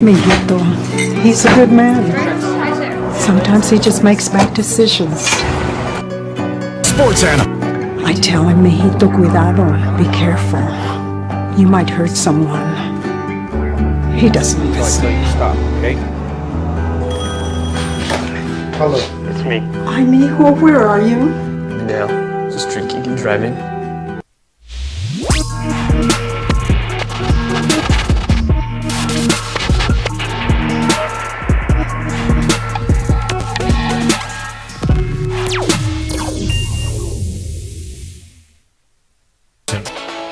Mijito, he's a good man. Sometimes he just makes bad decisions. Sports Animal. I tell him, Mijito, cuidado, be careful. You might hurt someone. He doesn't listen. Until you stop, okay? Hello. It's me. Hi, mijo, where are you? Now, just drinking and driving.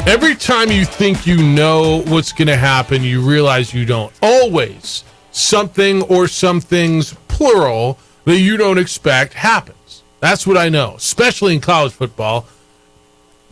Every time you think you know what's going to happen, you realize you don't. Always something or some things, plural, that you don't expect happens. That's what I know, especially in college football.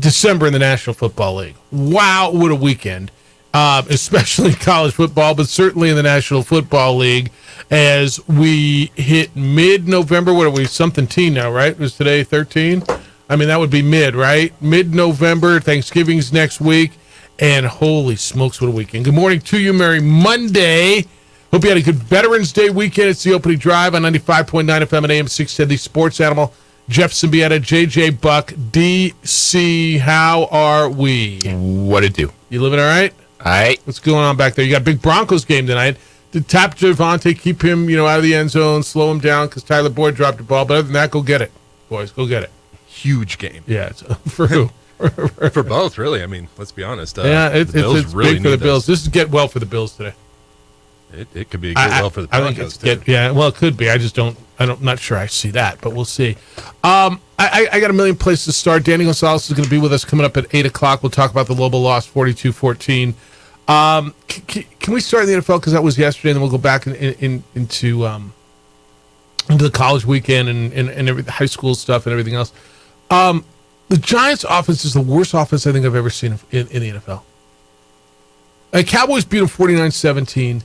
December in the National Football League. Wow, what a weekend. Especially in college football, but certainly in the National Football League as we hit mid-November. What are we, something teen now, right? Was today 13? I mean, that would be mid, right? Mid-November, Thanksgiving's next week, and holy smokes, what a weekend. Good morning to you, Merry Monday. Hope you had a good Veterans Day weekend. It's the opening drive on 95.9 FM and AM 610, the Sports Animal. Jeff Symbieta, JJ Buck, DC, how are we? What it do? You living all right? All right. What's going on back there? You got a big Broncos game tonight. Did tap Javonte, keep him, out of the end zone, slow him down because Tyler Boyd dropped the ball. But other than that, go get it, boys. Go get it. Huge game. Yeah, it's, for who? For both, really. I mean, let's be honest. It's really big for the Bills. This is get well for the Bills today. It could be a get well for the Broncos, too. It could be. I'm not sure I see that, but we'll see. I got a million places to start. Danny Gonzalez is going to be with us coming up at 8 o'clock. We'll talk about the Lobo loss, 42-14. Can we start in the NFL? Because that was yesterday, and then we'll go back into the college weekend and every high school stuff and everything else. The Giants' offense is the worst offense I think I've ever seen in the NFL. Cowboys beat them 49-17.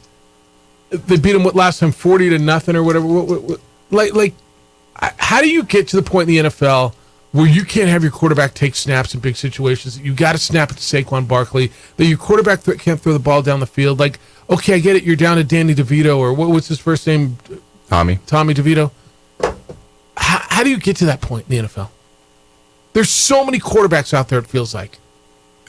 They beat them last time 40-0 or whatever. How do you get to the point in the NFL where you can't have your quarterback take snaps in big situations? You got to snap it to Saquon Barkley. That your quarterback can't throw the ball down the field. Okay, I get it. You're down to Danny DeVito or what's his first name? Tommy DeVito. How do you get to that point in the NFL? There's so many quarterbacks out there, it feels like.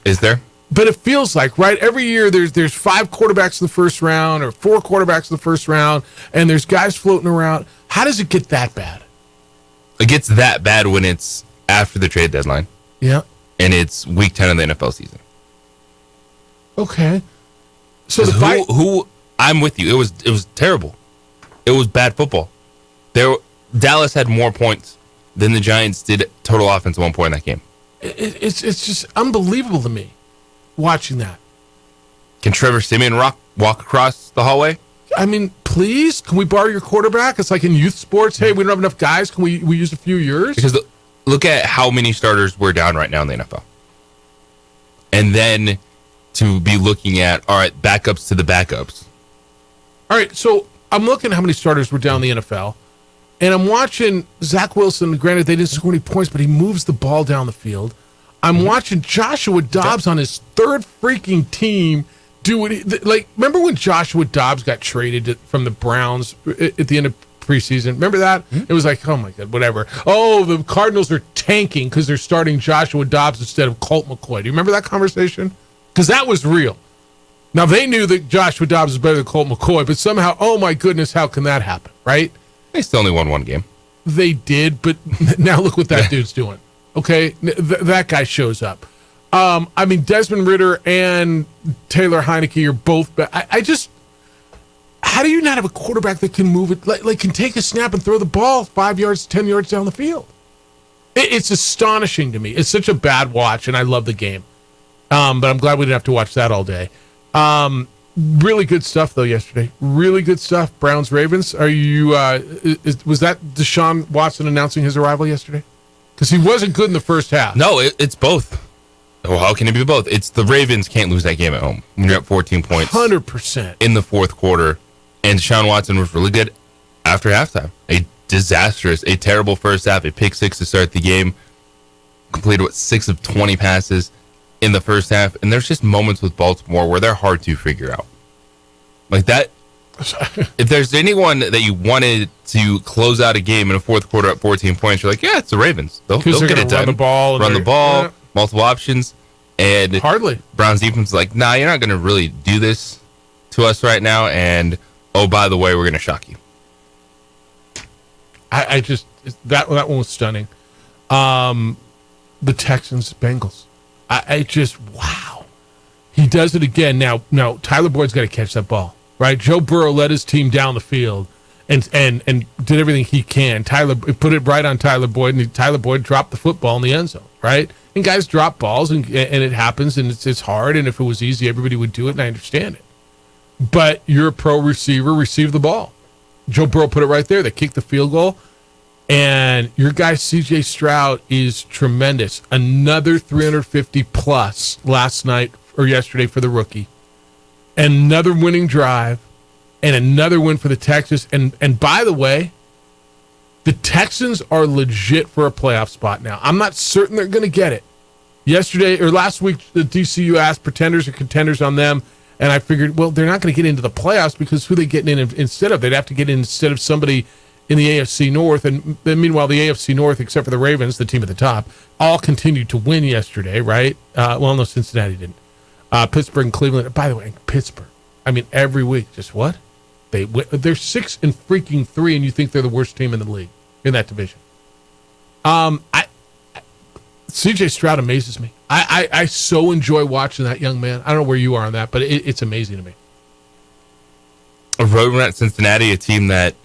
Is there? But it feels like, right? Every year there's 5 quarterbacks in the first round or 4 quarterbacks in the first round, and there's guys floating around. How does it get that bad? It gets that bad when it's after the trade deadline. Yeah. And it's week 10 of the NFL season. Okay. So who I'm with you. It was terrible. It was bad football. Dallas had more points than the Giants did total offense at one point in that game. It's just unbelievable to me watching that. Can Trevor Siemian walk across the hallway? I mean, please, can we borrow your quarterback? It's like in youth sports. Hey, we don't have enough guys. Can we use a few years? Because look at how many starters we're down right now in the NFL. And then to be looking at, all right, backups to the backups. All right, so I'm looking at how many starters were down in the NFL. And I'm watching Zach Wilson. Granted, they didn't score any points, but he moves the ball down the field. I'm watching Joshua Dobbs on his third freaking team do it. Remember when Joshua Dobbs got traded from the Browns at the end of preseason? Remember that? Mm-hmm. It was like, oh, my God, whatever. Oh, the Cardinals are tanking because they're starting Joshua Dobbs instead of Colt McCoy. Do you remember that conversation? Because that was real. Now, they knew that Joshua Dobbs was better than Colt McCoy, but somehow, oh, my goodness, how can that happen, right? They still only won one game. They did, but now look what that dude's doing. Okay, that guy shows up. I mean, Desmond Ridder and Taylor Heineke are both. How do you not have a quarterback that can move it, can take a snap and throw the ball 5 yards, 10 yards down the field? It's astonishing to me. It's such a bad watch, and I love the game. But I'm glad we didn't have to watch that all day. Really good stuff, though, yesterday. Really good stuff. Browns-Ravens. Are you? Was that Deshaun Watson announcing his arrival yesterday? Because he wasn't good in the first half. No, it's both. Well, how can it be both? It's the Ravens can't lose that game at home. When you're up 14 points. 100%. In the fourth quarter. And Deshaun Watson was really good after halftime. A terrible first half. A pick 6 to start the game. Completed, 6 of 20 passes in the first half. And there's just moments with Baltimore where they're hard to figure out. Like that If there's anyone that you wanted to close out a game in a fourth quarter at 14 points, you're like, yeah, it's the Ravens. They'll get it done. Run the ball. Yeah. Multiple options. And hardly. Browns defense is like, nah, you're not going to really do this to us right now. And, oh, by the way, we're going to shock you. I just, that one was stunning. The Texans, Bengals. I just, wow. He does it again. Now Tyler Boyd's got to catch that ball, right? Joe Burrow led his team down the field and did everything he can. Tyler put it right on Tyler Boyd, and Tyler Boyd dropped the football in the end zone, right? And guys drop balls, and it happens, and it's hard. And if it was easy, everybody would do it, and I understand it. But you're a pro receiver, receive the ball. Joe Burrow put it right there. They kicked the field goal. And your guy, C.J. Stroud, is tremendous. Another 350-plus last night or yesterday for the rookie. Another winning drive. And another win for the Texans. And by the way, the Texans are legit for a playoff spot now. I'm not certain they're going to get it. Yesterday or last week, the DCU asked pretenders or contenders on them. And I figured, well, they're not going to get into the playoffs because who are they getting in instead of? They'd have to get in instead of somebody in the AFC North. And meanwhile, the AFC North, except for the Ravens, the team at the top, all continued to win yesterday, right? Well, no, Cincinnati didn't. Pittsburgh and Cleveland. By the way, Pittsburgh. I mean, every week, just what? They're 6-3, and you think they're the worst team in the league in that division. C.J. Stroud amazes me. I so enjoy watching that young man. I don't know where you are on that, but it's amazing to me. A road win at Cincinnati, a team that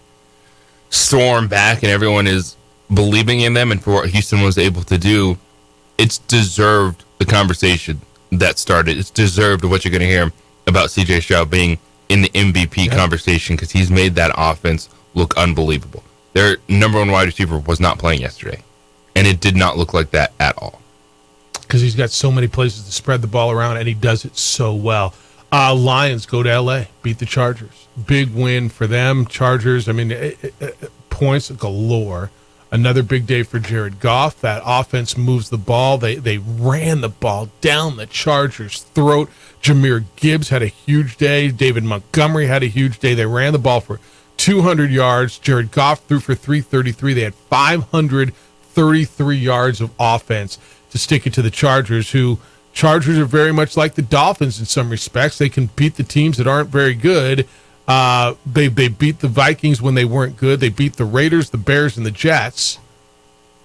stormed back and everyone is believing in them, and for what Houston was able to do, it's deserved the conversation that started. It's deserved what you're going to hear about C.J. Stroud being in the MVP conversation because he's made that offense look unbelievable. Their number one wide receiver was not playing yesterday, and it did not look like that at all. Because he's got so many places to spread the ball around, and he does it so well. Lions go to L.A., beat the Chargers. Big win for them. Chargers, I mean, points galore. Another big day for Jared Goff. That offense moves the ball. They ran the ball down the Chargers' throat. Jahmyr Gibbs had a huge day. David Montgomery had a huge day. They ran the ball for 200 yards. Jared Goff threw for 333. They had 533 yards of offense to stick it to the Chargers, who Chargers are very much like the Dolphins in some respects. They can beat the teams that aren't very good. They beat the Vikings when they weren't good. They beat the Raiders, the Bears, and the Jets.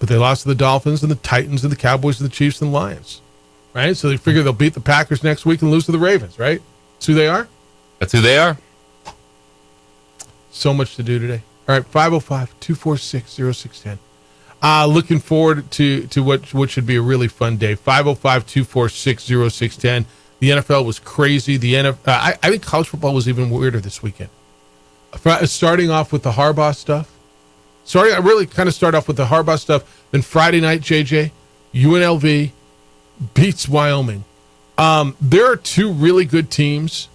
But they lost to the Dolphins and the Titans and the Cowboys and the Chiefs and the Lions. Right? So they figure they'll beat the Packers next week and lose to the Ravens, right? That's who they are? That's who they are. So much to do today. All right, 505-246-0610. Looking forward to what should be a really fun day. 505-246-0610. The NFL was crazy. I think college football was even weirder this weekend. Starting off with the Harbaugh stuff. I really kind of start off with the Harbaugh stuff. Then Friday night, JJ, UNLV beats Wyoming. There are two really good teams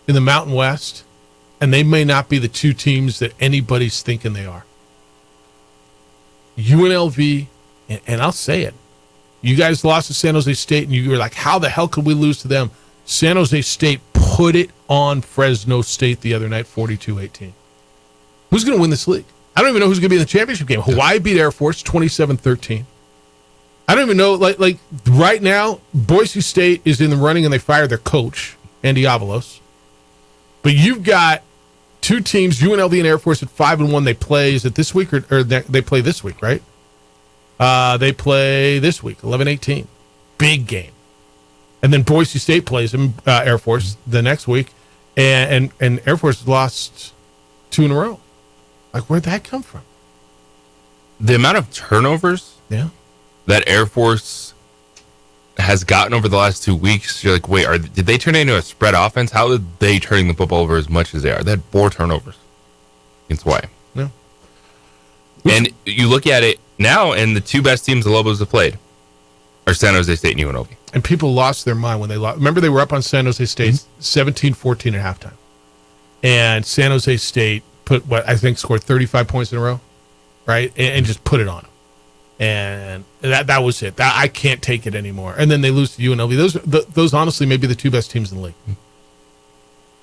in the Mountain West, and they may not be the two teams that anybody's thinking they are. UNLV, and I'll say it, you guys lost to San Jose State, and you were like, how the hell could we lose to them? San Jose State put it on Fresno State the other night, 42-18. Who's going to win this league? I don't even know who's going to be in the championship game. Hawaii beat Air Force 27-13. I don't even know, like right now, Boise State is in the running, and they fired their coach, Andy Avalos. But you've got two teams, UNLV and Air Force, at 5-1. They play, is it this week or they play this week, right? They play this week, 11-18. Big game. And then Boise State plays them, Air Force, the next week. And Air Force has lost 2 in a row. Like, where'd that come from? The amount of turnovers that Air Force has gotten over the last 2 weeks, you're like, wait, did they turn it into a spread offense? How did they turn the football over as much as they are? They had 4 turnovers against Hawaii. Yeah. And you look at it now, and the two best teams the Lobos have played are San Jose State and UNLV. And people lost their mind when they lost. Remember, they were up on San Jose State 17-14 at halftime. And San Jose State scored 35 points in a row, right? And just put it on them. And that was it. I can't take it anymore. And then they lose to UNLV. Those honestly may be the two best teams in the league.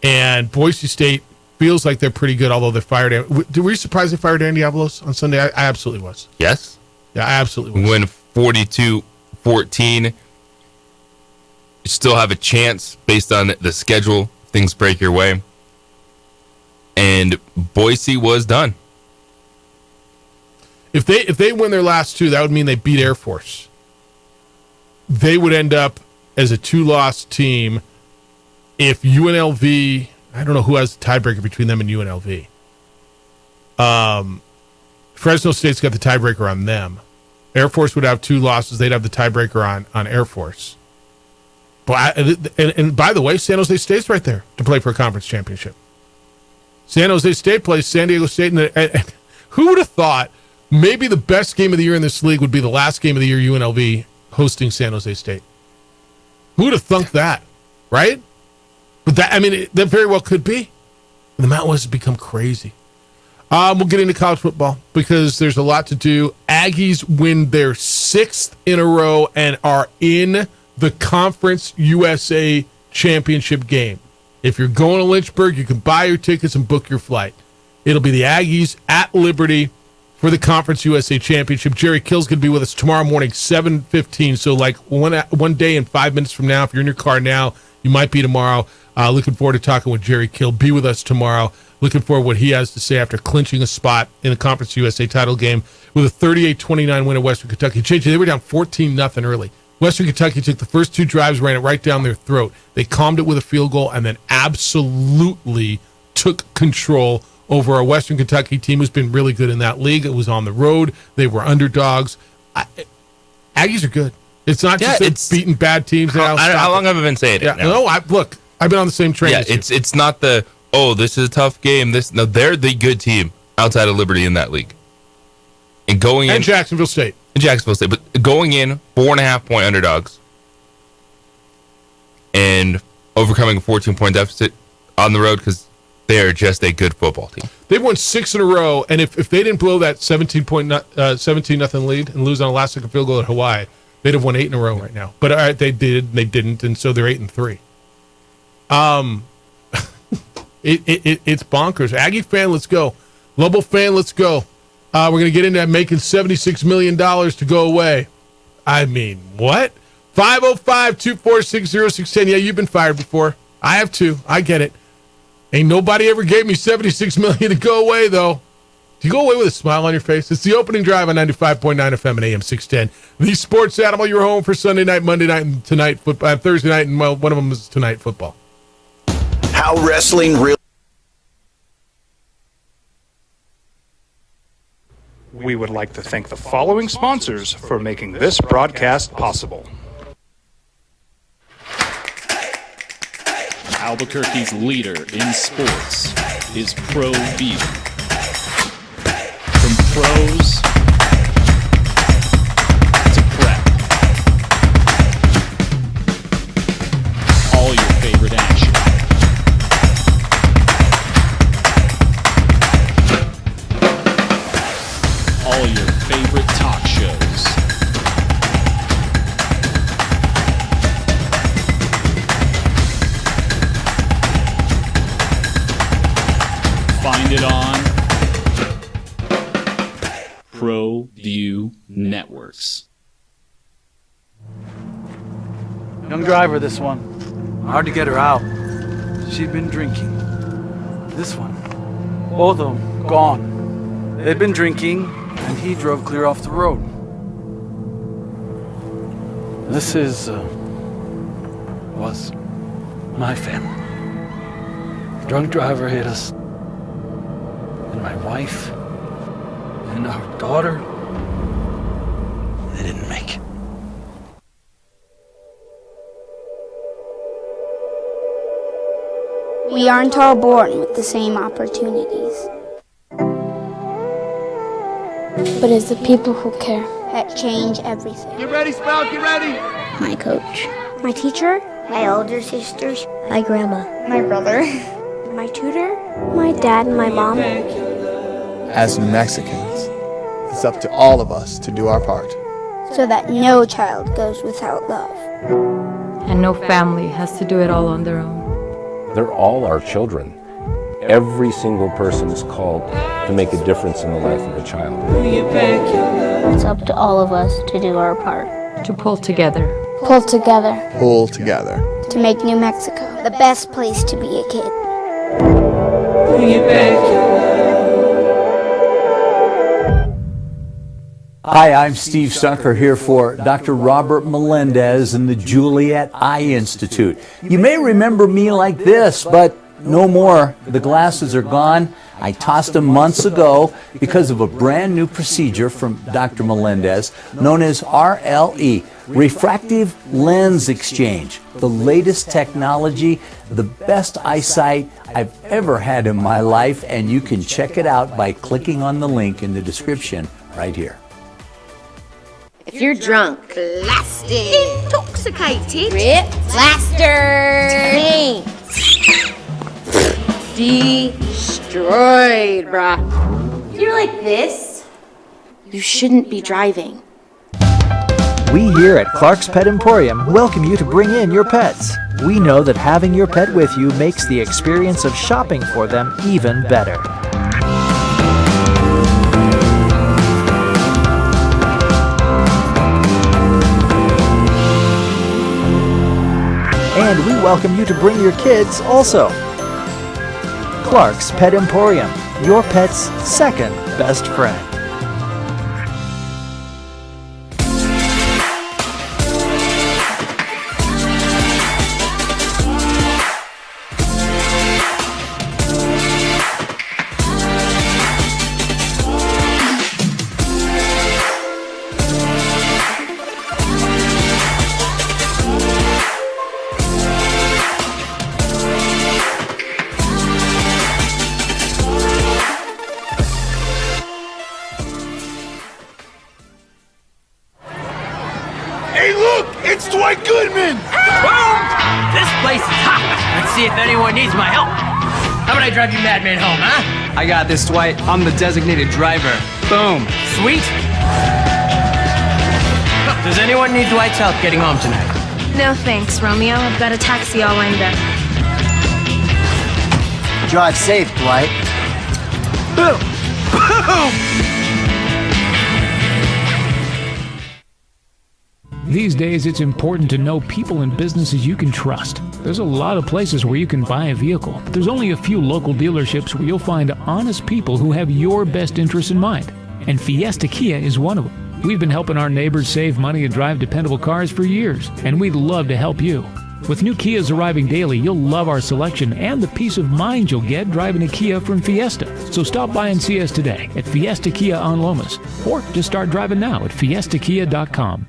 And Boise State feels like they're pretty good, although they fired. Were you surprised they fired Andy Avalos on Sunday? I absolutely was. Yes. Yeah, I absolutely was. Win 42-14. You still have a chance based on the schedule. Things break your way. And Boise was done. If they win their last two, that would mean they beat Air Force. They would end up as a 2-loss team if UNLV, I don't know who has the tiebreaker between them and UNLV. Fresno State's got the tiebreaker on them. Air Force would have 2 losses. They'd have the tiebreaker on Air Force. But and by the way, San Jose State's right there to play for a conference championship. San Jose State plays San Diego State. And who would have thought maybe the best game of the year in this league would be the last game of the year, UNLV hosting San Jose State? Who would have thunk that, right? But that very well could be. The Mountain West has become crazy. We'll get into college football because there's a lot to do. Aggies win their 6th in a row and are in the Conference USA Championship game. If you're going to Lynchburg, you can buy your tickets and book your flight. It'll be the Aggies at Liberty for the Conference USA Championship. Jerry Kill's going to be with us tomorrow morning, 7:15. So like one day and 5 minutes from now, if you're in your car now, you might be tomorrow. Looking forward to talking with Jerry Kill. Be with us tomorrow. Looking forward to what he has to say after clinching a spot in the Conference USA title game with a 38-29 win at Western Kentucky. They were down 14-0 early. Western Kentucky took the first 2 drives, ran it right down their throat. They calmed it with a field goal and then absolutely took control over a Western Kentucky team who's been really good in that league. It was on the road. They were underdogs. Aggies are good. It's not just beating bad teams. How long have I been saying it? Yeah, now? no, I've been on the same train. Yeah, it's not this is a tough game. They're the good team outside of Liberty in that league. And Jacksonville State. But going in 4.5-point underdogs and overcoming a 14-point deficit on the road because they are just a good football team. They've won 6 in a row, and if they didn't blow that 17-0 lead and lose on a last-second field goal at Hawaii, they'd have won 8 in a row right now. But they didn't, and so they're 8-3. It's bonkers. Aggie fan, let's go. Lobo fan, let's go. We're going to get into that making $76 million to go away. I mean, what? 505-246-0610. Yeah, you've been fired before. I have too. I get it. Ain't nobody ever gave me $76 million to go away, though. Do you go away with a smile on your face? It's the opening drive on 95.9 FM and AM 610. The Sports Animal, you're home for Sunday night, Monday night, and tonight, Thursday night, and one of them is tonight football. How wrestling really. We would like to thank the following sponsors for making this broadcast possible. Albuquerque's leader in sports is Pro View. From pros to prep, all your favorite action. All your favorite talk shows. Find it on Pro View Networks. Young driver, this one. Hard to get her out. She'd been drinking. This one. Both of them gone. They'd been drinking, and he drove clear off the road. This was my family. Drunk driver hit us. And my wife and our daughter, they didn't make it. We aren't all born with the same opportunities. But it's the people who care that change everything. Get ready, Spout, get ready! My coach. My teacher. My older sisters. My grandma. My brother. My tutor. My dad and my mom. As Mexicans, it's up to all of us to do our part. So that no child goes without love. And no family has to do it all on their own. They're all our children. Every single person is called to make a difference in the life of a child. It's up to all of us to do our part. To pull together. Pull together. Pull together. To make New Mexico the best place to be a kid. Hi, I'm Steve Stucker here for Dr. Robert Melendez and the Juliet Eye Institute. You may remember me like this, but no more. The glasses are gone. I tossed them months ago because of a brand new procedure from Dr. Melendez known as RLE, Refractive Lens Exchange. The latest technology, the best eyesight I've ever had in my life, and you can check it out by clicking on the link in the description right here. If you're drunk, blasted, intoxicated, Ripped, plastered, destroyed, bruh. If you're like this, you shouldn't be driving. We here at Clark's Pet Emporium welcome you to bring in your pets. We know that having your pet with you makes the experience of shopping for them even better. And we welcome you to bring your kids also. Clark's Pet Emporium, your pet's second best friend. Hey, look! It's Dwight Goodman! Boom! This place is hot. Let's see if anyone needs my help. How about I drive you madman home, huh? I got this, Dwight. I'm the designated driver. Boom. Sweet. Does anyone need Dwight's help getting home tonight? No thanks, Romeo. I've got a taxi all lined up. Drive safe, Dwight. Boom! Boom! These days, it's important to know people and businesses you can trust. There's a lot of places where you can buy a vehicle, but there's only a few local dealerships where you'll find honest people who have your best interests in mind. And Fiesta Kia is one of them. We've been helping our neighbors save money and drive dependable cars for years, and we'd love to help you. With new Kias arriving daily, you'll love our selection and the peace of mind you'll get driving a Kia from Fiesta. So stop by and see us today at Fiesta Kia on Lomas, or just start driving now at fiestakia.com.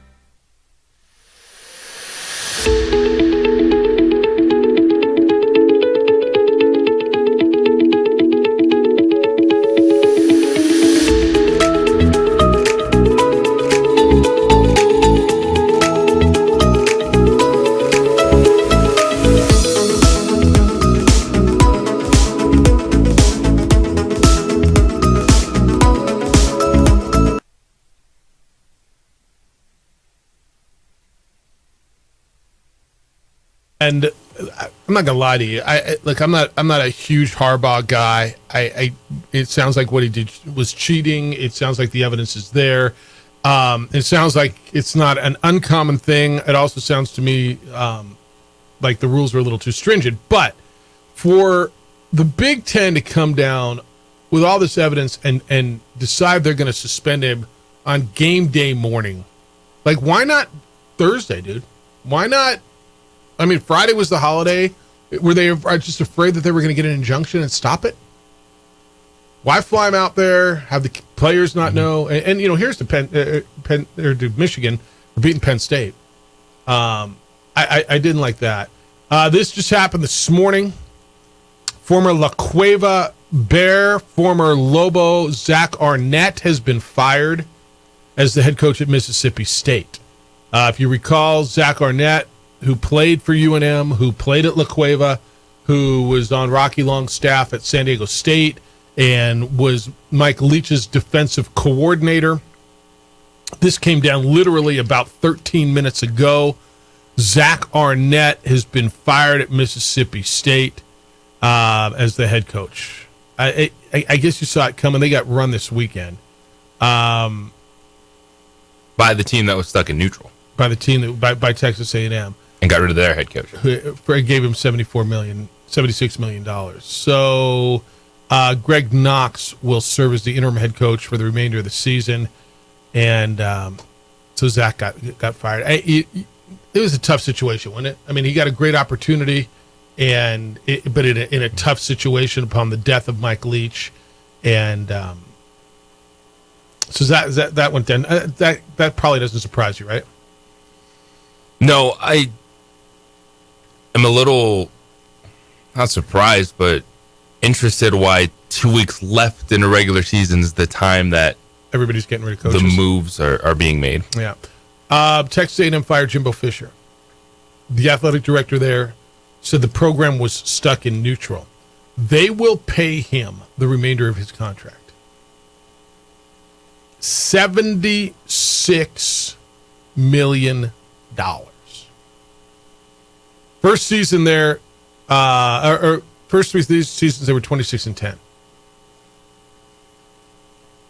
And I'm not gonna lie to you. I'm not a huge Harbaugh guy. It sounds like what he did was cheating. It sounds like the evidence is there. It sounds like it's not an uncommon thing. It also sounds to me like the rules are a little too stringent. But for the Big Ten to come down with all this evidence and decide they're going to suspend him on game day morning, like, why not Thursday, dude? Why not? I mean, Friday was the holiday. Were they just afraid that they were going to get an injunction and stop it? Why fly them out there? Have the players not know? And you know, here's the Michigan for beating Penn State. I didn't like that. This just happened this morning. Former La Cueva Bear, former Lobo Zach Arnett has been fired as the head coach at Mississippi State. If you recall, Zach Arnett, who played for UNM, who played at La Cueva, who was on Rocky Long's staff at San Diego State, and was Mike Leach's defensive coordinator. This came down literally about 13 minutes ago. Zach Arnett has been fired at Mississippi State. as the head coach. I guess you saw it coming. They got run this weekend by the team that was stuck in neutral. By the team by Texas A&M, and got rid of their head coach. Who gave him $76 million. So Greg Knox will serve as the interim head coach for the remainder of the season, and so Zach got fired. It was a tough situation, wasn't it? I mean, he got a great opportunity, but in a tough situation upon the death of Mike Leach, and so that went down. That probably doesn't surprise you, right? No, I am a little not surprised, but interested why 2 weeks left in the regular season is the time that everybody's getting rid of coaches. The moves are being made. Yeah. Texas A&M fired Jimbo Fisher. The athletic director there said the program was stuck in neutral. They will pay him the remainder of his contract. $76 million. First season there, first 3 seasons they were 26-10.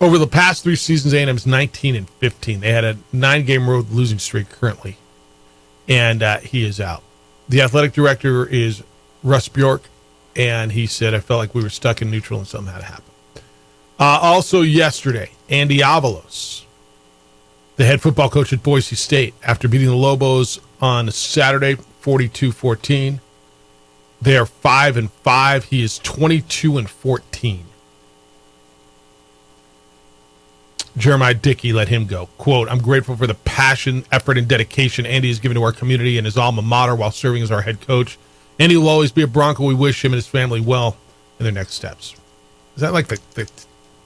Over the past 3 seasons, A&M's 19-15. They had a 9-game road losing streak currently, and he is out. The athletic director is Russ Bjork, and he said, "I felt like we were stuck in neutral and something had to happen." Also yesterday, Andy Avalos, the head football coach at Boise State, after beating the Lobos on Saturday, 42-14. They are 5-5. He is 22-14. Jeremiah Dickey let him go. Quote, "I'm grateful for the passion, effort, and dedication Andy has given to our community and his alma mater while serving as our head coach. Andy will always be a Bronco. We wish him and his family well in their next steps." Is that like the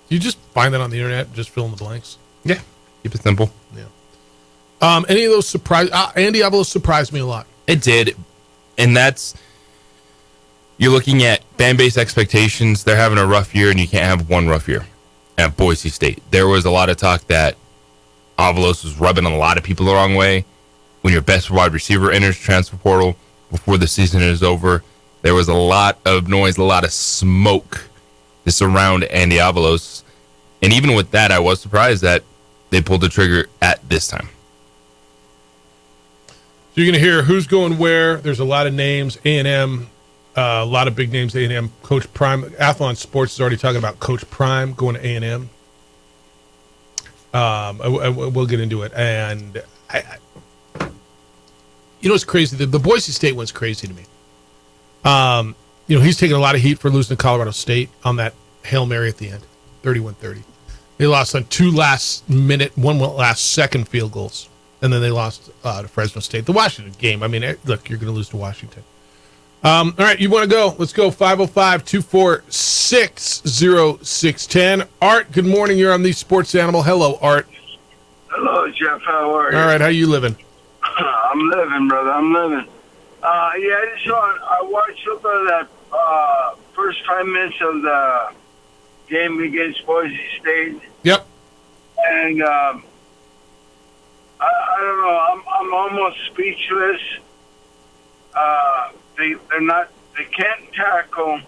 you just find that on the internet and just fill in the blanks? Yeah. Keep it simple. Yeah. Any of those surprise? Andy Avalos surprised me a lot. It did, and that's you're looking at fan base expectations. They're having a rough year, and you can't have one rough year at Boise State. There was a lot of talk that Avalos was rubbing a lot of people the wrong way. When your best wide receiver enters transfer portal before the season is over, there was a lot of noise, a lot of smoke to surround Andy Avalos, and even with that, I was surprised that they pulled the trigger at this time. So you're going to hear who's going where. There's a lot of names. A&M, a lot of big names. A&M, Coach Prime. Athlon Sports is already talking about Coach Prime going to A&M. We'll get into it. And you know what's crazy? The Boise State one's crazy to me. He's taking a lot of heat for losing to Colorado State on that Hail Mary at the end, 31-30. They lost on 2 last-minute, 1 last-second field goals. And then they lost to Fresno State. The Washington game, I mean, look, you're going to lose to Washington. All right, you want to go? Let's go. 505-246-0610. Art, good morning. You're on the Sports Animal. Hello, Art. Hello, Jeff. How are you? All right, how you living? I'm living, brother. I'm living. I watched a bit of that first 5 minutes of the game against Boise State. Yep. And I don't know. I'm almost speechless. They can't tackle.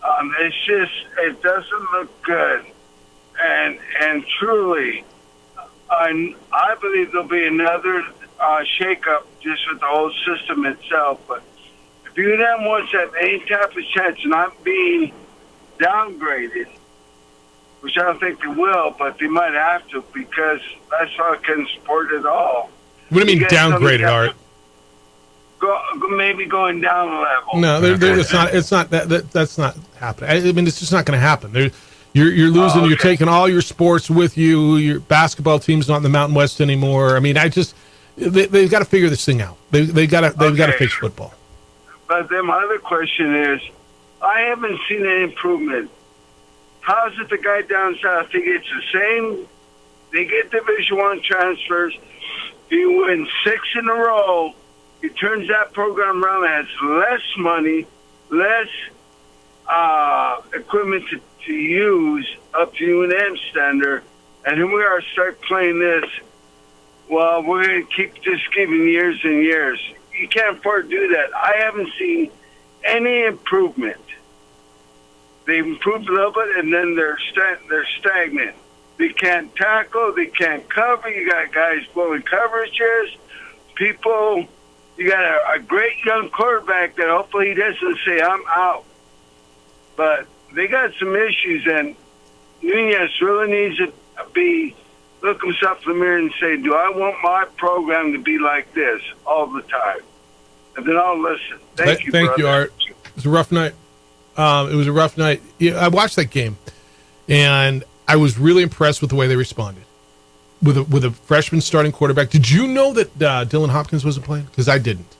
It doesn't look good. And truly, I believe there'll be another shakeup just with the whole system itself. But if UNM wants to have any type of chance of not being downgraded, which I don't think they will, but they might have to because that's how I can support it all. What do you mean downgraded, Art? Maybe going down a level. No, it's not. That's not happening. I mean, it's just not going to happen. You're losing. Okay. You're taking all your sports with you. Your basketball team's not in the Mountain West anymore. I mean, they've got to figure this thing out. They've got to fix football. But then my other question is, I haven't seen an improvement. How is it the guy down south? He gets the same. They get Division I transfers. He wins 6 in a row. He turns that program around and has less money, less equipment to use up to UNM standard. And here we are start playing this. Well, we're going to keep just giving years and years. You can't afford to do that. I haven't seen any improvement. They improved a little bit, and then they're stagnant. They can't tackle. They can't cover. You got guys blowing coverages. People, you got a great young quarterback that hopefully he doesn't say, I'm out. But they got some issues, and Nunez really needs to look himself in the mirror and say, do I want my program to be like this all the time? And then I'll listen. Thank you, Thank you, Art. It was a rough night. Yeah, I watched that game, and I was really impressed with the way they responded. With a freshman starting quarterback. Did you know that Dylan Hopkins wasn't playing? Because I didn't.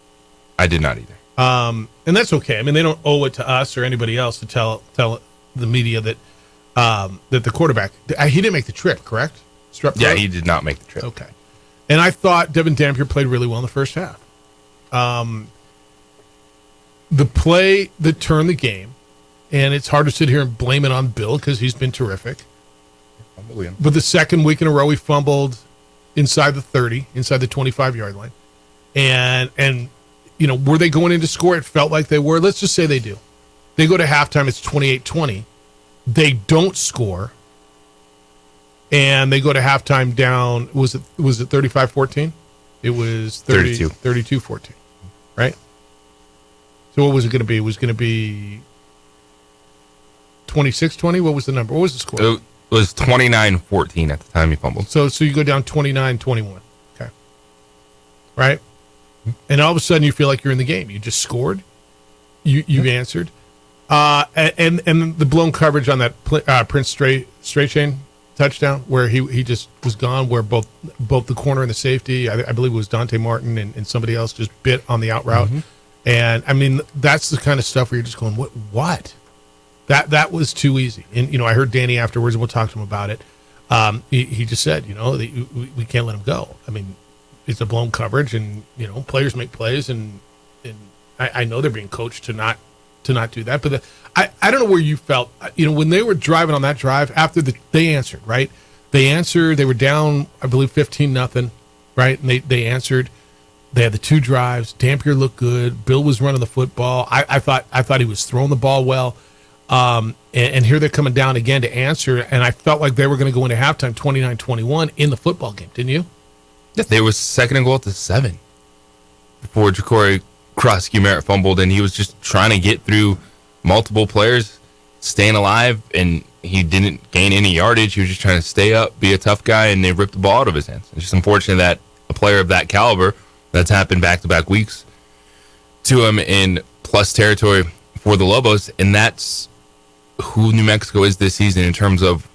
I did not either. And that's okay. I mean, they don't owe it to us or anybody else to tell the media that the quarterback, he didn't make the trip, correct? Yeah, he did not make the trip. Okay. And I thought Devin Dampier played really well in the first half. The play that turned the game, and it's hard to sit here and blame it on Bill because he's been terrific. But the second week in a row, he fumbled inside the 30, inside the 25-yard line. And you know, were they going in to score? It felt like they were. Let's just say they do. They go to halftime, it's 28-20. They don't score. And they go to halftime down, was it 35-14? It was 32-14, right? So what was it going to be? It was going to be 26-20? What was the number? What was the score? It was 29-14 at the time he fumbled. So you go down 29-21. Okay. Right? And all of a sudden you feel like you're in the game. You just scored. You answered. And the blown coverage on that Prince Straight Chain touchdown where he just was gone, where both the corner and the safety, I believe it was Dante Martin and somebody else just bit on the out route. Mm-hmm. And I mean, that's the kind of stuff where you're just going, what? That was too easy. And, you know, I heard Danny afterwards, and we'll talk to him about it. He just said, you know, we can't let him go. I mean, it's a blown coverage, and, you know, players make plays, and I know they're being coached to not do that. But I don't know where you felt, you know, when they were driving on that drive after they answered, right? They answered, they were down, I believe 15-0, right? And they answered. They had the two drives. Dampier looked good. Bill was running the football. I thought he was throwing the ball well. And here they're coming down again to answer, and I felt like they were going to go into halftime 29-21 in the football game, didn't you? Yes, they was second and goal at the 7 before Ja'Cory Cross-Merritt fumbled, and he was just trying to get through multiple players, staying alive, and he didn't gain any yardage. He was just trying to stay up, be a tough guy, and they ripped the ball out of his hands. It's just unfortunate that a player of that caliber, that's happened back-to-back weeks to him in plus territory for the Lobos, and that's who New Mexico is this season in terms of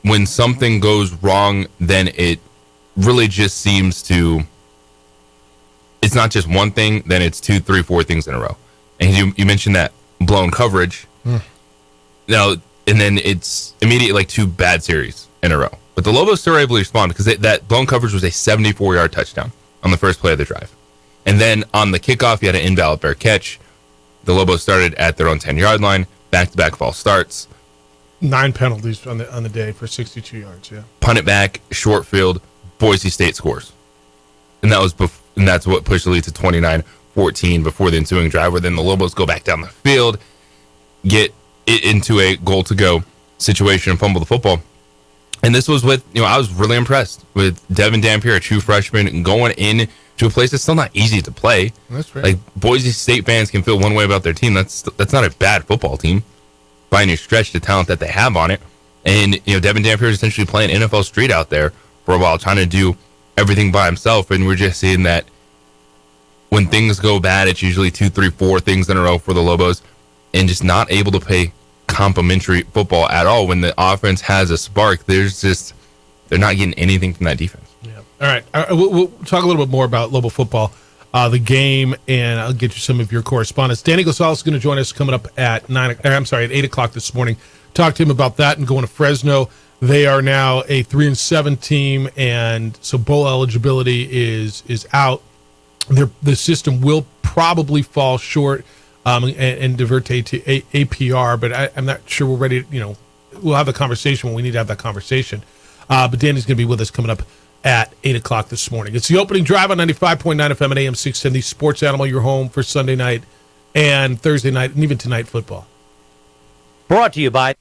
when something goes wrong, then it really just seems to, it's not just one thing, then it's 2, 3, 4 things in a row. And you mentioned that blown coverage. Now, and then it's immediately like 2 bad series in a row. But the Lobos still were able to respond because that blown coverage was a 74-yard touchdown on the first play of the drive. And then on the kickoff, you had an invalid fair catch. The Lobos started at their own 10-yard line, back-to-back false starts. 9 penalties on the day for 62 yards, yeah. Punt it back, short field, Boise State scores. And that's what pushed the lead to 29-14 before the ensuing drive, where then the Lobos go back down the field, get it into a goal-to-go situation and fumble the football. And this was with, you know, I was really impressed with Devin Dampier, a true freshman, going in to a place that's still not easy to play. That's right. Like, Boise State fans can feel one way about their team. That's not a bad football team by any stretch, the talent that they have on it. And, you know, Devin Dampier is essentially playing NFL street out there for a while, trying to do everything by himself. And we're just seeing that when things go bad, it's usually 2, 3, 4 things in a row for the Lobos, and just not able to play complimentary football at all. When the offense has a spark, they're not getting anything from that defense. Yeah. All right. We'll talk a little bit more about Lobo football, the game, and I'll get you some of your correspondence. Danny Gonzalez is going to join us coming up at 8 o'clock this morning. Talk to him about that and going to Fresno. They are now a 3-7 team, and so bowl eligibility is out. The system will probably fall short and divert to APR, but I'm not sure we're ready. You know, we'll have the conversation when we need to have that conversation. But Danny's going to be with us coming up at 8 o'clock this morning. It's the opening drive on 95.9 FM and AM 610, the Sports Animal, your home for Sunday night and Thursday night and even tonight football. Brought to you by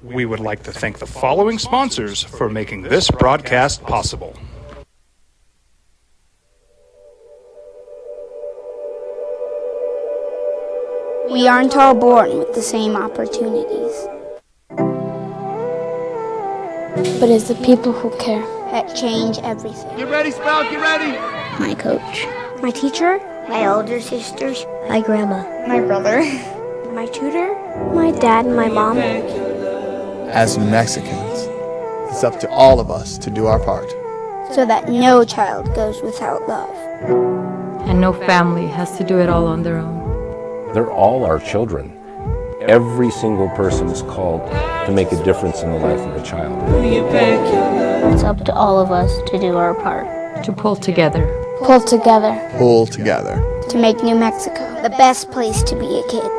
We would like to thank the following sponsors for making this broadcast possible. We aren't all born with the same opportunities. But it's the people who care that change everything. Get ready, Spout, get ready! My coach, my teacher, my older sisters, my grandma, my brother, my tutor, my dad, and my mom. As Mexicans, it's up to all of us to do our part. So that no child goes without love. And no family has to do it all on their own. They're all our children. Every single person is called to make a difference in the life of a child. It's up to all of us to do our part. To pull together. Pull together. Pull together. To make New Mexico the best place to be a kid.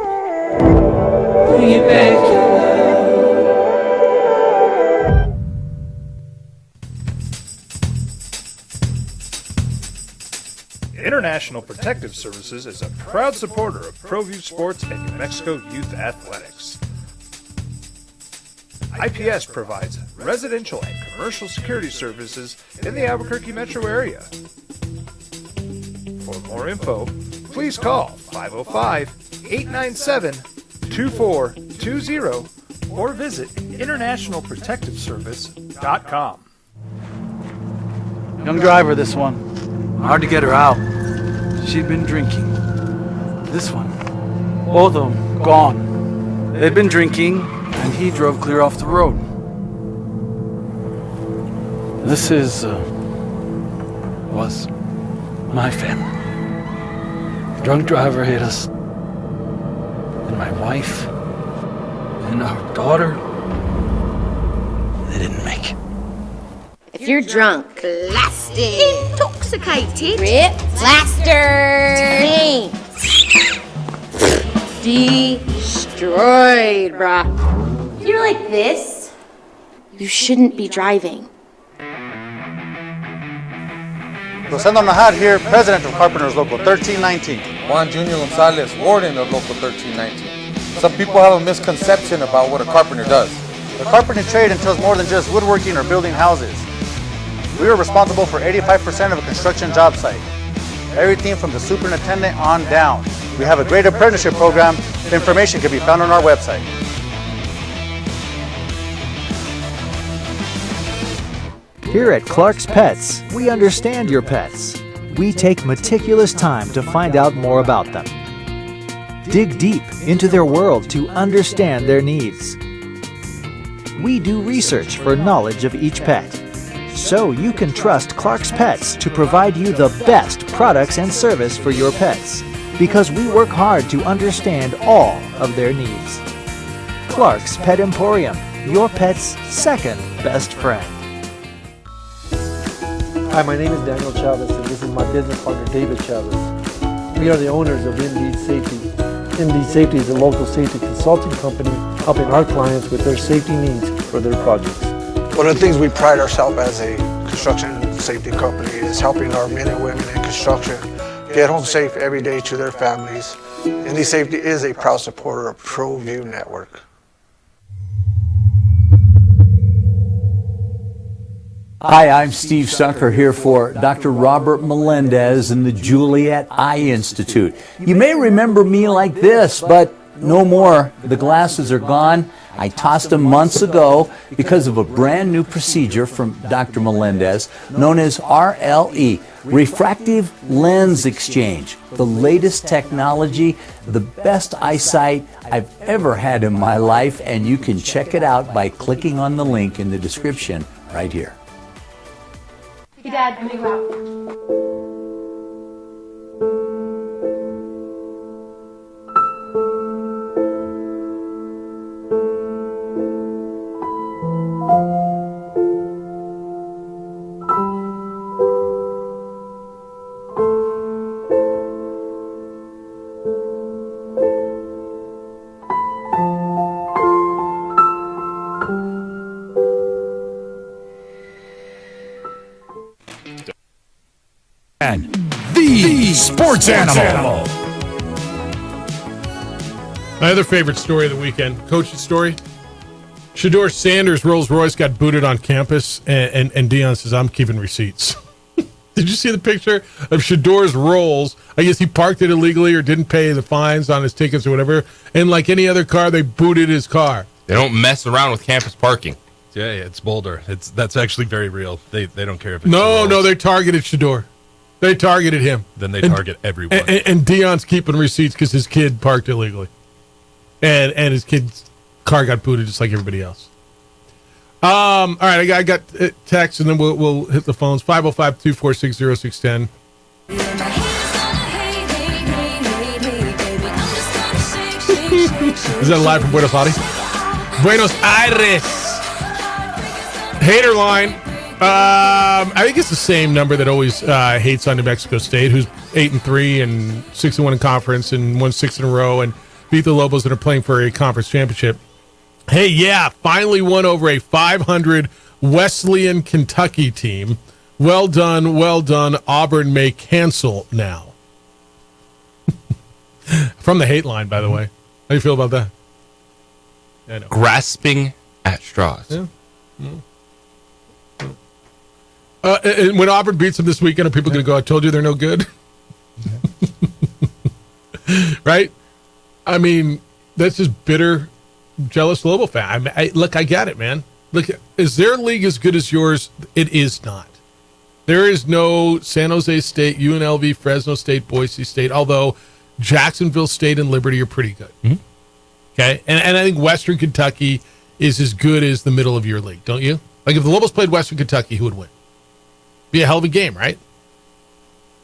International Protective Services is a proud supporter of ProView Sports and New Mexico Youth Athletics. IPS provides residential and commercial security services in the Albuquerque metro area. For more info, please call 505-897-2420 or visit internationalprotectiveservice.com. Young driver, this one. Hard to get her out. She'd been drinking. This one. Both of them gone. They'd been drinking, and he drove clear off the road. This was my family. The drunk driver hit us. And my wife and our daughter, they didn't make it. If you're drunk, blasted, intoxicated, rip, plastered, destroyed, brah. If you're like this, you shouldn't be driving. Rosendo Najar here, President of Carpenters Local 1319. Juan Junior Gonzalez, Warden of Local 1319. Some people have a misconception about what a carpenter does. The carpentry trade entails more than just woodworking or building houses. We are responsible for 85% of a construction job site. Everything from the superintendent on down. We have a great apprenticeship program. The information can be found on our website. Here at Clark's Pets, we understand your pets. We take meticulous time to find out more about them. Dig deep into their world to understand their needs. We do research for knowledge of each pet, so you can trust Clark's Pets to provide you the best products and service for your pets, because we work hard to understand all of their needs. Clark's Pet Emporium, your pet's second best friend. Hi, my name is Daniel Chavez, and this is my business partner, David Chavez. We are the owners of Indeed Safety. Indeed Safety is a local safety consulting company helping our clients with their safety needs for their projects. One of the things we pride ourselves as a construction safety company is helping our men and women in construction get home safe every day to their families. Indeed Safety is a proud supporter of ProView Network. Hi, I'm Steve Sucker here for Dr. Robert Melendez and the Juliet Eye Institute. You may remember me like this, but no more. The glasses are gone. I tossed them months ago because of a brand new procedure from Dr. Melendez known as RLE, Refractive Lens Exchange. The latest technology, the best eyesight I've ever had in my life, and you can check it out by clicking on the link in the description right here. Hey, Dad, I'm gonna go out. And the sports animal. My other favorite story of the weekend, coach's story. Shedeur Sanders' Rolls Royce got booted on campus, and Deion says, I'm keeping receipts. Did you see the picture of Shedeur's Rolls? I guess he parked it illegally or didn't pay the fines on his tickets or whatever. And like any other car, they booted his car. They don't mess around with campus parking. Yeah, it's Boulder. That's actually very real. They don't care if it's No, they targeted Shedeur. They targeted him. Then they target everyone. And Deion's keeping receipts because his kid parked illegally. And his kid's car got booted just like everybody else. All right, I got text, and then we'll hit the phones. 505-246-0610. Is that live from Buenos Aires? Buenos Aires. Hater line. I think it's the same number that always hates on New Mexico State, who's 8-3 and 6-1 in conference and won 6 in a row and beat the Lobos that are playing for a conference championship. Hey, yeah, finally won over a 500 Wesleyan Kentucky team. Well done, well done. Auburn may cancel now. From the hate line, by the way. How do you feel about that? I know. Grasping at straws. Yeah. And when Auburn beats them this weekend, are people going to go, I told you they're no good? Right? I mean, that's just bitter, jealous Lobo fan. Look, I get it, man. Look, is their league as good as yours? It is not. There is no San Jose State, UNLV, Fresno State, Boise State, although Jacksonville State and Liberty are pretty good. Mm-hmm. Okay? And I think Western Kentucky is as good as the middle of your league, don't you? Like, if the Lobos played Western Kentucky, who would win? Be a hell of a game, right?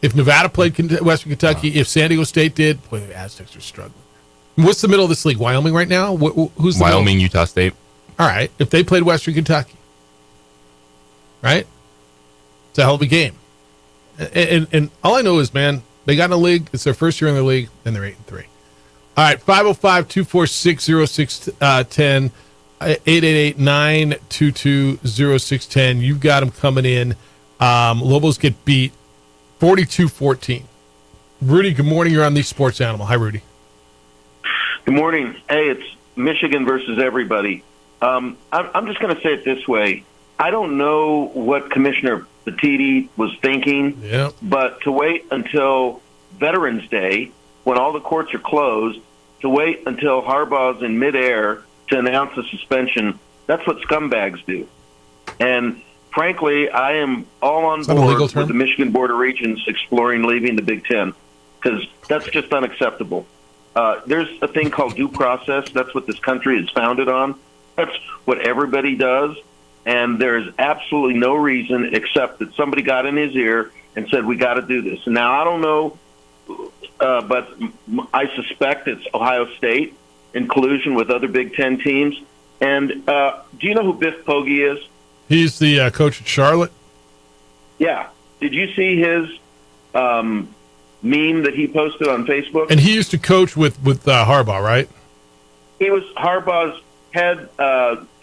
If Nevada played Western Kentucky, if San Diego State did, boy, the Aztecs are struggling. What's the middle of this league? Wyoming right now? Who's the Wyoming, middle? Utah State. All right. If they played Western Kentucky, right? It's a hell of a game. And all I know is, man, they got in the league. It's their first year in the league, and they're 8-3. All right. 505-246-0610. 888-922-0610. You've got them coming in. Lobos get beat 42-14. Rudy, good morning. You're on the Sports Animal. Hi, Rudy. Good morning. Hey, it's Michigan versus everybody. I'm just going to say it this way. I don't know what Commissioner Petitti was thinking, but to wait until Veterans Day, when all the courts are closed, to wait until Harbaugh's in midair to announce a suspension, that's what scumbags do. And frankly, I am all on board with the Michigan Board of Regents exploring leaving the Big Ten, because that's just unacceptable. There's a thing called due process. That's what this country is founded on. That's what everybody does. And there is absolutely no reason except that somebody got in his ear and said, we got to do this. And now, I don't know, but I suspect it's Ohio State in collusion with other Big Ten teams. And do you know who Biff Poggi is? He's the coach at Charlotte. Yeah. Did you see his meme that he posted on Facebook? And he used to coach with Harbaugh, right? He was Harbaugh's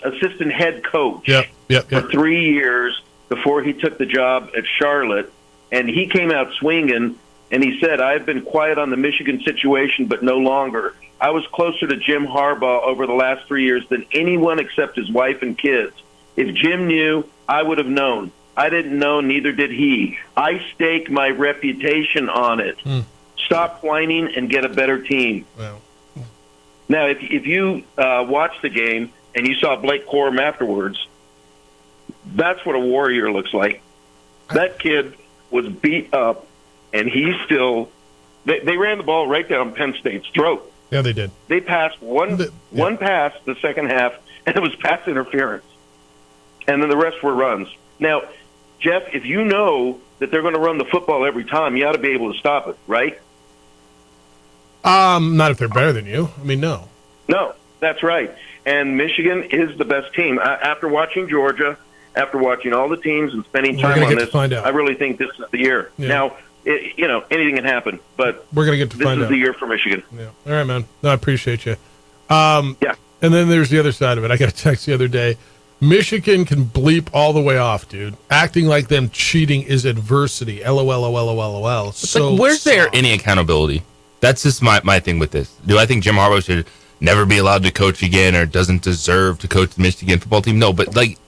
assistant head coach for 3 years before he took the job at Charlotte. And he came out swinging, and he said, I've been quiet on the Michigan situation, but no longer. I was closer to Jim Harbaugh over the last 3 years than anyone except his wife and kids. If Jim knew, I would have known. I didn't know, neither did he. I stake my reputation on it. Stop whining and get a better team. Wow. Now, if you watched the game and you saw Blake Corum afterwards, that's what a warrior looks like. That kid was beat up, and he still they ran the ball right down Penn State's throat. Yeah, they did. They passed one pass the second half, and it was pass interference. And then the rest were runs. Now, Jeff, if you know that they're going to run the football every time, you ought to be able to stop it, right? Not if they're better than you. I mean, no. No, that's right. And Michigan is the best team. After watching Georgia, after watching all the teams and spending time on this, I really think this is the year. Yeah. Now, anything can happen, but we're going to get to find out. This is the year for Michigan. Yeah. All right, man. No, I appreciate you. Yeah. And then there's the other side of it. I got a text the other day. Michigan can bleep all the way off, dude. Acting like them cheating is adversity. LOL. So like, where's there any accountability? That's just my thing with this. Do I think Jim Harbaugh should never be allowed to coach again or doesn't deserve to coach the Michigan football team? No, but like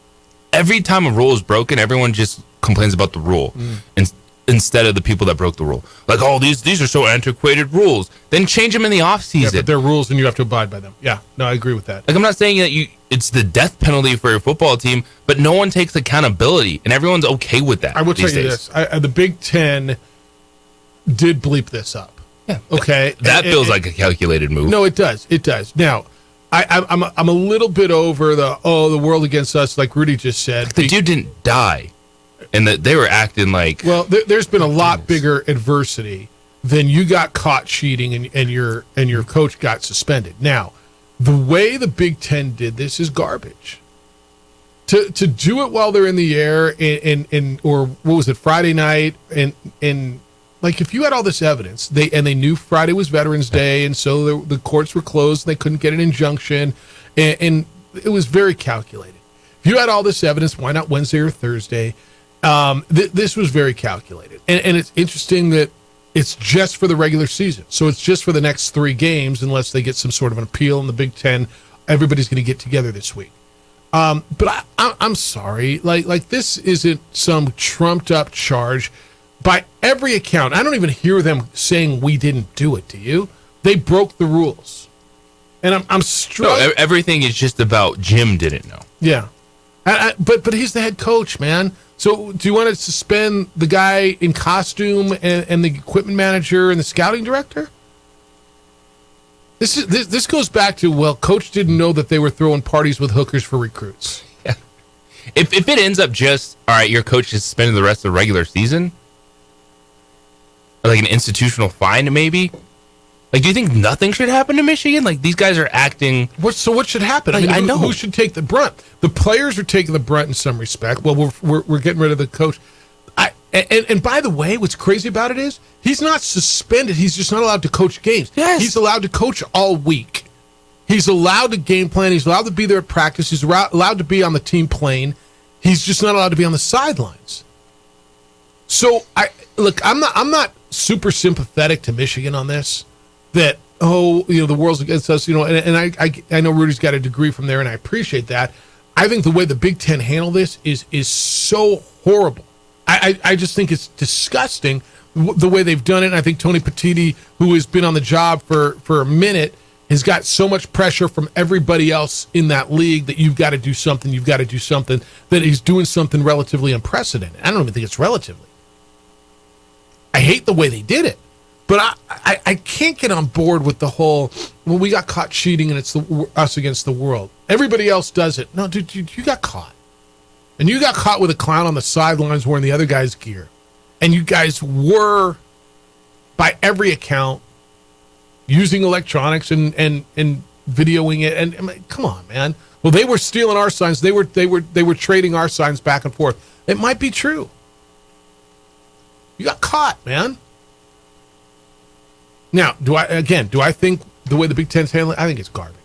every time a rule is broken, everyone just complains about the rule instead of the people that broke the rule. Like, oh, these are so antiquated rules. Then change them in the offseason. Yeah, but they're rules and you have to abide by them. Yeah, no, I agree with that. Like, I'm not saying that it's the death penalty for your football team, but no one takes accountability, and everyone's okay with that. I will tell you this. The Big Ten did bleep this up. Yeah. Okay. That feels like a calculated move. No, it does. It does. Now, I'm a little bit over the world against us, like Rudy just said. The dude didn't die, and they were acting like. Well, there's been a lot bigger adversity than you got caught cheating and your coach got suspended. Now, the way the Big Ten did this is garbage. To do it while they're in the air or what was it, Friday night and like if you had all this evidence, they knew Friday was Veterans Day, and so the courts were closed, and they couldn't get an injunction, and it was very calculated. If you had all this evidence, why not Wednesday or Thursday? This was very calculated, and it's interesting that it's just for the regular season, so it's just for the next 3 games, unless they get some sort of an appeal in the Big Ten. Everybody's going to get together this week. But I'm sorry, like this isn't some trumped up charge. By every account, I don't even hear them saying we didn't do it. Do you? They broke the rules, and I'm struggling. No, everything is just about Jim didn't know. Yeah, but he's the head coach, man. So do you want to suspend the guy in costume and the equipment manager and the scouting director? This goes back to, well, coach didn't know that they were throwing parties with hookers for recruits. Yeah. If it ends up just all right, your coach is suspended the rest of the regular season. Like an institutional fine, maybe. Like, do you think nothing should happen to Michigan? Like, these guys are acting. So what should happen? Like, I know who should take the brunt. The players are taking the brunt in some respect. Well, we're getting rid of the coach. And by the way, what's crazy about it is he's not suspended. He's just not allowed to coach games. Yes. He's allowed to coach all week. He's allowed to game plan. He's allowed to be there at practice. He's allowed to be on the team plane. He's just not allowed to be on the sidelines. So I'm not super sympathetic to Michigan on this. That the world's against us, and I know Rudy's got a degree from there, and I appreciate that. I think the way the Big Ten handled this is so horrible. I just think it's disgusting the way they've done it. And I think Tony Petitti, who has been on the job for a minute, has got so much pressure from everybody else in that league that you've got to do something, that he's doing something relatively unprecedented. I don't even think it's relatively. I hate the way they did it, but I can't get on board with the whole, well, we got caught cheating and it's us against the world. Everybody else does it. No, dude, you got caught. And you got caught with a clown on the sidelines wearing the other guy's gear. And you guys were, by every account, using electronics and videoing it. And I mean, come on, man. Well, they were stealing our signs. They were trading our signs back and forth. It might be true. You got caught, man. Now, do I think the way the Big Ten's handling it, I think it's garbage.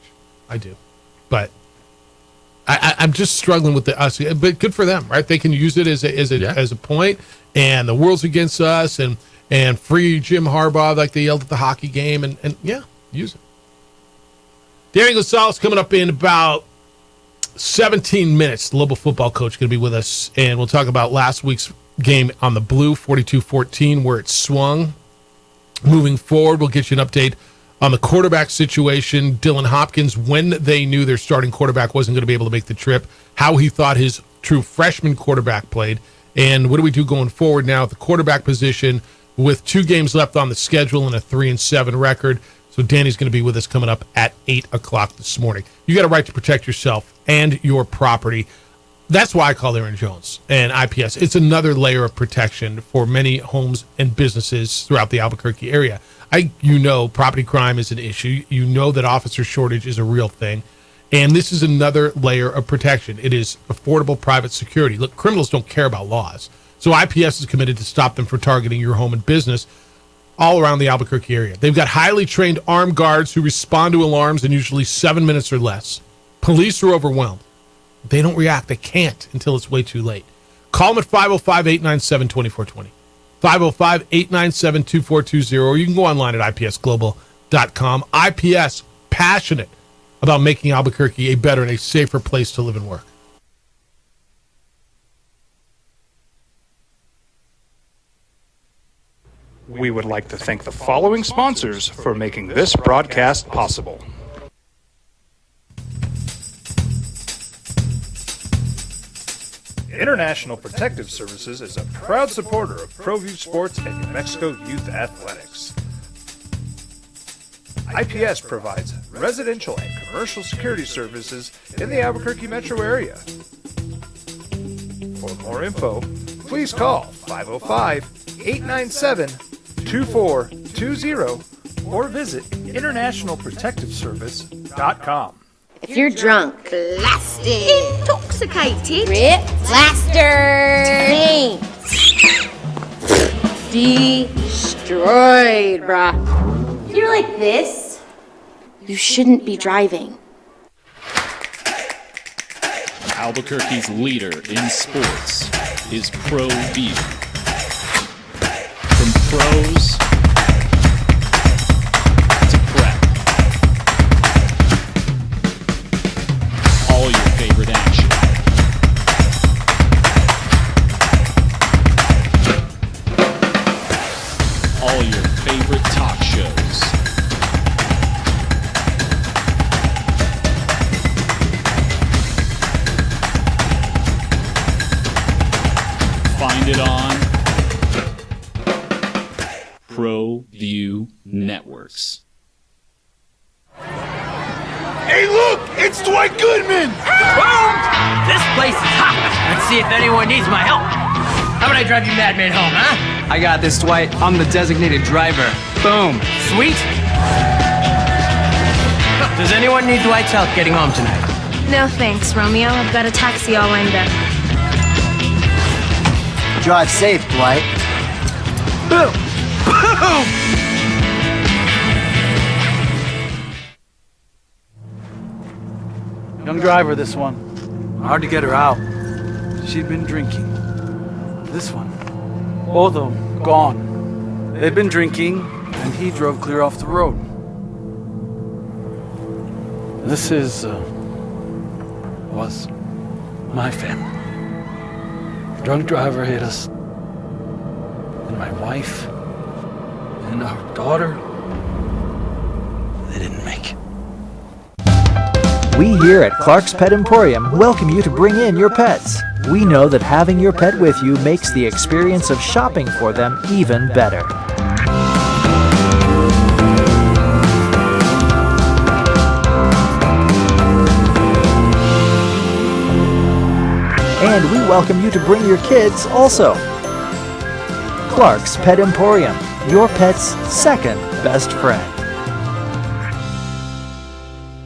I do. But I'm just struggling with us. But good for them, right? They can use it as a point, and the world's against us, and free Jim Harbaugh like they yelled at the hockey game, and yeah, use it. Danny Gonzalez coming up in about 17 minutes. The Lobo football coach going to be with us, and we'll talk about last week's game on the Blue, 42-14, where it swung. Moving forward, we'll get you an update on the quarterback situation. Dylan Hopkins, when they knew their starting quarterback wasn't going to be able to make the trip, how he thought his true freshman quarterback played, and what do we do going forward now at the quarterback position with 2 games left on the schedule and a 3-7 record. So Danny's going to be with us coming up at 8 o'clock this morning. You got a right to protect yourself and your property. That's why I call Aaron Jones and IPS. It's another layer of protection for many homes and businesses throughout the Albuquerque area. Property crime is an issue. You know that officer shortage is a real thing. And this is another layer of protection. It is affordable private security. Look, criminals don't care about laws. So IPS is committed to stop them from targeting your home and business all around the Albuquerque area. They've got highly trained armed guards who respond to alarms in usually 7 minutes or less. Police are overwhelmed. They don't react. They can't until it's way too late. Call them at 505-897-2420. 505-897-2420, or you can go online at ipsglobal.com. IPS, passionate about making Albuquerque a better and a safer place to live and work. We would like to thank the following sponsors for making this broadcast possible. International Protective Services is a proud supporter of ProView Sports and New Mexico Youth Athletics. IPS provides residential and commercial security services in the Albuquerque metro area. For more info, please call 505-897-2420 or visit internationalprotectiveservice.com. If you're drunk, blasted, intoxicated, ripped, plastered, destroyed, bruh. If you're like this, you shouldn't be driving. Albuquerque's leader in sports is ProView. From pros to prep. All your favorite action. All your favorite talk shows. Find it on ProView Networks. Hey, look! It's Dwight Goodman! Boom! This place is hot. Let's see if anyone needs my help. How about I drive you madman home, huh? I got this, Dwight. I'm the designated driver. Boom. Sweet. Does anyone need Dwight's help getting home tonight? No thanks, Romeo. I've got a taxi all lined up. Drive safe, Dwight. Boom! Boom! Young driver, this one. Hard to get her out. She'd been drinking. This one. Both of them gone. They'd been drinking, and he drove clear off the road. This was my family. Drunk driver hit us. And my wife and our daughter, they didn't make it. We here at Clark's Pet Emporium welcome you to bring in your pets. We know that having your pet with you makes the experience of shopping for them even better. And we welcome you to bring your kids also. Clark's Pet Emporium, your pet's second best friend.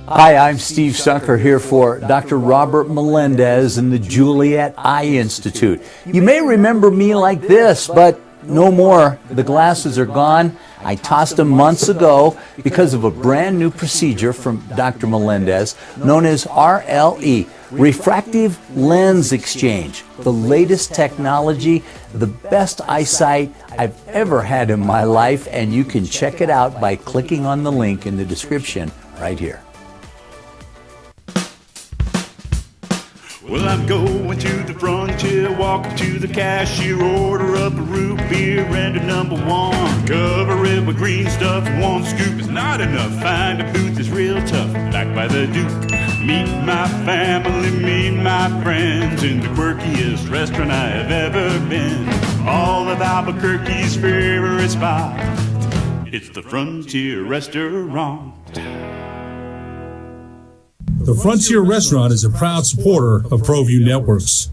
Hi, I'm Steve Stucker here for Dr. Robert Melendez and the Juliet Eye Institute. You may remember me like this, but no more. The glasses are gone. I tossed them months ago because of a brand new procedure from Dr. Melendez known as RLE, Refractive Lens Exchange. The latest technology, the best eyesight I've ever had in my life, and you can check it out by clicking on the link in the description right here. Well, I'm going to the frontier, walk up to the cashier, order up a root beer and a number one. Cover it with green stuff, one scoop is not enough. Find a booth is real tough, back by the Duke. Meet my family, meet my friends in the quirkiest restaurant I have ever been. All of Albuquerque's favorite spot, it's the Frontier Restaurant. The Frontier Restaurant is a proud supporter of ProView Networks.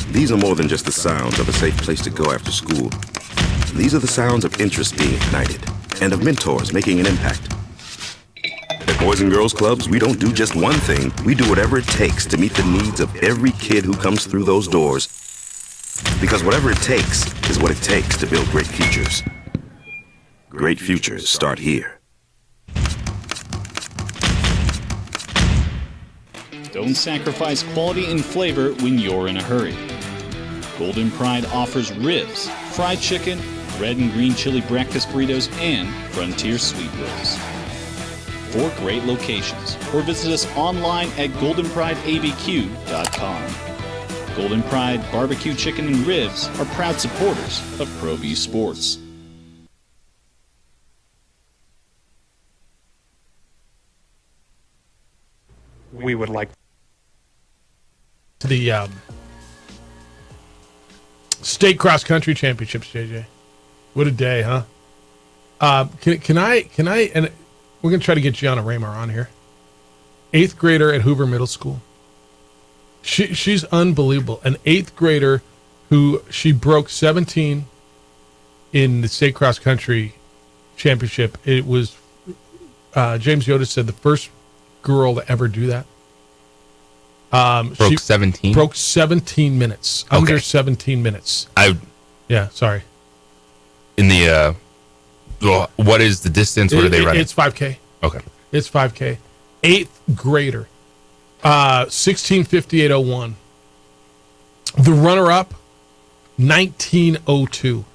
These are more than just the sounds of a safe place to go after school. These are the sounds of interest being ignited and of mentors making an impact. At Boys and Girls Clubs, we don't do just one thing. We do whatever it takes to meet the needs of every kid who comes through those doors. Because whatever it takes is what it takes to build great futures. Great futures start here. Don't sacrifice quality and flavor when you're in a hurry. Golden Pride offers ribs, fried chicken, red and green chili breakfast burritos, and Frontier sweet rolls. 4 great locations, or visit us online at goldenprideabq.com. Golden Pride Barbecue Chicken and Ribs are proud supporters of ProView Sports. We would like to the state cross country championships, JJ. What a day, huh? Can I, and we're going to try to get Gianna Raymer on here. 8th grader at Hoover Middle School. She's unbelievable. An 8th grader who she broke 17 in the state cross country championship. It was, James Yoda said, the first girl to ever do that. Broke 17? Broke 17 minutes. Okay. Under 17 minutes. Yeah, sorry. In the, what is the distance? What are they running? It's 5K. Okay. It's 5K. 8th grader. 16:58:01. The runner-up, 19:02.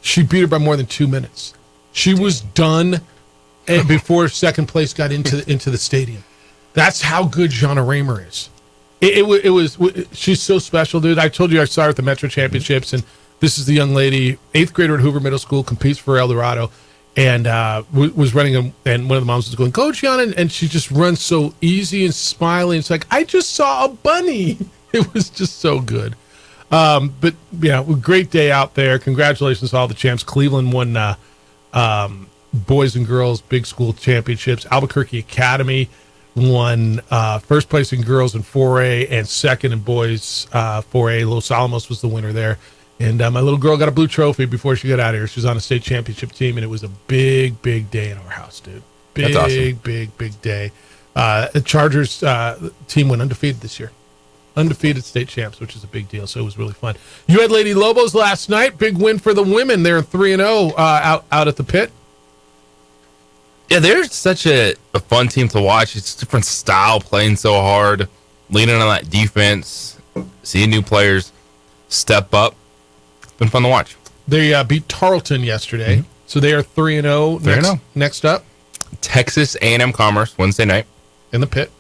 She beat her by more than 2 minutes. She was done before second place got into the stadium. That's how good Gianna Raymer is. It was. She's so special, dude. I told you I saw her at the Metro Championships, and this is the young lady, 8th grader at Hoover Middle School, competes for El Dorado, and was running. And one of the moms was going, "Go, Gianna!" And she just runs so easy and smiling. It's like, I just saw a bunny. It was just so good. But yeah, great day out there. Congratulations to all the champs. Cleveland won boys and girls big school championships. Albuquerque Academy won first place in girls in 4A and second in boys 4A. Los Alamos was the winner there. And my little girl got a blue trophy before she got out of here. She was on a state championship team, and it was a big, big day in our house, dude. Big, That's awesome. big day. The Chargers team went undefeated this year. Undefeated state champs, which is a big deal. So it was really fun. You had Lady Lobos last night. Big win for the women. They're 3-0 out at the pit. Yeah, they're such a fun team to watch. It's a different style, playing so hard, leaning on that defense, seeing new players step up. It's been fun to watch. They beat Tarleton yesterday, so they are 3-0. Next up, Texas A&M Commerce, Wednesday night. In the pit.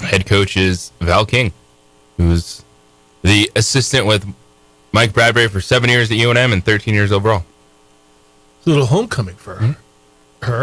Head coach is Val King, who's the assistant with Mike Bradbury for 7 years at UNM and 13 years overall. It's a little homecoming for her.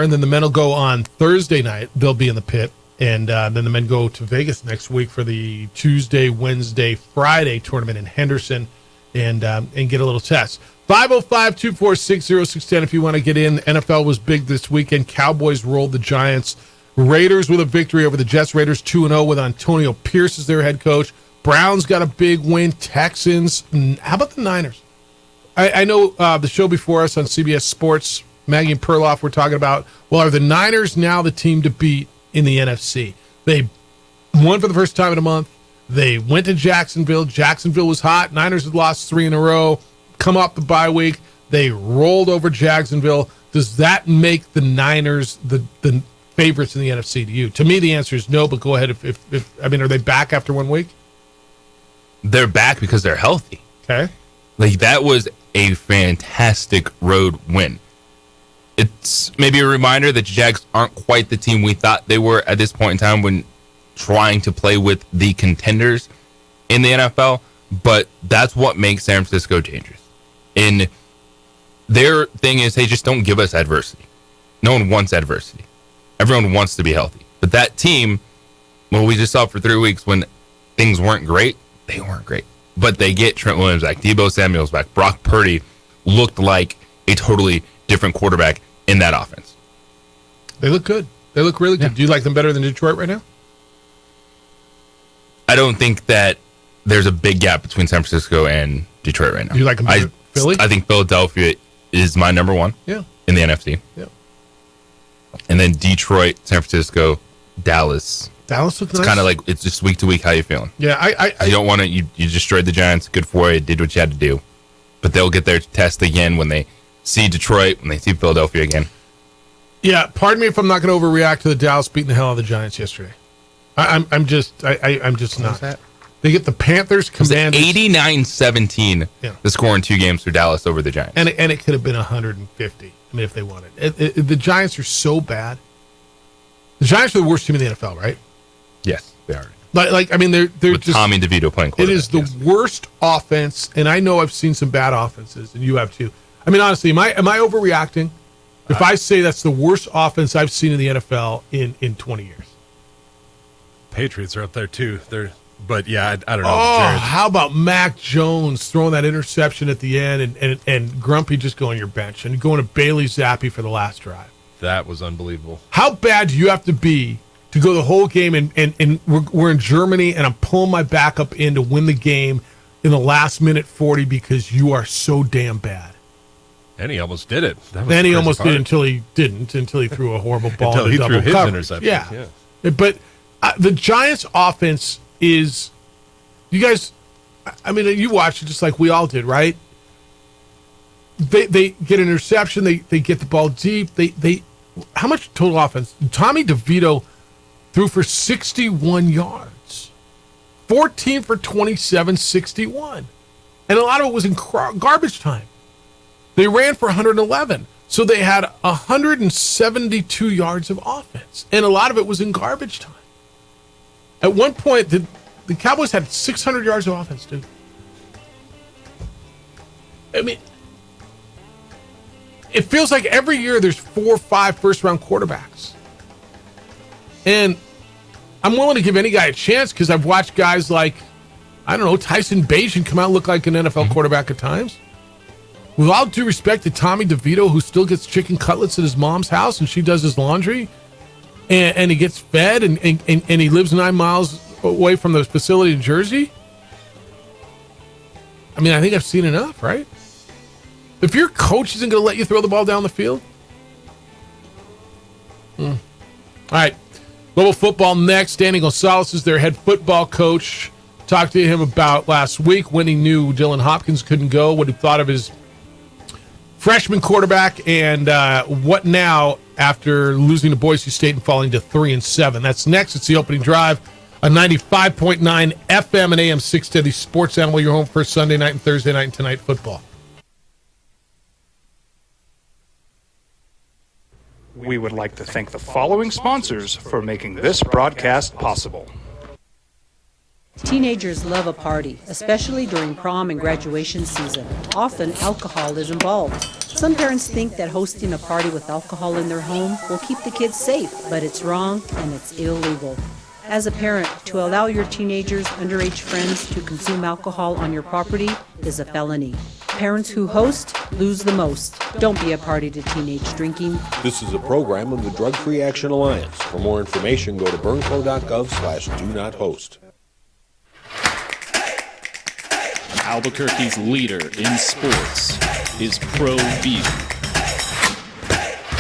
And then the men will go on Thursday night. They'll be in the pit. And then the men go to Vegas next week for the Tuesday, Wednesday, Friday tournament in Henderson and get a little test. 505-246-0610 if you want to get in. NFL was big this weekend. Cowboys rolled the Giants. Raiders with a victory over the Jets. Raiders 2-0 with Antonio Pierce as their head coach. Browns got a big win. Texans. How about the Niners? I know the show before us on CBS Sports, Maggie and Perloff were talking about, well, are the Niners now the team to beat in the NFC? They won for the first time in a month. They went to Jacksonville. Jacksonville was hot. Niners had lost 3 in a row. Come up the bye week. They rolled over Jacksonville. Does that make the Niners the favorites in the NFC to you? To me, the answer is no, but go ahead. If are they back after 1 week? They're back because they're healthy. Okay. Like, that was a fantastic road win. It's maybe a reminder that the Jags aren't quite the team we thought they were at this point in time when trying to play with the contenders in the NFL, but that's what makes San Francisco dangerous. And their thing is, hey, just don't give us adversity. No one wants adversity. Everyone wants to be healthy. But that team, well, we just saw for 3 weeks when things weren't great, they weren't great. But they get Trent Williams back, Deebo Samuel's back. Brock Purdy looked like a totally different quarterback in that offense. They look good. They look really good. Yeah. Do you like them better than Detroit right now? I don't think that there's a big gap between San Francisco and Detroit right now. Do you like them better? Philly? I think Philadelphia is my number one in the NFC. Yeah. And then Detroit, San Francisco, Dallas. Dallas looks nice. nice. Kind of like, it's just week to week. How you feeling? Yeah, you don't want to. You destroyed the Giants. Good for you. Did what you had to do. But they'll get their test again when they see Detroit, when they see Philadelphia again. Yeah, pardon me if I'm not going to overreact to the Dallas beating the hell out of the Giants yesterday. I'm just not. They get the Panthers, Commanders. 89-17. Yeah. The score in 2 games for Dallas over the Giants. And it could have been 150. I mean, if they wanted. The Giants are so bad. The Giants are the worst team in the NFL, right? Yes, they are. Like I mean, they're With just Tommy DeVito playing quarterback. It is the worst offense, and I know I've seen some bad offenses, and you have too. I mean, honestly, am I overreacting if I say that's the worst offense I've seen in the NFL in 20 years? Patriots are up there too. But yeah, I don't know. Oh, Jared. how about Mac Jones throwing that interception at the end, and Grumpy just going your bench and going to Bailey Zappi for the last drive? That was unbelievable. How bad do you have to be to go the whole game and we're in Germany and I'm pulling my backup in to win the game in the last minute 40 because you are so damn bad? And he almost did it. Then he almost did until he didn't, until he threw a horrible ball Until into he double threw his coverage. interception. Yeah. But the Giants' offense is, you guys, I mean, you watched it just like we all did, right? They get an interception. They get the ball deep. They how much total offense? Tommy DeVito threw for 61 yards, 14 for 27, 61. And a lot of it was in garbage time. They ran for 111. So they had 172 yards of offense. And a lot of it was in garbage time. At one point, the Cowboys had 600 yards of offense, dude. I mean, it feels like every year there's 4 or 5 first-round quarterbacks. And I'm willing to give any guy a chance because I've watched guys like, I don't know, Tyson Bagent come out and look like an NFL quarterback at times. With all due respect to Tommy DeVito, who still gets chicken cutlets at his mom's house and she does his laundry, and he gets fed, and he lives 9 miles away from the facility in Jersey. I mean, I think I've seen enough, right? If your coach isn't going to let you throw the ball down the field. All right. Global football next. Danny Gonzalez is their head football coach. Talked to him about last week when he knew Dylan Hopkins couldn't go, what he thought of his freshman quarterback, and what now after losing to Boise State and falling to 3-7. That's next. It's the opening drive on 95.9 FM and AM 610. Sports Animal, your home for Sunday night and Thursday night and tonight football. We would like to thank the following sponsors for making this broadcast possible. Teenagers love a party, especially during prom and graduation season. Often, alcohol is involved. Some parents think that hosting a party with alcohol in their home will keep the kids safe, but it's wrong and it's illegal. As a parent, to allow your teenagers' underage friends to consume alcohol on your property is a felony. Parents who host lose the most. Don't be a party to teenage drinking. This is a program of the Drug Free Action Alliance. For more information, go to burnco.gov/do-not-host. Albuquerque's leader in sports is ProView.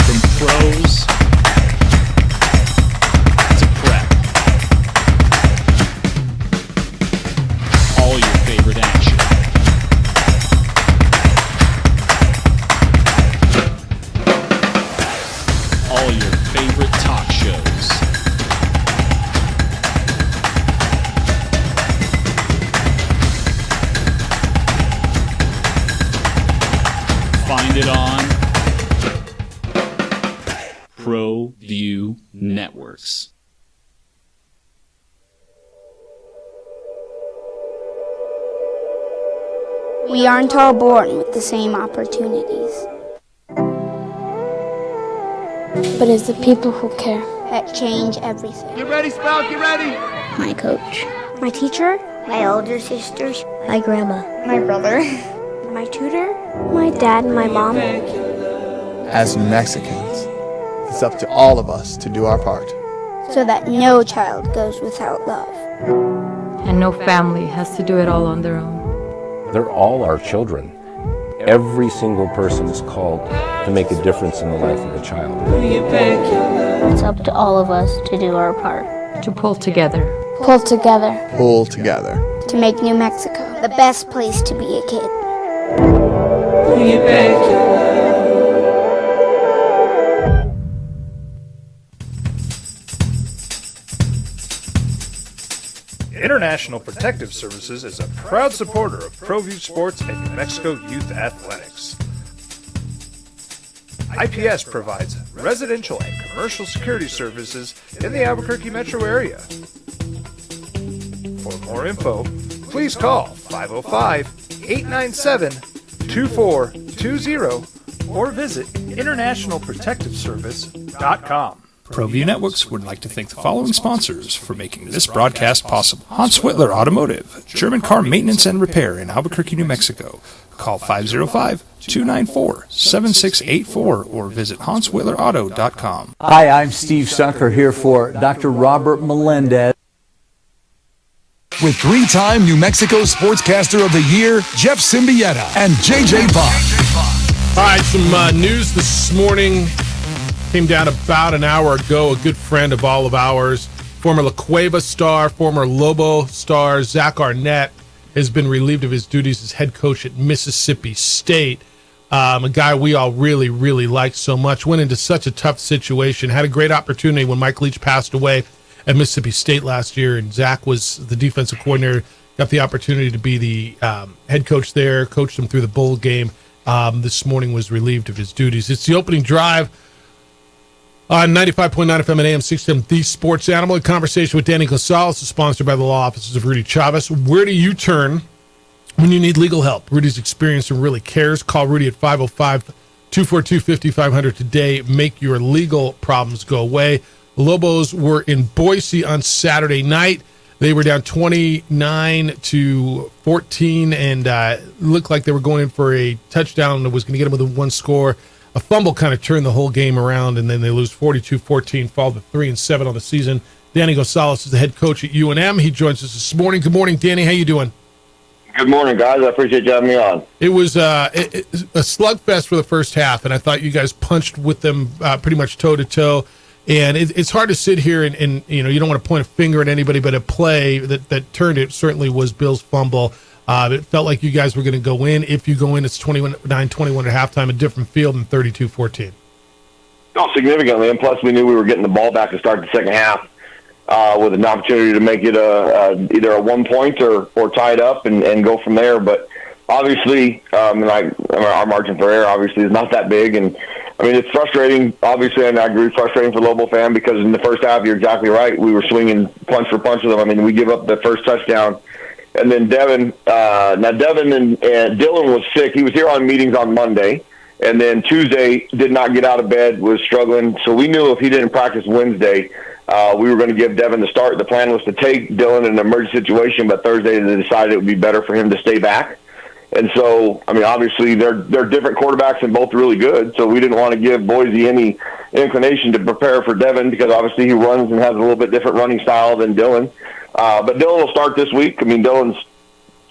From pros to prep, all your favorite action. All your favorite talk shows. Find it on ProView Networks. We aren't all born with the same opportunities. But it's the people who care that change everything. Get ready, Spout, get ready! My coach, my teacher, my older sisters, my grandma, my brother, my tutor, my dad, and my mom. As Mexicans, it's up to all of us to do our part. So that no child goes without love. And no family has to do it all on their own. They're all our children. Every single person is called to make a difference in the life of a child. It's up to all of us to do our part. To pull together. Pull together. Pull together. To make New Mexico the best place to be a kid. International Protective Services is a proud supporter of ProView Sports and New Mexico Youth Athletics. IPS provides residential and commercial security services in the Albuquerque metro area. For more info, please call 505-897-2420 or visit internationalprotectiveservice.com. ProView Networks would like to thank the following sponsors for making this broadcast possible. Hans Whitler Automotive, German car maintenance and repair in Albuquerque, New Mexico. Call 505-294-7684 or visit HansWhitlerAuto.com. Hi, I'm Steve Stucker here for Dr. Robert Melendez. With three-time New Mexico Sportscaster of the Year, Jeff Symbieta and J.J. Buck. All right, some news this morning. Came down about an hour ago. A good friend of all of ours, former La Cueva star, former Lobo star, Zach Arnett, has been relieved of his duties as head coach at Mississippi State. A guy we all really, really liked so much. Went into such a tough situation. Had a great opportunity when Mike Leach passed away at Mississippi State last year, and Zach was the defensive coordinator. Got the opportunity to be the head coach there, coached them through the bowl game. This morning was relieved of his duties. It's the opening drive on 95.9 FM and AM 610, The Sports Animal. A conversation with Danny Gonzalez is sponsored by the law offices of Rudy Chavez. Where do you turn when you need legal help? Rudy's experienced and really cares. Call Rudy at 505-242-5500 today. Make your legal problems go away. The Lobos were in Boise on Saturday night. They were down 29-14 and looked like they were going in for a touchdown that was going to get them with a one score. A fumble kind of turned the whole game around, and then they lose 42-14, fall to 3-7 on the season. Danny Gonzalez is the head coach at UNM. He joins us this morning. Good morning, Danny. How you doing? Good morning, guys. I appreciate you having me on. It was a slugfest for the first half, and I thought you guys punched with them pretty much toe-to-toe. And it's hard to sit here and you know, you don't want to point a finger at anybody, but a play that turned it certainly was Bill's fumble. It felt like you guys were going to go in. If you go in, it's 29-21 at halftime, a different field than 32-14. Oh, significantly. And plus, we knew we were getting the ball back to start the second half with an opportunity to make it either a 1 point or tie it up and go from there. But obviously, our margin for error obviously is not that big. And, I mean, it's frustrating, obviously, and I agree, frustrating for Lobo fan because in the first half, you're exactly right. We were swinging punch for punch with them. I mean, we give up the first touchdown. And then Devin and Dylan was sick. He was here on meetings on Monday. And then Tuesday did not get out of bed, was struggling. So we knew if he didn't practice Wednesday, we were going to give Devin the start. The plan was to take Dylan in an emergency situation, but Thursday they decided it would be better for him to stay back. And so, I mean, obviously they're different quarterbacks and both really good. So we didn't want to give Boise any inclination to prepare for Devin because obviously he runs and has a little bit different running style than Dylan. But Dylan will start this week. I mean, Dylan's a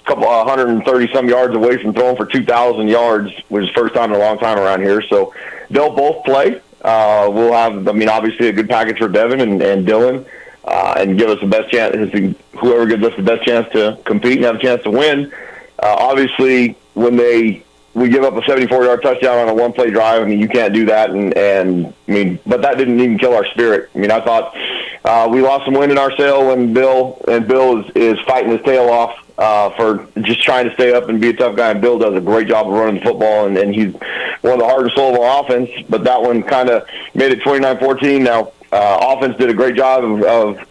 couple 130-some yards away from throwing for 2,000 yards, which is the first time in a long time around here. So they'll both play. We'll have, I mean, obviously a good package for Devin and Dylan and give us the best chance. Whoever gives us the best chance to compete and have a chance to win. Obviously, when we give up a 74-yard touchdown on a one-play drive, I mean, you can't do that. And I mean, but that didn't even kill our spirit. I mean, I thought we lost some wind in our sail when Bill is fighting his tail off for just trying to stay up and be a tough guy. And Bill does a great job of running the football, and he's one of the heart and soul of our offense. But that one kind of made it 29-14. Now, offense did a great job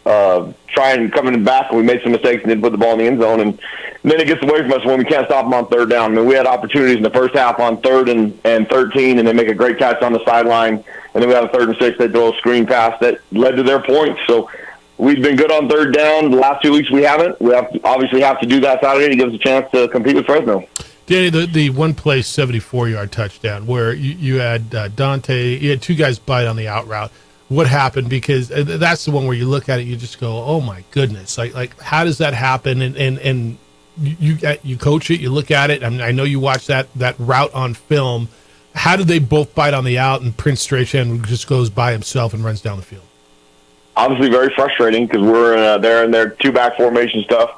of trying coming back. We made some mistakes and didn't put the ball in the end zone, and then it gets away from us when we can't stop them on third down. I mean, we had opportunities in the first half on 3rd and 13, and they make a great catch on the sideline, and then we had a 3rd and 6. They throw a screen pass that led to their points. So we've been good on third down. The last 2 weeks we haven't. We obviously have to do that Saturday to give us a chance to compete with Fresno. Danny, the one-play 74-yard touchdown where you had Dante, you had two guys bite on the out route. What happened? Because that's the one where you look at it, you just go, "Oh my goodness!" Like how does that happen? And you coach it, you look at it. I know you watch that route on film. How did they both bite on the out, and Prince Strachan just goes by himself and runs down the field? Obviously, very frustrating because we're there in their 2-back formation stuff,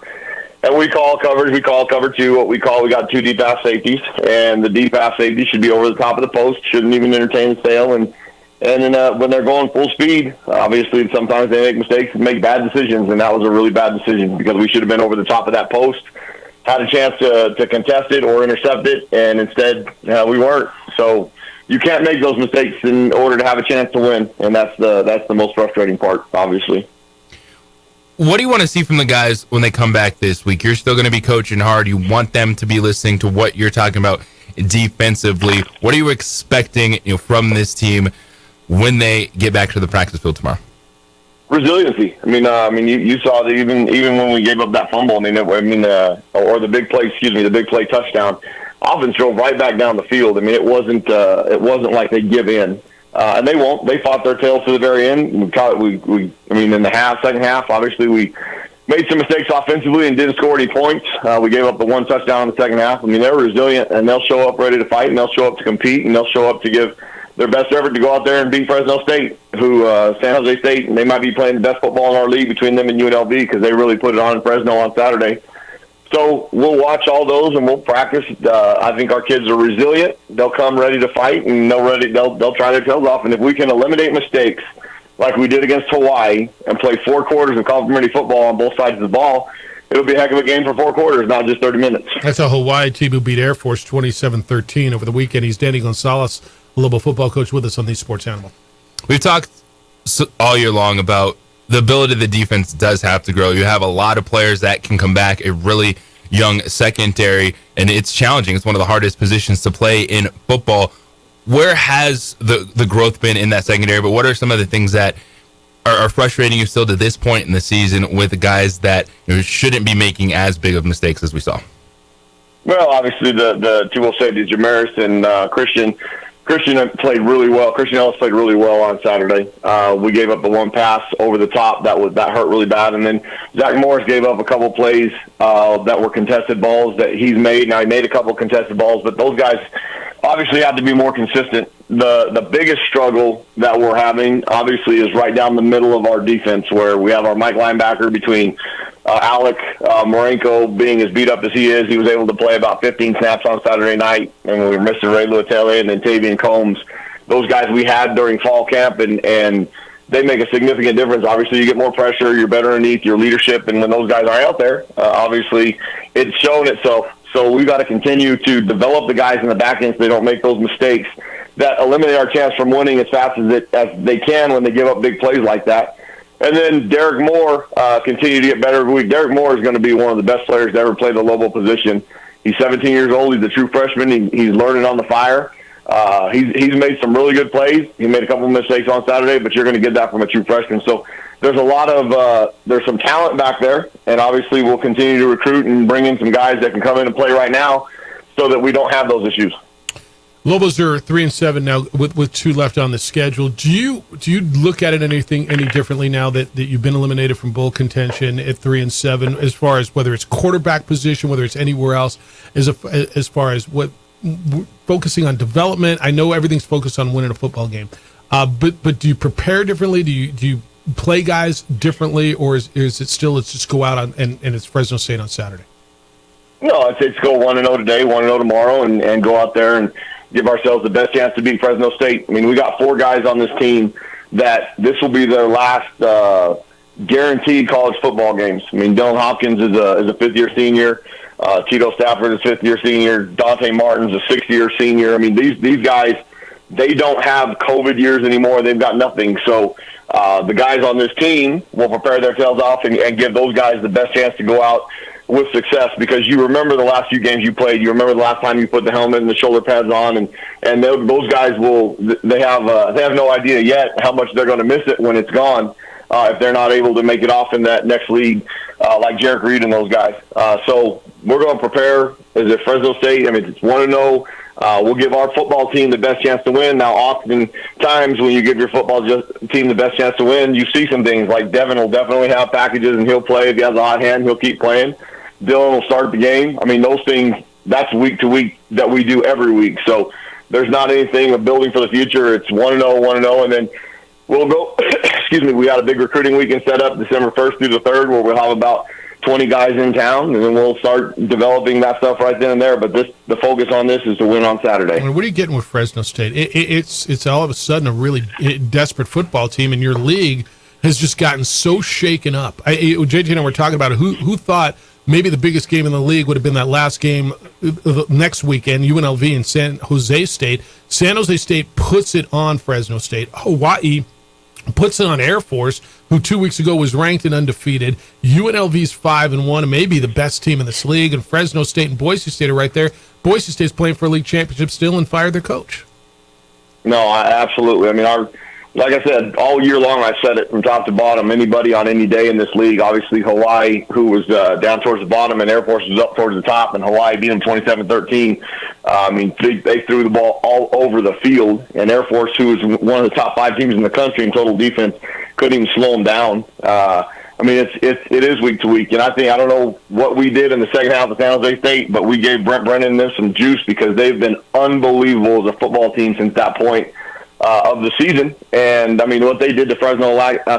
and we call coverage. We call cover 2. We got 2 deep pass safeties, and the deep pass safety should be over the top of the post. Shouldn't even entertain the sail, and And then when they're going full speed, obviously sometimes they make mistakes and make bad decisions, and that was a really bad decision because we should have been over the top of that post, had a chance to contest it or intercept it, and instead we weren't. So you can't make those mistakes in order to have a chance to win, and that's the most frustrating part, obviously. What do you want to see from the guys when they come back this week? You're still going to be coaching hard. You want them to be listening to what you're talking about defensively. What are you expecting from this team when they get back to the practice field tomorrow? Resiliency. I mean, you saw that even when we gave up that fumble. Or the big play. The big play touchdown. Offense drove right back down the field. It wasn't like they give in, and they won't. They fought their tails to the very end. In the second half, obviously we made some mistakes offensively and didn't score any points. We gave up the one touchdown in the second half. They're resilient, and they'll show up ready to fight, and they'll show up to compete, and they'll show up to give their best effort to go out there and beat Fresno State, who San Jose State, and they might be playing the best football in our league between them and UNLV because they really put it on in Fresno on Saturday. So we'll watch all those and we'll practice. I think our kids are resilient. They'll come ready to fight, and they'll try their tails off. And if we can eliminate mistakes like we did against Hawaii and play 4 quarters of complimentary football on both sides of the ball, it'll be a heck of a game for 4 quarters, not just 30 minutes. That's a Hawaii team who beat Air Force 27-13 over the weekend. He's Danny Gonzalez, a Lobo football coach, with us on the Sports Animal. We've talked all year long about the ability the defense does have to grow. You have a lot of players that can come back, a really young secondary, and it's challenging. It's one of the hardest positions to play in football. Where has the growth been in that secondary, but what are some of the things that are frustrating you still to this point in the season with guys that shouldn't be making as big of mistakes as we saw? Well, obviously the two safeties, Jamaris and Christian played really well. Christian Ellis played really well on Saturday. We gave up the one pass over the top that hurt really bad, and then Zach Morris gave up a couple plays that were contested balls that he's made. Now he made a couple contested balls, but those guys obviously have to be more consistent. The biggest struggle that we're having obviously is right down the middle of our defense, where we have our Mike linebacker between Alec Marenko being as beat up as he is. He was able to play about 15 snaps on Saturday night, and we were missing Ray Luatele and then Tavian Combs. Those guys we had during fall camp, and they make a significant difference. Obviously, you get more pressure, you're better underneath, your leadership, and when those guys are out there, obviously it's shown itself. So we've got to continue to develop the guys in the back end so they don't make those mistakes that eliminate our chance from winning as fast as they can when they give up big plays like that. And then Derek Moore continue to get better every week. Derek Moore is going to be one of the best players to ever play the Lobo position. He's 17 years old. He's a true freshman. He's learning on the fire. He's made some really good plays. He made a couple of mistakes on Saturday, but you're going to get that from a true freshman. So there's a lot of there's some talent back there, and obviously we'll continue to recruit and bring in some guys that can come in and play right now so that we don't have those issues. Lobos are 3-7 now with 2 left on the schedule. Do you look at it any differently now that you've been eliminated from bowl contention at 3-7, as far as whether it's quarterback position, whether it's anywhere else, as far as what focusing on development? I know everything's focused on winning a football game, but do you prepare differently? Do you play guys differently, or is it still let's just go out and it's Fresno State on Saturday? No, it's go 1-0 today, 1-0 tomorrow, and go out there and give ourselves the best chance to beat Fresno State. I mean, we got 4 guys on this team that this will be their last guaranteed college football games. I mean, Dylan Hopkins is a 5th-year senior. Tito Stafford is 5th-year senior. Dante Martin's a 6th-year senior. I mean, these guys, they don't have COVID years anymore. They've got nothing. So the guys on this team will prepare their tails off and give those guys the best chance to go out with success, because you remember the last few games you played. You remember the last time you put the helmet and the shoulder pads on, and those guys they have no idea yet how much they're going to miss it when it's gone if they're not able to make it off in that next league like Jarek Reed and those guys. So we're going to prepare as if Fresno State. I mean, it's 1-0. We'll give our football team the best chance to win. Now, oftentimes when you give your football team the best chance to win, you see some things like Devin will definitely have packages and he'll play. If he has a hot hand, he'll keep playing. Dylan will start the game. I mean, those things, that's week to week that we do every week. So there's not anything of building for the future. It's 1-0, 1-0, and then we'll go, excuse me, we got a big recruiting weekend set up December 1st through the 3rd where we'll have about 20 guys in town, and then we'll start developing that stuff right then and there. But the focus on this is to win on Saturday. I mean, what are you getting with Fresno State? It's all of a sudden a really desperate football team, and your league has just gotten so shaken up. JJ and I were talking about it. Who thought maybe the biggest game in the league would have been that last game next weekend, UNLV and San Jose State. San Jose State puts it on Fresno State. Hawaii puts it on Air Force, who 2 weeks ago was ranked and undefeated. UNLV's 5-1 and maybe the best team in this league, and Fresno State and Boise State are right there. Boise State's playing for a league championship still and fired their coach. No, absolutely. I mean, like I said, all year long I said it from top to bottom. Anybody on any day in this league, obviously Hawaii, who was down towards the bottom, and Air Force was up towards the top, and Hawaii beat them 27-13. I mean, they threw the ball all over the field, and Air Force, who is one of the top 5 teams in the country in total defense, couldn't even slow them down. I mean, it is week to week, and I don't know what we did in the second half of San Jose State, but we gave Brent Brennan and them some juice because they've been unbelievable as a football team since that point of the season. And I mean, what they did to Fresno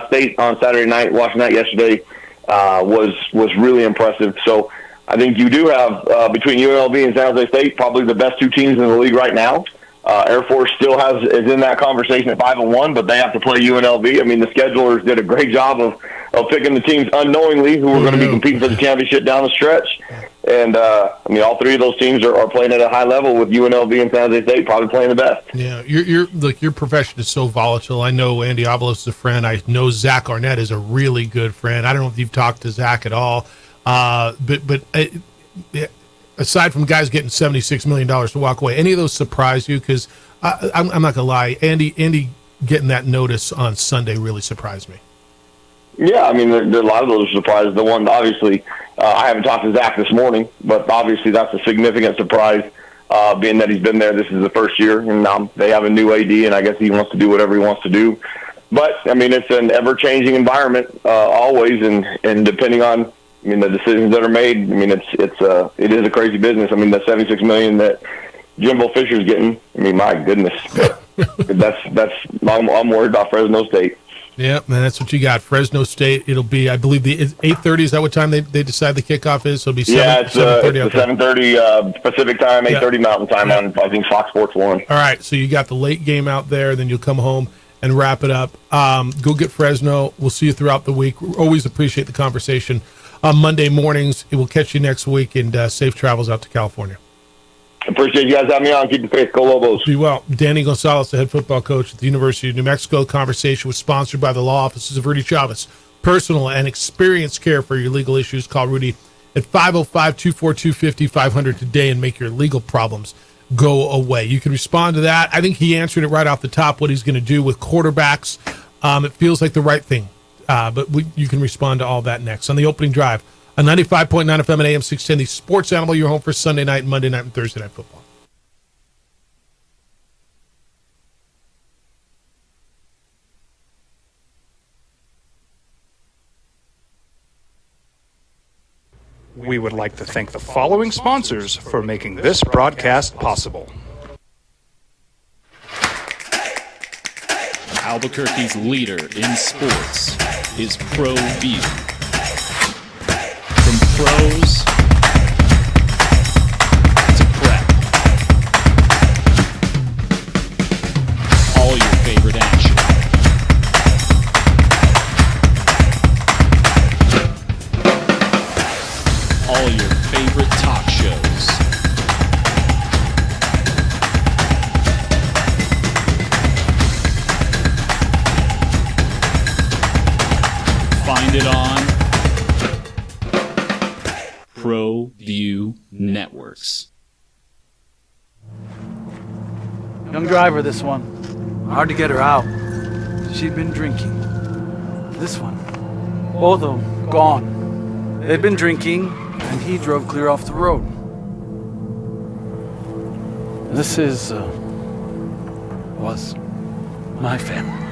State on Saturday night, watching that yesterday, was really impressive. So I think you do have between UNLV and San Jose State probably the best 2 teams in the league right now. Air Force still is in that conversation at 5-1, but they have to play UNLV. I mean, the schedulers did a great job of picking the teams unknowingly who were going to be competing for the championship down the stretch. And, I mean, all 3 of those teams are playing at a high level, with UNLV and San Jose State probably playing the best. Yeah, your profession is so volatile. I know Andy Avalos is a friend. I know Zach Arnett is a really good friend. I don't know if you've talked to Zach at all. But aside from guys getting $76 million to walk away, any of those surprise you? Because I'm not going to lie, Andy getting that notice on Sunday really surprised me. Yeah, I mean, there a lot of those surprises. The one, obviously, I haven't talked to Zach this morning, but obviously that's a significant surprise, being that he's been there. This is the first year, and they have a new AD, and I guess he wants to do whatever he wants to do. But, I mean, it's an ever-changing environment always, and depending on, I mean, the decisions that are made, I mean, it is a crazy business. I mean, the $76 million that Jimbo Fisher's getting, I mean, my goodness. I'm worried about Fresno State. Yeah, man, that's what you got. Fresno State. It'll be, I believe, the 8:30. Is that what time they decide the kickoff is? So it'll be 7:30. 7:30 Pacific time, 8:30 Mountain time on, I think, Fox Sports 1. All right, so you got the late game out there. Then you'll come home and wrap it up. Go get Fresno. We'll see you throughout the week. We always appreciate the conversation on Monday mornings. It will catch you next week, and safe travels out to California. Appreciate you guys having me on. Keep the faith. Go Lobos. Be well. Danny Gonzalez, the head football coach at the University of New Mexico. Conversation was sponsored by the law offices of Rudy Chavez. Personal and experienced care for your legal issues. Call Rudy at 505-242-5500 today and make your legal problems go away. You can respond to that. I think he answered it right off the top, what he's going to do with quarterbacks. It feels like the right thing. But you can respond to all that next on the opening drive. On 95.9 FM and AM 610, the Sports Animal, your home for Sunday night, Monday night, and Thursday night football. We would like to thank the following sponsors for making this broadcast possible. Albuquerque's leader in sports is ProView. From pros to prep, all your favorite action. All your favorite talk shows. Find it on ProView Networks. Young driver, this one. Hard to get her out. She'd been drinking. This one. Both of them gone. They'd been drinking, and he drove clear off the road. This was my family.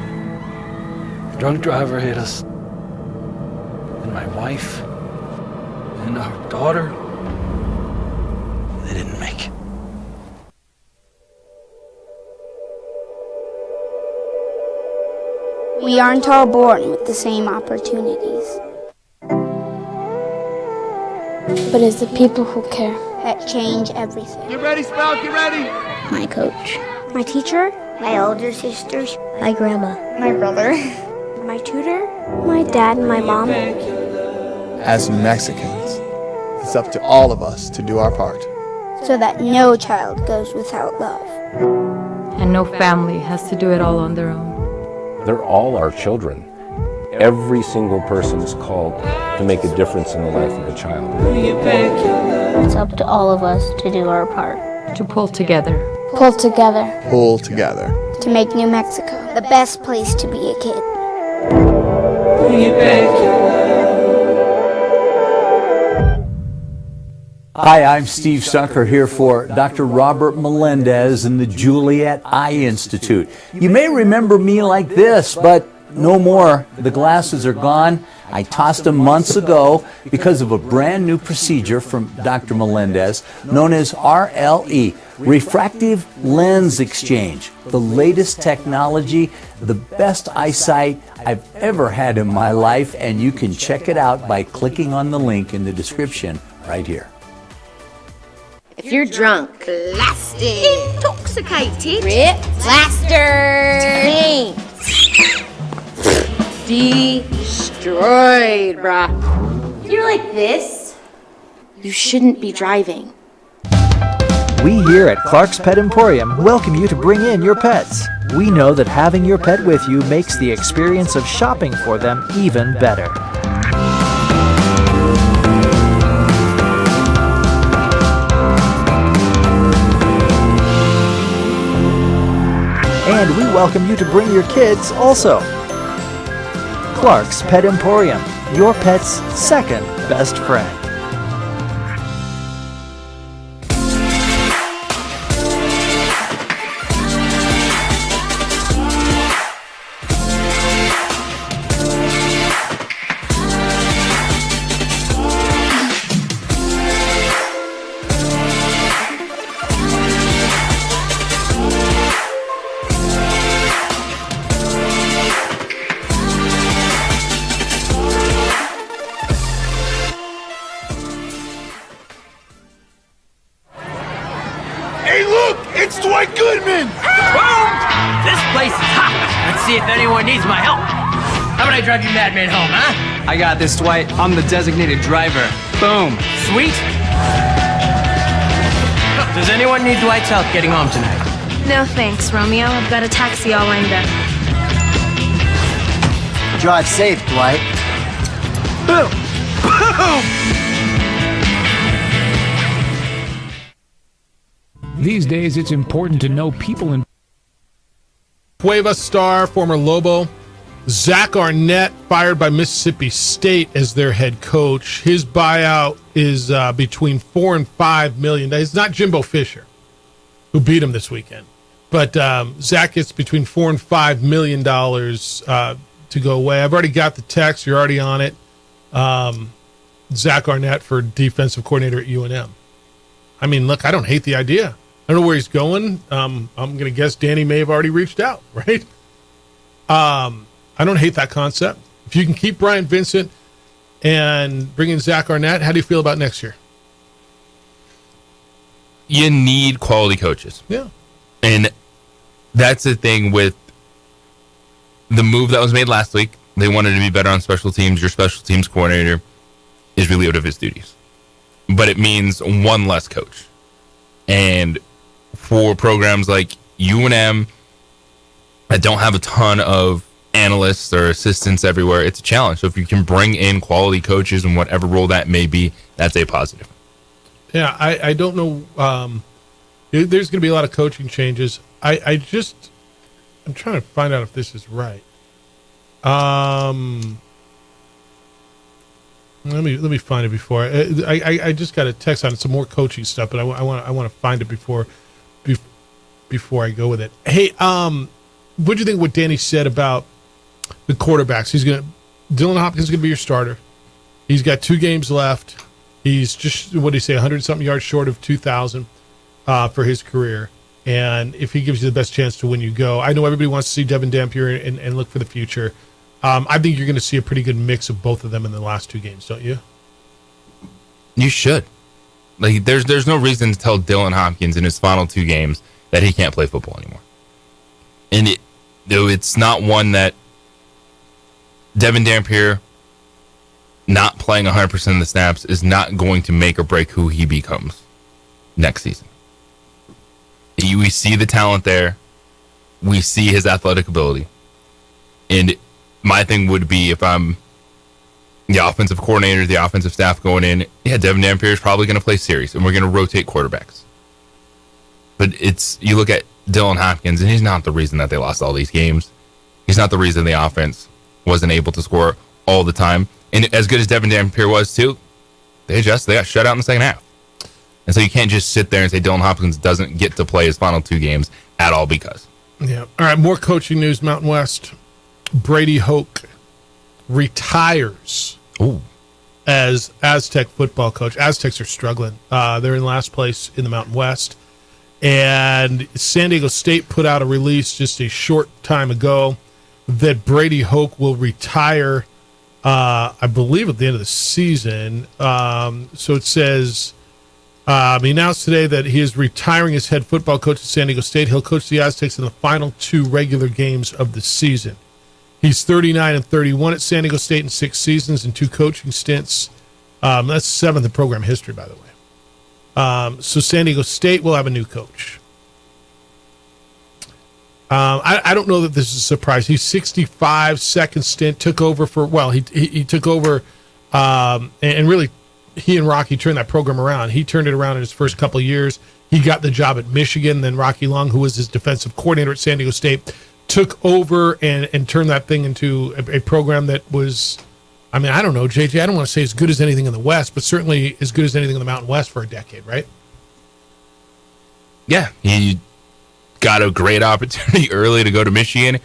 Drunk driver hit us. And my wife and our daughter, they didn't make it. We aren't all born with the same opportunities. but it's the people who care that change everything. Get ready, Spout, get ready! My coach, my teacher, my older sisters, my grandma, my brother, my tutor, my dad, and my mom. As Mexicans, it's up to all of us to do our part. So that no child goes without love. And no family has to do it all on their own. They're all our children. Every single person is called to make a difference in the life of a child. It's up to all of us to do our part. To pull together. Pull together. Pull together. To make New Mexico the best place to be a kid. Hi, I'm Steve Stucker here for Dr. Robert Melendez and the Juliet Eye Institute. You may remember me like this, but no more. The glasses are gone. I tossed them months ago because of a brand new procedure from Dr. Melendez known as RLE, Refractive Lens Exchange. The latest technology, the best eyesight I've ever had in my life, and you can check it out by clicking on the link in the description right here. If you're drunk, blasted, intoxicated, ripped, plastered, destroyed, bruh. If you're like this, you shouldn't be driving. We here at Clark's Pet Emporium welcome you to bring in your pets. We know that having your pet with you makes the experience of shopping for them even better. And we welcome you to bring your kids also. Clark's Pet Emporium, your pet's second best friend. Hey, look! It's Dwight Goodman! Boom! This place is hot. Let's see if anyone needs my help. How about I drive you madman home, huh? I got this, Dwight. I'm the designated driver. Boom. Sweet. Does anyone need Dwight's help getting home tonight? No thanks, Romeo. I've got a taxi all lined up. Drive safe, Dwight. Boom! Boom! These days, it's important to know people in Cuevas star, former Lobo, Zach Arnett, fired by Mississippi State as their head coach. His buyout is between $4 and $5 million. It's not Jimbo Fisher, who beat him this weekend, but Zach gets between $4 and $5 million to go away. I've already got the text. You're already on it. Zach Arnett for defensive coordinator at UNM. I mean, look, I don't hate the idea. I don't know where he's going. I'm going to guess Danny may have already reached out, right? I don't hate that concept. If you can keep Brian Vincent and bring in Zach Arnett, how do you feel about next year? You need quality coaches. Yeah. And that's the thing with the move that was made last week. They wanted to be better on special teams. Your special teams coordinator is relieved of his duties. But it means one less coach. And for programs like UNM that don't have a ton of analysts or assistants everywhere, it's a challenge. So if you can bring in quality coaches in whatever role that may be, that's a positive. Yeah, I don't know. There's going to be a lot of coaching changes. I'm trying to find out if this is right. Let me find it before I just got a text on some more coaching stuff, but I want to find it before I go with it. Hey, what do you think what Danny said about the quarterbacks? Dylan Hopkins is gonna be your starter. He's got 2 games left. He's just 100-something yards short of 2,000 for his career. And if he gives you the best chance to win, you go. I know everybody wants to see Devin Dampier and look for the future. I think you're going to see a pretty good mix of both of them in the last 2 games, don't you? You should. Like, there's no reason to tell Dylan Hopkins in his final 2 games that he can't play football anymore. And it's not one that Devin Dampier not playing 100% of the snaps is not going to make or break who he becomes next season. We see the talent there. We see his athletic ability. And my thing would be, if I'm the offensive coordinator, the offensive staff going in, Devin Dampier is probably going to play series, and we're going to rotate quarterbacks. But you look at Dylan Hopkins, and he's not the reason that they lost all these games. He's not the reason the offense wasn't able to score all the time. And as good as Devin Dampier was, too, they got shut out in the second half. And so you can't just sit there and say Dylan Hopkins doesn't get to play his final 2 games at all because. Yeah. All right, more coaching news, Mountain West. Brady Hoke retires as Aztec football coach. Aztecs are struggling. They're in last place in the Mountain West. And San Diego State put out a release just a short time ago that Brady Hoke will retire, I believe, at the end of the season. So it says, he announced today that he is retiring as head football coach at San Diego State. He'll coach the Aztecs in the final 2 regular games of the season. He's 39 and 31 at San Diego State in 6 seasons and 2 coaching stints. That's 7th in program history, by the way. So San Diego State will have a new coach. I don't know that this is a surprise. He's 65, second stint, took over he took over, and really he and Rocky turned that program around. He turned it around in his first couple of years. He got the job at Michigan. Then Rocky Long, who was his defensive coordinator at San Diego State, took over and turned that thing into a program that was, I don't know, JJ, I don't want to say as good as anything in the West, but certainly as good as anything in the Mountain West for a decade, right? Yeah, he got a great opportunity early to go to Michigan.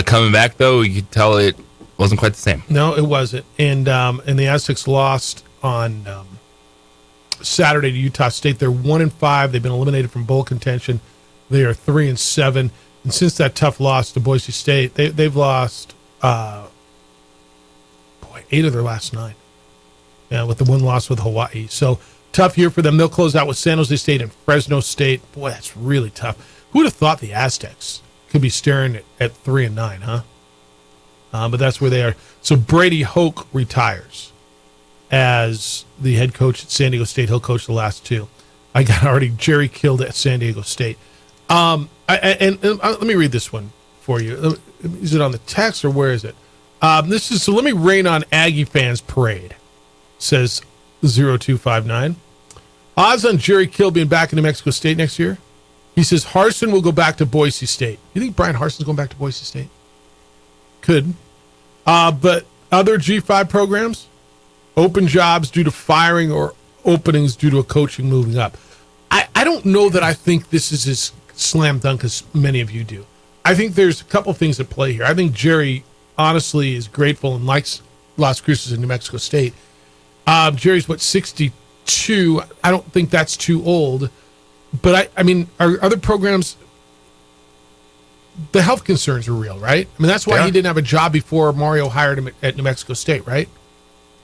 Coming back, though, you could tell it wasn't quite the same. No, it wasn't. And the Aztecs lost on Saturday to Utah State. They're 1-5. They've been eliminated from bowl contention. They are 3-7. And since that tough loss to Boise State, they've lost 8 of their last 9. Yeah, with the 1 loss with Hawaii. So tough year for them. They'll close out with San Jose State and Fresno State. Boy, that's really tough. Who would have thought the Aztecs could be staring at 3-9, huh? But that's where they are. So Brady Hoke retires as the head coach at San Diego State. He'll coach the last 2. I got already Jerry Kill at San Diego State. And let me read this one for you. Is it on the text or where is it? So let me rain on Aggie fans parade, says 0259. Odds on Jerry Kill being back in New Mexico State next year? He says Harsin will go back to Boise State. You think Brian Harsin's going back to Boise State? Could. But other G5 programs, open jobs due to firing or openings due to a coaching moving up. I don't know that I think this is as slam dunk as many of you do. I think there's a couple things at play here. I think Jerry honestly is grateful and likes Las Cruces in New Mexico State. Jerry's 62. I don't think that's too old. But are other programs, the health concerns are real, right? That's why he didn't have a job before Mario hired him at New Mexico State, right?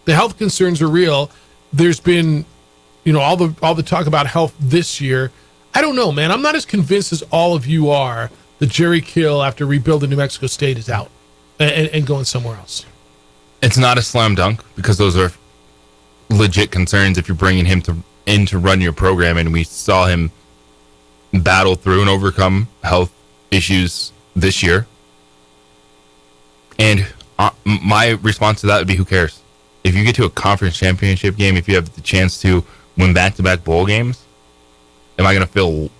The health concerns are real. There's been, all the talk about health this year. I don't know, man. I'm not as convinced as all of you are that Jerry Kill, after rebuilding New Mexico State, is out and going somewhere else. It's not a slam dunk because those are legit concerns if you're bringing him in to run your program, and we saw him battle through and overcome health issues this year. And my response to that would be, who cares? If you get to a conference championship game, if you have the chance to win back-to-back bowl games, am I going to feel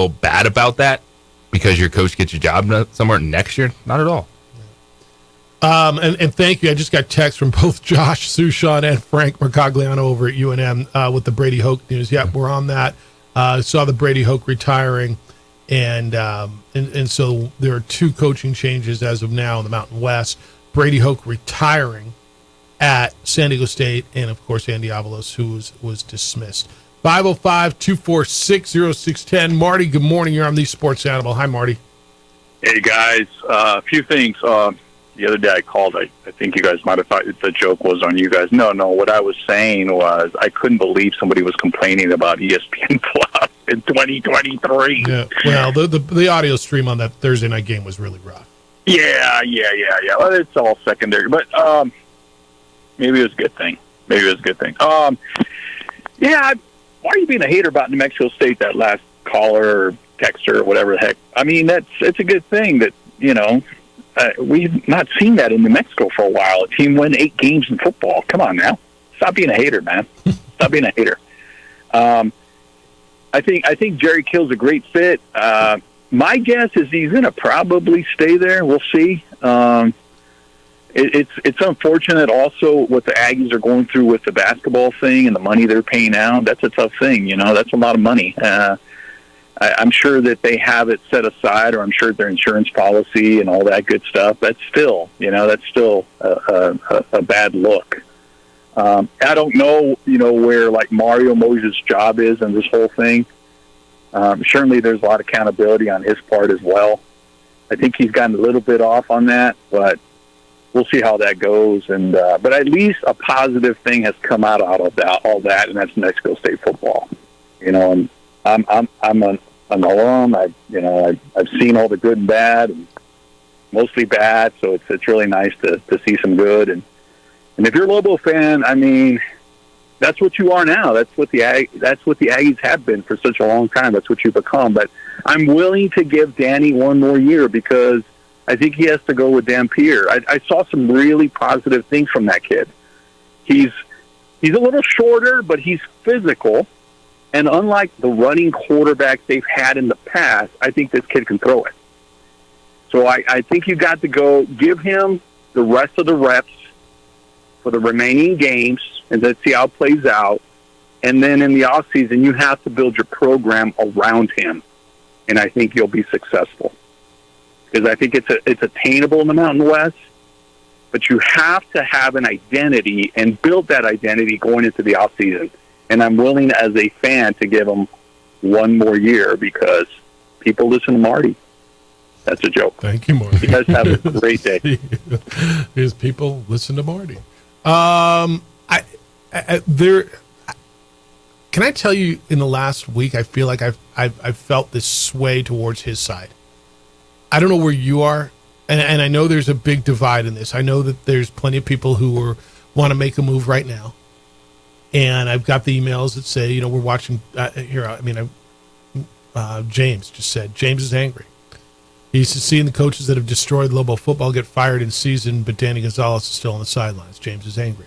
bad about that because your coach gets your job somewhere next year? Not at all. And thank you. I just got text from both Josh Sushan and Frank Mercogliano over at UNM with the Brady Hoke news. Yep, we're on that. Saw the Brady Hoke retiring, and so there are 2 coaching changes as of now in the Mountain West. Brady Hoke retiring at San Diego State, and of course Andy Avalos, who was dismissed. 505-246-0610. Marty, good morning. You're on the Sports Animal. Hi, Marty. Hey, guys. A few things. the other day I called. I think you guys might have thought the joke was on you guys. No. What I was saying was I couldn't believe somebody was complaining about ESPN Plus in 2023. Yeah. Well, the audio stream on that Thursday night game was really rough. Yeah. Well, it's all secondary, but maybe it was a good thing. Yeah. Why are you being a hater about New Mexico State? That last caller or texter or whatever the heck. I mean, it's a good thing that we've not seen that in New Mexico for a while. A team win 8 games in football. Come on now, stop being a hater, man. Stop being a hater. I think Jerry Kill's a great fit. My guess is he's going to probably stay there. We'll see. It's unfortunate also what the Aggies are going through with the basketball thing and the money they're paying out. That's a tough thing. That's a lot of money. I'm sure that they have it set aside, or I'm sure their insurance policy and all that good stuff. That's still a bad look. I don't know, where like Mario Moses' job is in this whole thing. Certainly there's a lot of accountability on his part as well. I think he's gotten a little bit off on that, but we'll see how that goes. And but at least a positive thing has come out of all that, and that's New Mexico State football. And I'm an alum. I've seen all the good and bad, and mostly bad. So it's really nice to see some good. And if you're a Lobo fan, I mean, that's what you are now. That's what the Aggies have been for such a long time. That's what you become. But I'm willing to give Danny one more year because I think he has to go with Dampier. I saw some really positive things from that kid. He's a little shorter, but he's physical. And unlike the running quarterbacks they've had in the past, I think this kid can throw it. So I think you got to go give him the rest of the reps for the remaining games, and let's see how it plays out. And then in the offseason, you have to build your program around him. And I think you'll be successful. Because I think it's attainable in the Mountain West, but you have to have an identity and build that identity going into the offseason. And I'm willing, as a fan, to give him one more year because people listen to Marty. That's a joke. Thank you, Marty. You guys have a great day. His people listen to Marty. Can I tell you, in the last week, I feel like I've felt this sway towards his side. I don't know where you are, and I know there's a big divide in this. I know that there's plenty of people who want to make a move right now. And I've got the emails that say, we're watching James just said, James is angry. He's seeing the coaches that have destroyed Lobo football get fired in season, but Danny Gonzalez is still on the sidelines. James is angry.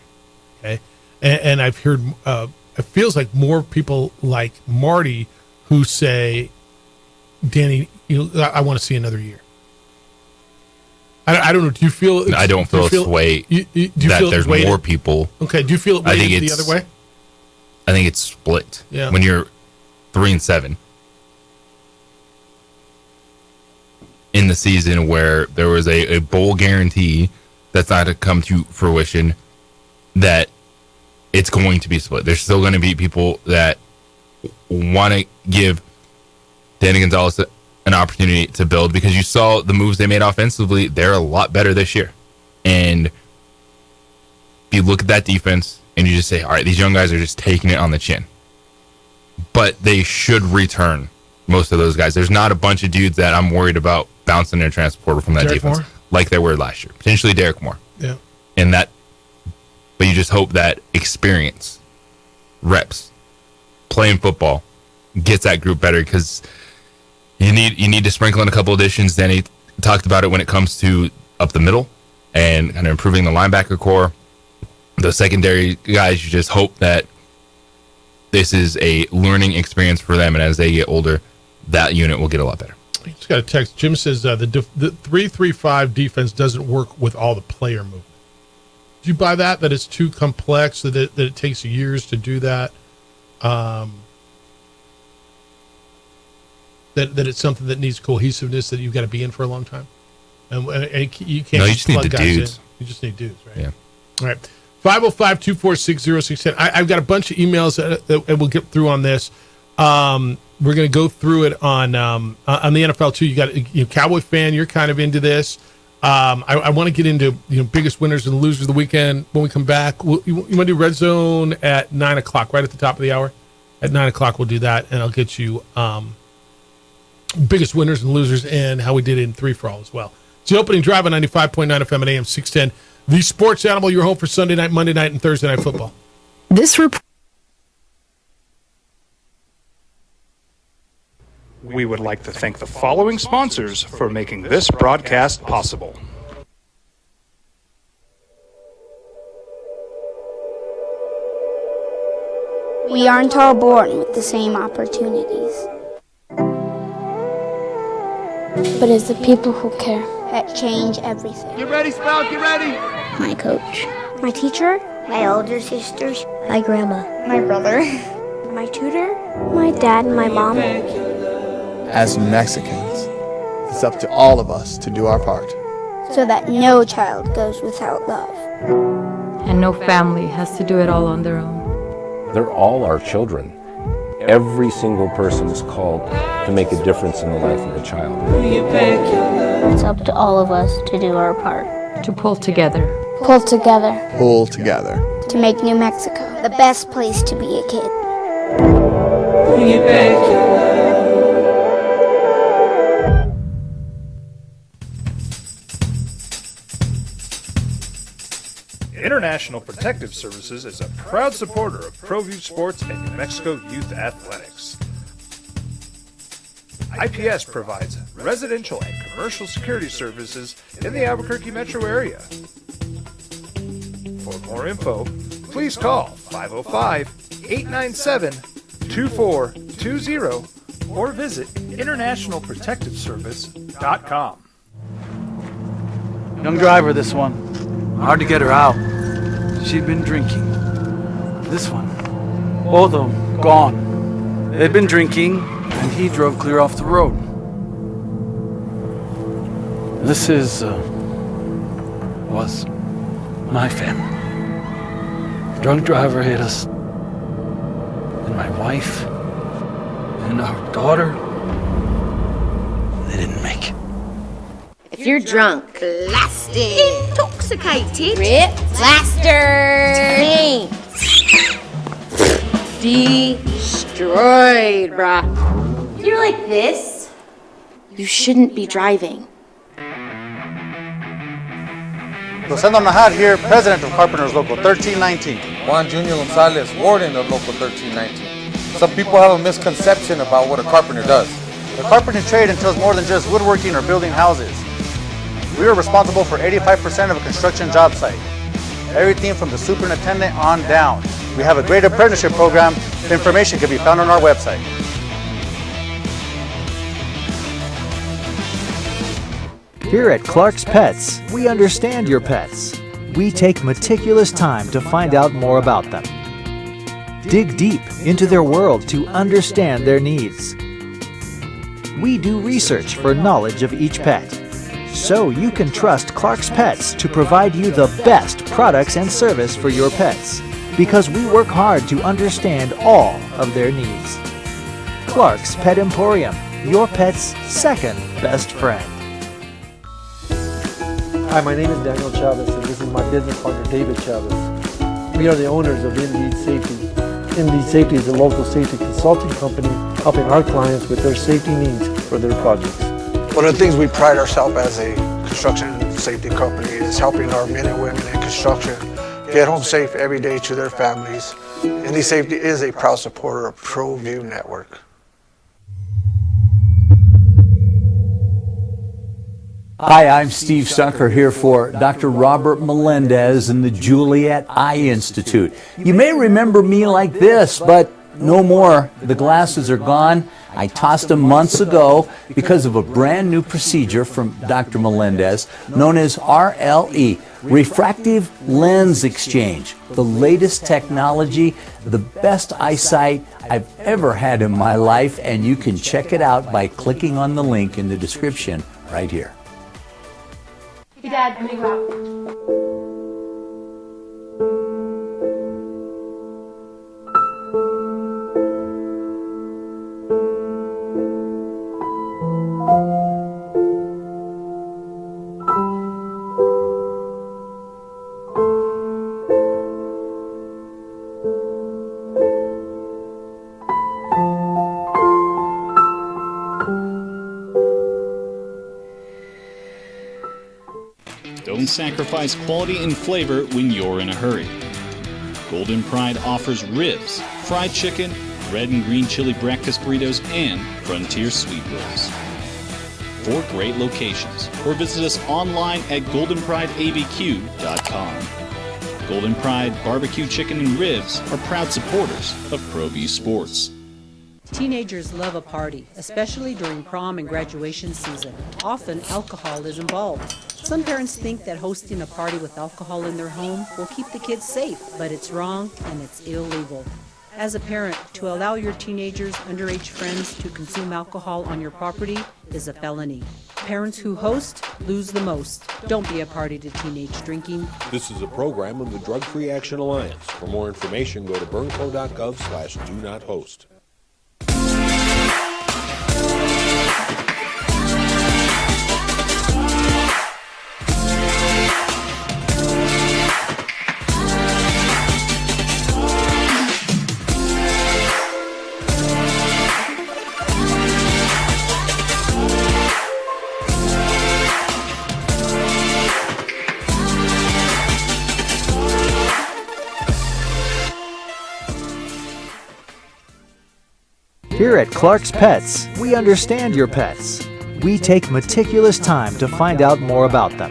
Okay. And I've heard, it feels like more people like Marty who say, Danny, I want to see another year. I don't know. Do you feel? I don't feel a sway. Do you that feel there's more people. Okay. Do you feel it weighted the other way? I think it's split. Yeah. When you're 3-7 in the season where there was a bowl guarantee that's not to come to fruition, that it's going to be split. There's still going to be people that want to give Danny Gonzalez an opportunity to build because you saw the moves they made offensively. They're a lot better this year. And if you look at that defense and you just say, all right, these young guys are just taking it on the chin. But they should return most of those guys. There's not a bunch of dudes that I'm worried about bouncing their transporter from that Derek defense Moore? like they were last year. Potentially Derek Moore. Yeah. But you just hope that experience, reps, playing football gets that group better because you need to sprinkle in a couple additions. Danny talked about it when it comes to up the middle and kind of improving the linebacker core. The secondary guys, you just hope that this is a learning experience for them, and as they get older, that unit will get a lot better. I just got a text. Jim says the 3-3-5 defense doesn't work with all the player movement. Do you buy that it's too complex, that it takes years to do that? That it's something that needs cohesiveness, that you've got to be in for a long time? And you can't No, you just need the guys dudes. in. You just need dudes, right? Yeah. All right. 505-246-0610. I've got a bunch of emails that we'll get through on this. We're going to go through it on the NFL too. You got Cowboy fan. You're kind of into this. I want to get into biggest winners and losers of the weekend when we come back. You want to do Red Zone at 9 o'clock, right at the top of the hour? At 9 o'clock, we'll do that, and I'll get you biggest winners and losers and how we did it in 3-for-all as well. It's the opening drive on 95.9 FM and AM 610. The Sports Animal, your home for Sunday night, Monday night, and Thursday night football. This report. We would like to thank the following sponsors for making this broadcast possible. We aren't all born with the same opportunities. But it's the people who care that change everything. Get ready, Sprout, get ready! My coach. My teacher. My older sisters. My grandma. My brother. My tutor. My dad and my mom. As Mexicans, it's up to all of us to do our part. So that no child goes without love. And no family has to do it all on their own. They're all our children. Every single person is called to make a difference in the life of a child. It's up to all of us to do our part. To pull together. Pull together. Pull together. To make New Mexico the best place to be a kid. International Protective Services is a proud supporter of ProView Sports and New Mexico Youth Athletics. IPS provides residential and commercial security services in the Albuquerque metro area. For more info, please call 505-897-2420 or visit internationalprotectiveservice.com. Young driver, this one. Hard to get her out. She'd been drinking. This one. Both of them gone. They'd been drinking, and he drove clear off the road. This was my family. Drunk driver hit us. And my wife and our daughter, they didn't make it. If you're drunk, blasted, intoxicated, ripped, plastered, destroyed, bruh. If you're like this, you shouldn't be driving. Rosendo Najar here, president of Carpenters Local 1319. Juan Junior Gonzalez, warden of Local 1319. Some people have a misconception about what a carpenter does. The carpentry trade entails more than just woodworking or building houses. We are responsible for 85% of a construction job site. Everything from the superintendent on down. We have a great apprenticeship program. Information can be found on our website. Here at Clark's Pets, we understand your pets. We take meticulous time to find out more about them. Dig deep into their world to understand their needs. We do research for knowledge of each pet, so you can trust Clark's Pets to provide you the best products and service for your pets, because we work hard to understand all of their needs. Clark's Pet Emporium, your pet's second best friend. Hi, my name is Daniel Chavez, and this is my business partner, David Chavez. We are the owners of Indeed Safety. Indeed Safety is a local safety consulting company helping our clients with their safety needs for their projects. One of the things we pride ourselves as a construction safety company is helping our men and women in construction get home safe every day to their families. Indeed Safety is a proud supporter of ProView Network. Hi, I'm Steve Stunker here for Dr. Robert Melendez and the Juliet Eye Institute. You may remember me like this, but no more. The glasses are gone. I tossed them months ago because of a brand new procedure from Dr. Melendez known as RLE, Refractive Lens Exchange. The latest technology, the best eyesight I've ever had in my life, and you can check it out by clicking on the link in the description right here. Hey, Dad, I'm gonna go out. Don't sacrifice quality and flavor when you're in a hurry. Golden Pride offers ribs, fried chicken, red and green chili breakfast burritos, and Frontier sweet rolls. 4 great locations, or visit us online at goldenprideabq.com. Golden Pride Barbecue Chicken and Ribs are proud supporters of ProView Sports. Teenagers love a party, especially during prom and graduation season. Often, alcohol is involved. Some parents think that hosting a party with alcohol in their home will keep the kids safe, but it's wrong and it's illegal. As a parent, to allow your teenagers' underage friends to consume alcohol on your property is a felony. Parents who host lose the most. Don't be a party to teenage drinking. This is a program of the Drug Free Action Alliance. For more information, go to burnco.gov/do-not-host. Here at Clark's Pets, we understand your pets. We take meticulous time to find out more about them.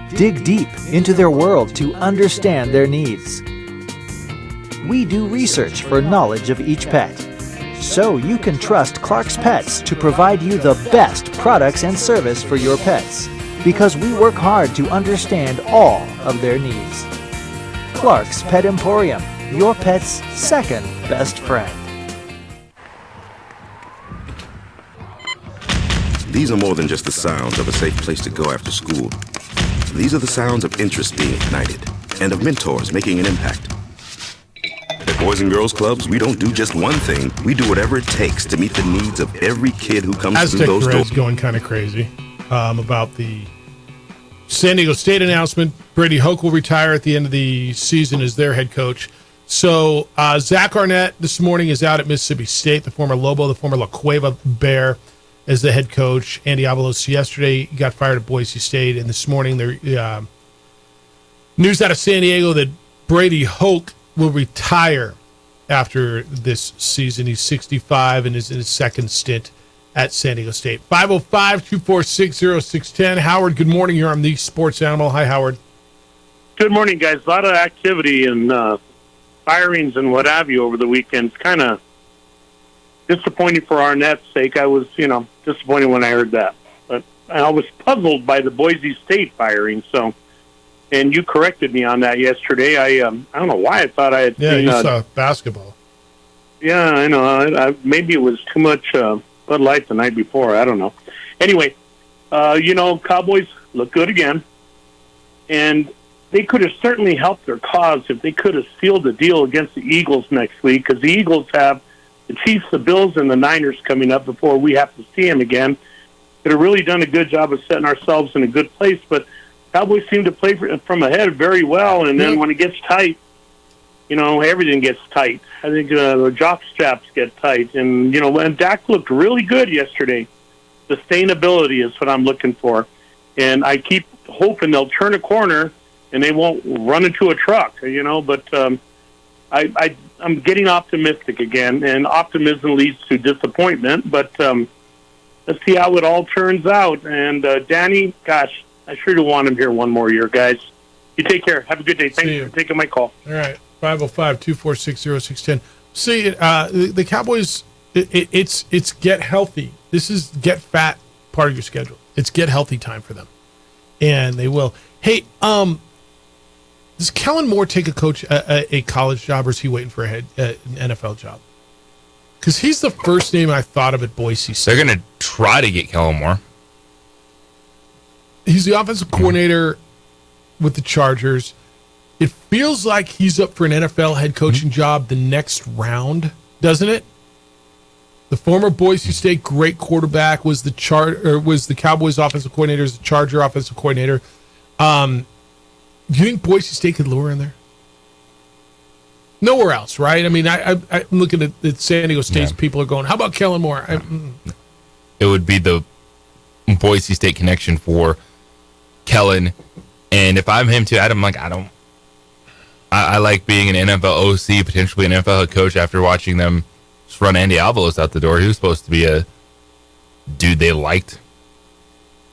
Dig deep into their world to understand their needs. We do research for knowledge of each pet, so you can trust Clark's Pets to provide you the best products and service for your pets, because we work hard to understand all of their needs. Clark's Pet Emporium, your pet's second best friend. These are more than just the sounds of a safe place to go after school. These are the sounds of interest being ignited and of mentors making an impact. At Boys and Girls Clubs, we don't do just one thing. We do whatever it takes to meet the needs of every kid who comes through those doors. Going kind of crazy about the San Diego State announcement. Brady Hoke will retire at the end of the season as their head coach. So Zach Arnett this morning is out at Mississippi State, the former Lobo, the former La Cueva Bear, as the head coach. Andy Avalos yesterday got fired at Boise State, and this morning there news out of San Diego that Brady Hoke will retire after this season. He's 65 and is in his second stint at San Diego State. 505-246-0610. Howard, good morning. You're on the Sports Animal. Hi, Howard. Good morning, guys. A lot of activity and firings and what have you over the weekend. It's kind of disappointing for Arnett's sake. I was, disappointed when I heard that. But I was puzzled by the Boise State firing. So, and you corrected me on that yesterday. I don't know why I thought I had seen... you saw basketball. Yeah, I know. Maybe it was too much Bud Light the night before. I don't know. Anyway, Cowboys look good again. And they could have certainly helped their cause if they could have sealed the deal against the Eagles next week, because the Eagles have the Chiefs, the Bills, and the Niners coming up before we have to see them again. Could have really done a good job of setting ourselves in a good place, but Cowboys seem to play from ahead very well, and then when it gets tight, everything gets tight. I think the jock straps get tight, and and Dak looked really good yesterday. Sustainability is what I'm looking for, and I keep hoping they'll turn a corner and they won't run into a truck, but I'm getting optimistic again, and optimism leads to disappointment, but let's see how it all turns out. And Danny, gosh, I sure do want him here one more year, guys. You take care. Have a good day. Thanks for taking my call. All right, 505-246-0610. See, the Cowboys, it's get healthy. This is get fat part of your schedule. It's get healthy time for them, and they will. Hey, does Kellen Moore take a college job, or is he waiting for an NFL job? Because he's the first name I thought of at Boise State. They're going to try to get Kellen Moore. He's the offensive coordinator with the Chargers. It feels like he's up for an NFL head coaching job the next round, doesn't it? The former Boise State great quarterback was the Cowboys offensive coordinator, is the Charger offensive coordinator. Do you think Boise State could lure in there? Nowhere else, right? I mean, I'm looking at San Diego State's people are going, how about Kellen Moore? It would be the Boise State connection for Kellen And if I'm him too, I like being an NFL OC, potentially an NFL head coach after watching them just run Andy Avalos out the door. He was supposed to be a dude they liked.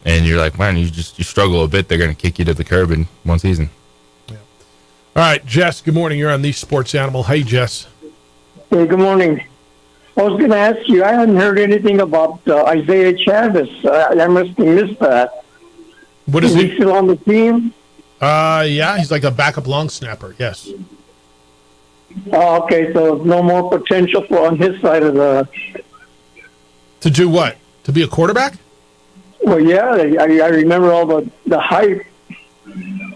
And you're like, man, you struggle a bit. They're going to kick you to the curb in one season. Yeah. All right, Jess, good morning. You're on the Sports Animal. Hey, Jess. Hey, good morning. I was going to ask you, I hadn't heard anything about Isaiah Chavez. I must have missed that. What is he? Still on the team? Yeah, he's like a backup long snapper, yes. Oh, okay, so no more potential for on his side of the... To do what? To be a quarterback? Well, yeah, I remember all the hype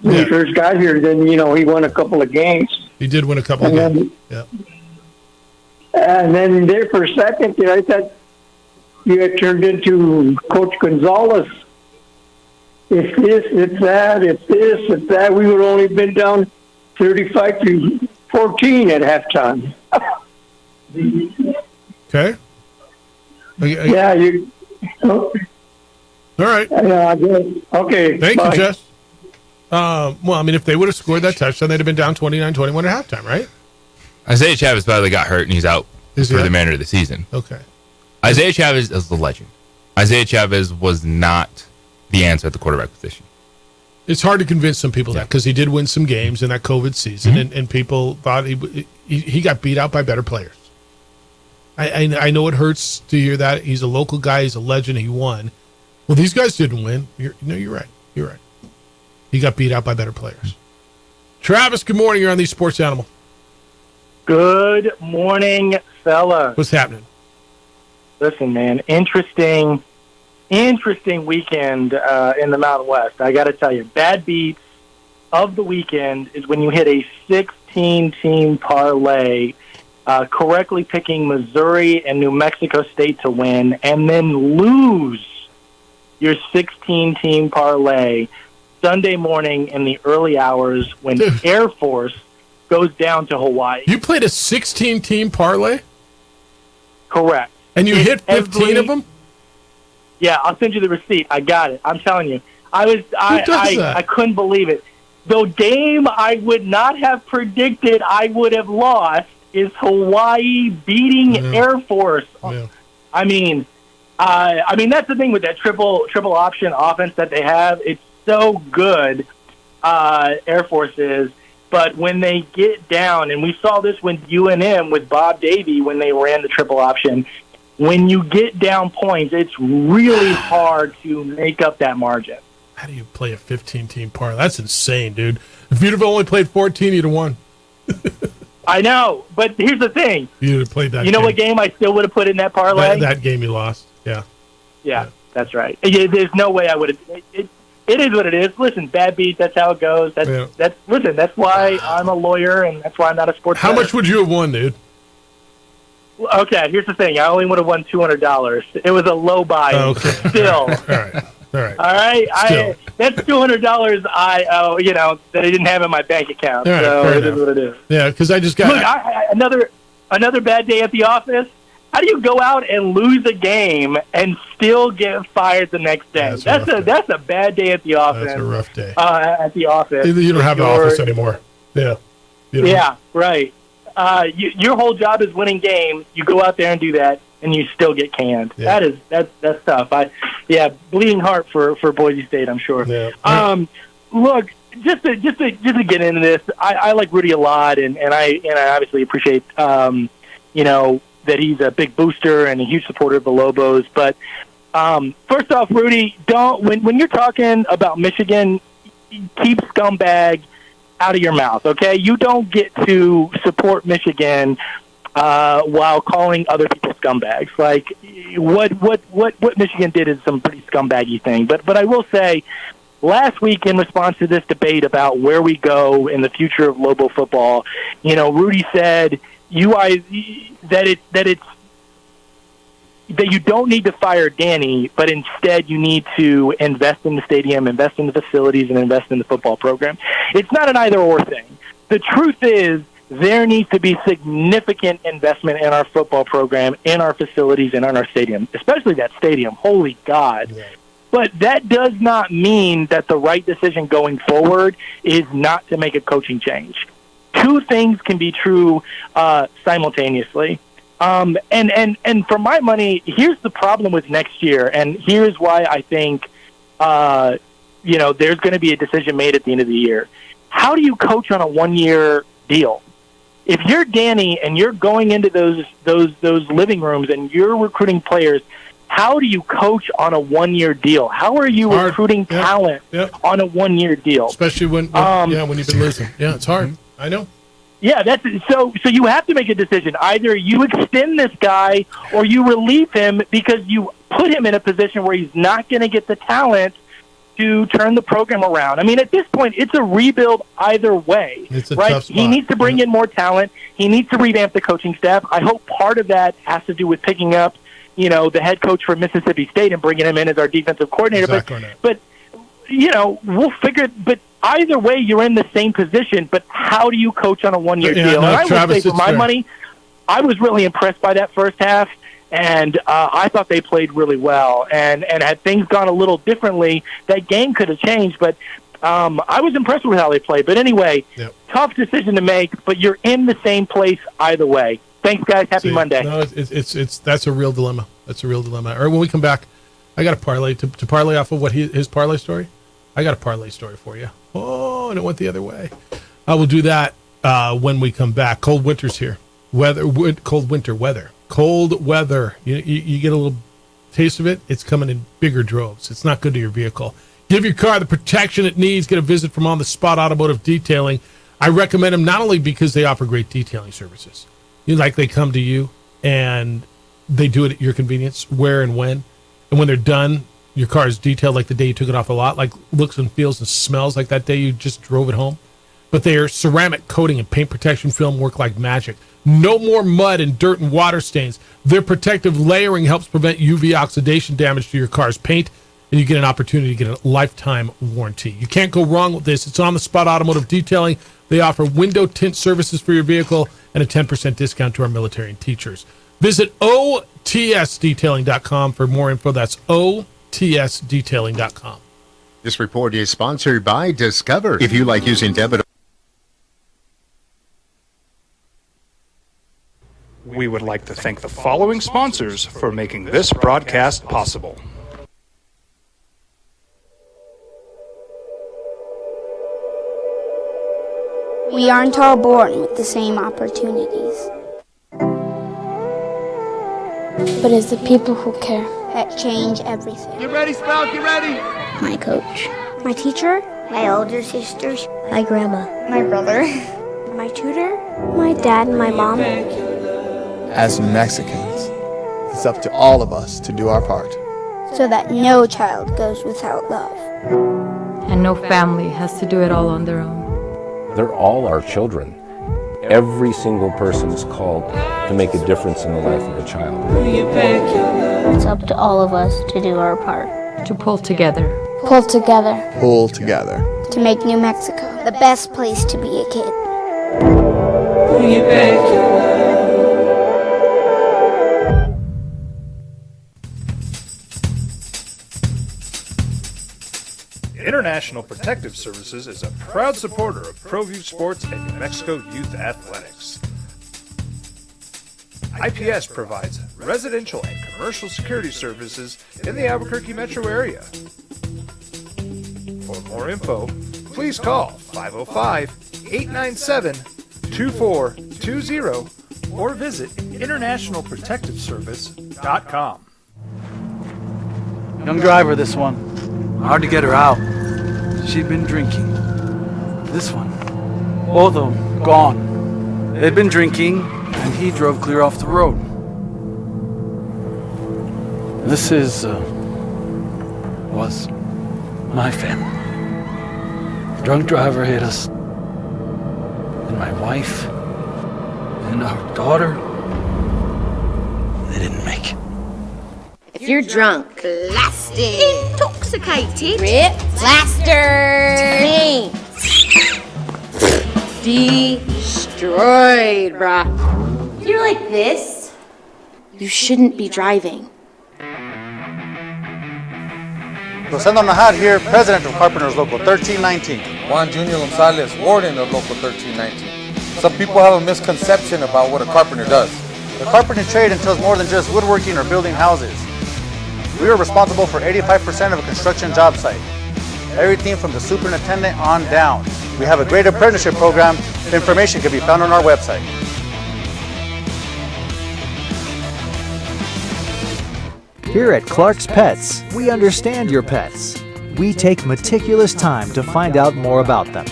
when he first got here. Then, he won a couple of games. He did win a couple of games, yeah. And then there for a second, I thought you had turned into Coach Gonzalez. It's this, it's that, it's this, it's that. We would only been down 35-14 at halftime. Okay. Yeah, you. All right. Yeah, I guess. Okay. Thank bye. you, Jess. Well, I mean, if they would have scored that touchdown, they'd have been down 29-21 at halftime, right? Isaiah Chavez probably got hurt and he's out for the remainder of the season. Okay. Isaiah Chavez is the legend. Isaiah Chavez was not the answer at the quarterback position. It's hard to convince some people that because he did win some games in that COVID season, and people thought he got beat out by better players. I know it hurts to hear that. He's a local guy. He's a legend. He won. Well, these guys didn't win. You're right. You're right. He got beat out by better players. Travis, good morning. You're on the Sports Animal. Good morning, fellas. What's happening? Listen, man, interesting weekend in the Mountain West. I got to tell you, bad beats of the weekend is when you hit a 16-team parlay, correctly picking Missouri and New Mexico State to win, and then lose your 16-team parlay Sunday morning in the early hours when Air Force goes down to Hawaii. You played a 16-team parlay? Correct. And you hit 15 of them? Yeah, I'll send you the receipt. I got it. I'm telling you. I couldn't believe it. The game I would not have predicted I would have lost is Hawaii beating Air Force. Yeah. I mean, that's the thing with that triple option offense that they have. It's so good, Air Force is. But when they get down, and we saw this with UNM with Bob Davie when they ran the triple option, when you get down points, it's really hard to make up that margin. How do you play a 15-team parlay? That's insane, dude. If you'd have only played 14, you'd have won. I know, but here's the thing. You'd have played that You know what game I still would have put in that parlay? That game you lost, yeah. Yeah, that's right. There's no way I would have. It is what it is. Listen, bad beat, that's how it goes. Listen, that's why I'm a lawyer, and that's why I'm not a sports How bettor. much would you have won, dude? Okay, here's the thing. I only would have won $200. It was a low buy. Okay. Still. All right. That's $200 I owe, that I didn't have in my bank account. All right, So fair it is enough. what it is. Yeah, because I just got... Look, another bad day at the office. How do you go out and lose a game and still get fired the next day? That's a bad day at the office. That's a rough day. At the office. You don't have an office anymore. Yeah. Yeah, right. Your whole job is winning games. You go out there and do that, and you still get canned. Yeah. That's tough. Bleeding heart for Boise State, I'm sure. Yeah. Look, just to get into this, I like Rudy a lot, and I obviously appreciate that he's a big booster and a huge supporter of the Lobos. But first off, Rudy, when you're talking about Michigan, keep scumbag out of your mouth, okay? You don't get to support Michigan while calling other people scumbags. Like what Michigan did is some pretty scumbaggy thing. But I will say, last week in response to this debate about where we go in the future of Lobo football, Rudy said that you don't need to fire Danny, but instead you need to invest in the stadium, invest in the facilities, and invest in the football program. It's not an either-or thing. The truth is there needs to be significant investment in our football program, in our facilities, and in our stadium, especially that stadium. Holy God. Yeah. But that does not mean that the right decision going forward is not to make a coaching change. Two things can be true simultaneously. And for my money, here's the problem with next year, and here's why I think there's going to be a decision made at the end of the year. How do you coach on a 1-year deal? If you're Danny and you're going into those living rooms and you're recruiting players, how do you coach on a 1-year deal? How are you recruiting talent on a 1-year deal? Especially when you've been losing. Yeah, it's hard. I know. Yeah, that's so you have to make a decision. Either you extend this guy or you relieve him because you put him in a position where he's not going to get the talent to turn the program around. I mean, at this point, it's a rebuild either way. It's a right? tough spot. He needs to bring in more talent. He needs to revamp the coaching staff. I hope part of that has to do with picking up, the head coach from Mississippi State and bringing him in as our defensive coordinator. But we'll figure. But either way, you're in the same position. But how do you coach on a 1-year deal? No, and I Travis, would say, for my fair. money, I was really impressed by that first half. And I thought they played really well. And had things gone a little differently, that game could have changed. But I was impressed with how they played. But anyway, tough decision to make, but you're in the same place either way. Thanks, guys. Happy Monday. No, it's that's a real dilemma. That's a real dilemma. All right, when we come back, I got a parlay to parlay off of what his parlay story. I got a parlay story for you. Oh, and it went the other way. I will do that when we come back. Cold winter's here. Cold winter weather. Cold weather. You get a little taste of it. It's coming in bigger droves. It's not good to your vehicle. Give your car the protection it needs. Get a visit from On the Spot Automotive Detailing. I recommend them not only because they offer great detailing services. They come to you and they do it at your convenience, where and when. And when they're done, your car is detailed like the day you took it off the lot, like looks and feels and smells like that day you just drove it home. But their ceramic coating and paint protection film work like magic. No more mud and dirt and water stains. Their protective layering helps prevent UV oxidation damage to your car's paint, and you get an opportunity to get a lifetime warranty. You can't go wrong with this. It's On the Spot Automotive Detailing. They offer window tint services for your vehicle and a 10% discount to our military and teachers. Visit OTSdetailing.com for more info. That's OTSdetailing.com. This report is sponsored by Discover. If you like using debit. We would like to thank the following sponsors for making this broadcast possible. We aren't all born with the same opportunities. But it's the people who care that change everything. Get ready, Sprout, get ready! My coach, my teacher, my older sisters, my grandma, my brother, my tutor, my dad, and my mom. As Mexicans, it's up to all of us to do our part. So that no child goes without love. And no family has to do it all on their own. They're all our children. Every single person is called to make a difference in the life of a child. It's up to all of us to do our part. To pull together. Pull together. Pull together. To make New Mexico the best place to be a kid. International Protective Services is a proud supporter of ProView Sports and New Mexico Youth Athletics. IPS provides residential and commercial security services in the Albuquerque metro area. For more info, please call 505-897-2420 or visit internationalprotectiveservice.com. Young driver, this one. Hard to get her out. She'd been drinking. This one. Both of them gone. They'd been drinking, and he drove clear off the road. This was my family. The drunk driver hit us. And my wife and our daughter, they didn't make it. If you're drunk, blasted, intoxicated, ripped, plastered, destroyed, bruh. If you're like this, you shouldn't be driving. Rosendo Nahat here, president of Carpenters Local 1319. Juan Junior Gonzalez, warden of Local 1319. Some people have a misconception about what a carpenter does. The carpentry trade entails more than just woodworking or building houses. We are responsible for 85% of a construction job site. Everything from the superintendent on down. We have a great apprenticeship program. Information can be found on our website. Here at Clark's Pets, we understand your pets. We take meticulous time to find out more about them.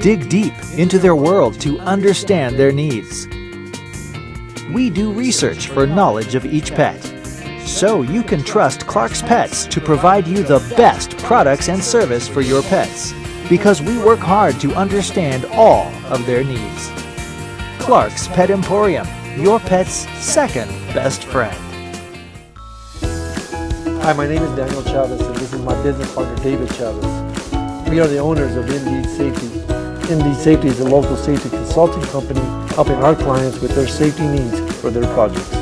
Dig deep into their world to understand their needs. We do research for knowledge of each pet, so you can trust Clark's Pets to provide you the best products and service for your pets, because we work hard to understand all of their needs. Clark's Pet Emporium, your pet's second best friend. Hi, my name is Daniel Chavez, and this is my business partner, David Chavez. We are the owners of Indeed Safety. Indeed Safety is a local safety consulting company helping our clients with their safety needs for their projects.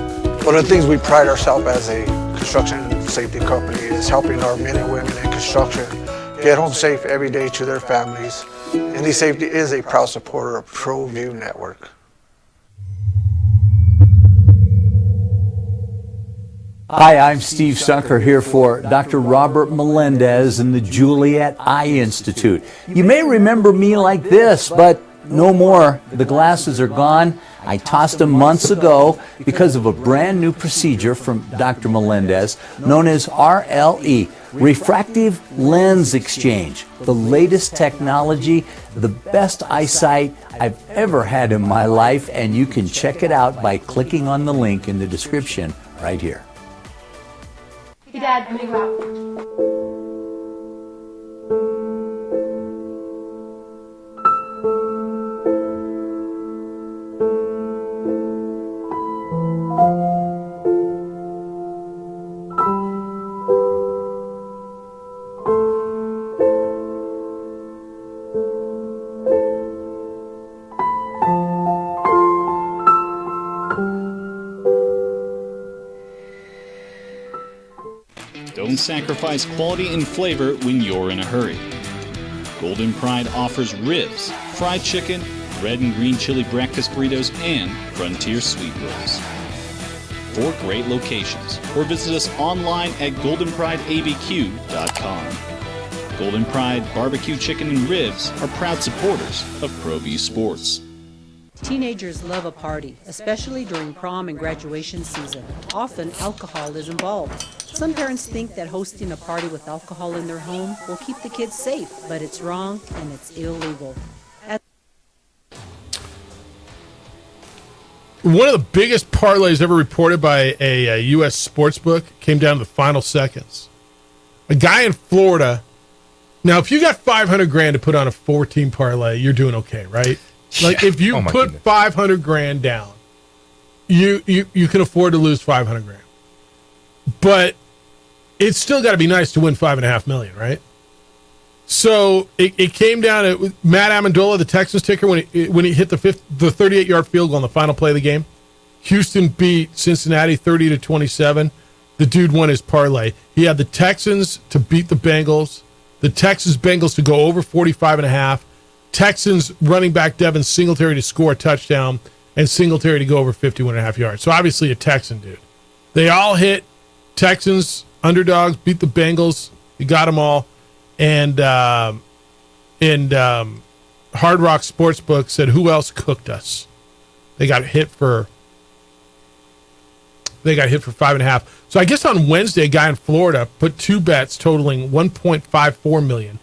One of the things we pride ourselves as a construction safety company is helping our men and women in construction get home safe every day to their families. Indeed Safety is a proud supporter of ProView Network. Hi, I'm Steve Sunker here for Dr. Robert Melendez and the Juliet Eye Institute. You may remember me like this, but no more. The glasses are gone. I tossed them months ago because of a brand new procedure from Dr. Melendez known as RLE, Refractive Lens Exchange. The latest technology, the best eyesight I've ever had in my life, and you can check it out by clicking on the link in the description right here. Hey, Dad, I'm gonna go out. Don't sacrifice quality and flavor when you're in a hurry. Golden Pride offers ribs, fried chicken, red and green chili breakfast burritos, and Frontier sweet rolls. 4 great locations, or visit us online at goldenprideabq.com. Golden Pride Barbecue Chicken and Ribs are proud supporters of ProView Sports. Teenagers love a party, especially during prom and graduation season. Often, alcohol is involved. Some parents think that hosting a party with alcohol in their home will keep the kids safe, but it's wrong and it's illegal. One of the biggest parlays ever reported by a U.S. sportsbook came down to the final seconds. A guy in Florida. Now, if you got $500,000 to put on a 4-team parlay, you're doing okay, right? Like if you put $500,000 down, you can afford to lose $500,000. But it's still got to be nice to win $5.5 million, right? So it came down to Matt Amendola, the Texans ticker, when he hit the 38-yard field goal on the final play of the game. Houston beat Cincinnati 30-27. The dude won his parlay. He had the Texans to beat the Bengals, the Texans Bengals to go over 45.5. Texans running back Devin Singletary to score a touchdown, and Singletary to go over 51.5 yards. So obviously a Texan dude. They all hit. Texans underdogs beat the Bengals. You got them all. And Hard Rock Sportsbook said, who else cooked us? They got hit for 5.5. So I guess on Wednesday, a guy in Florida put 2 bets totaling $1.54 million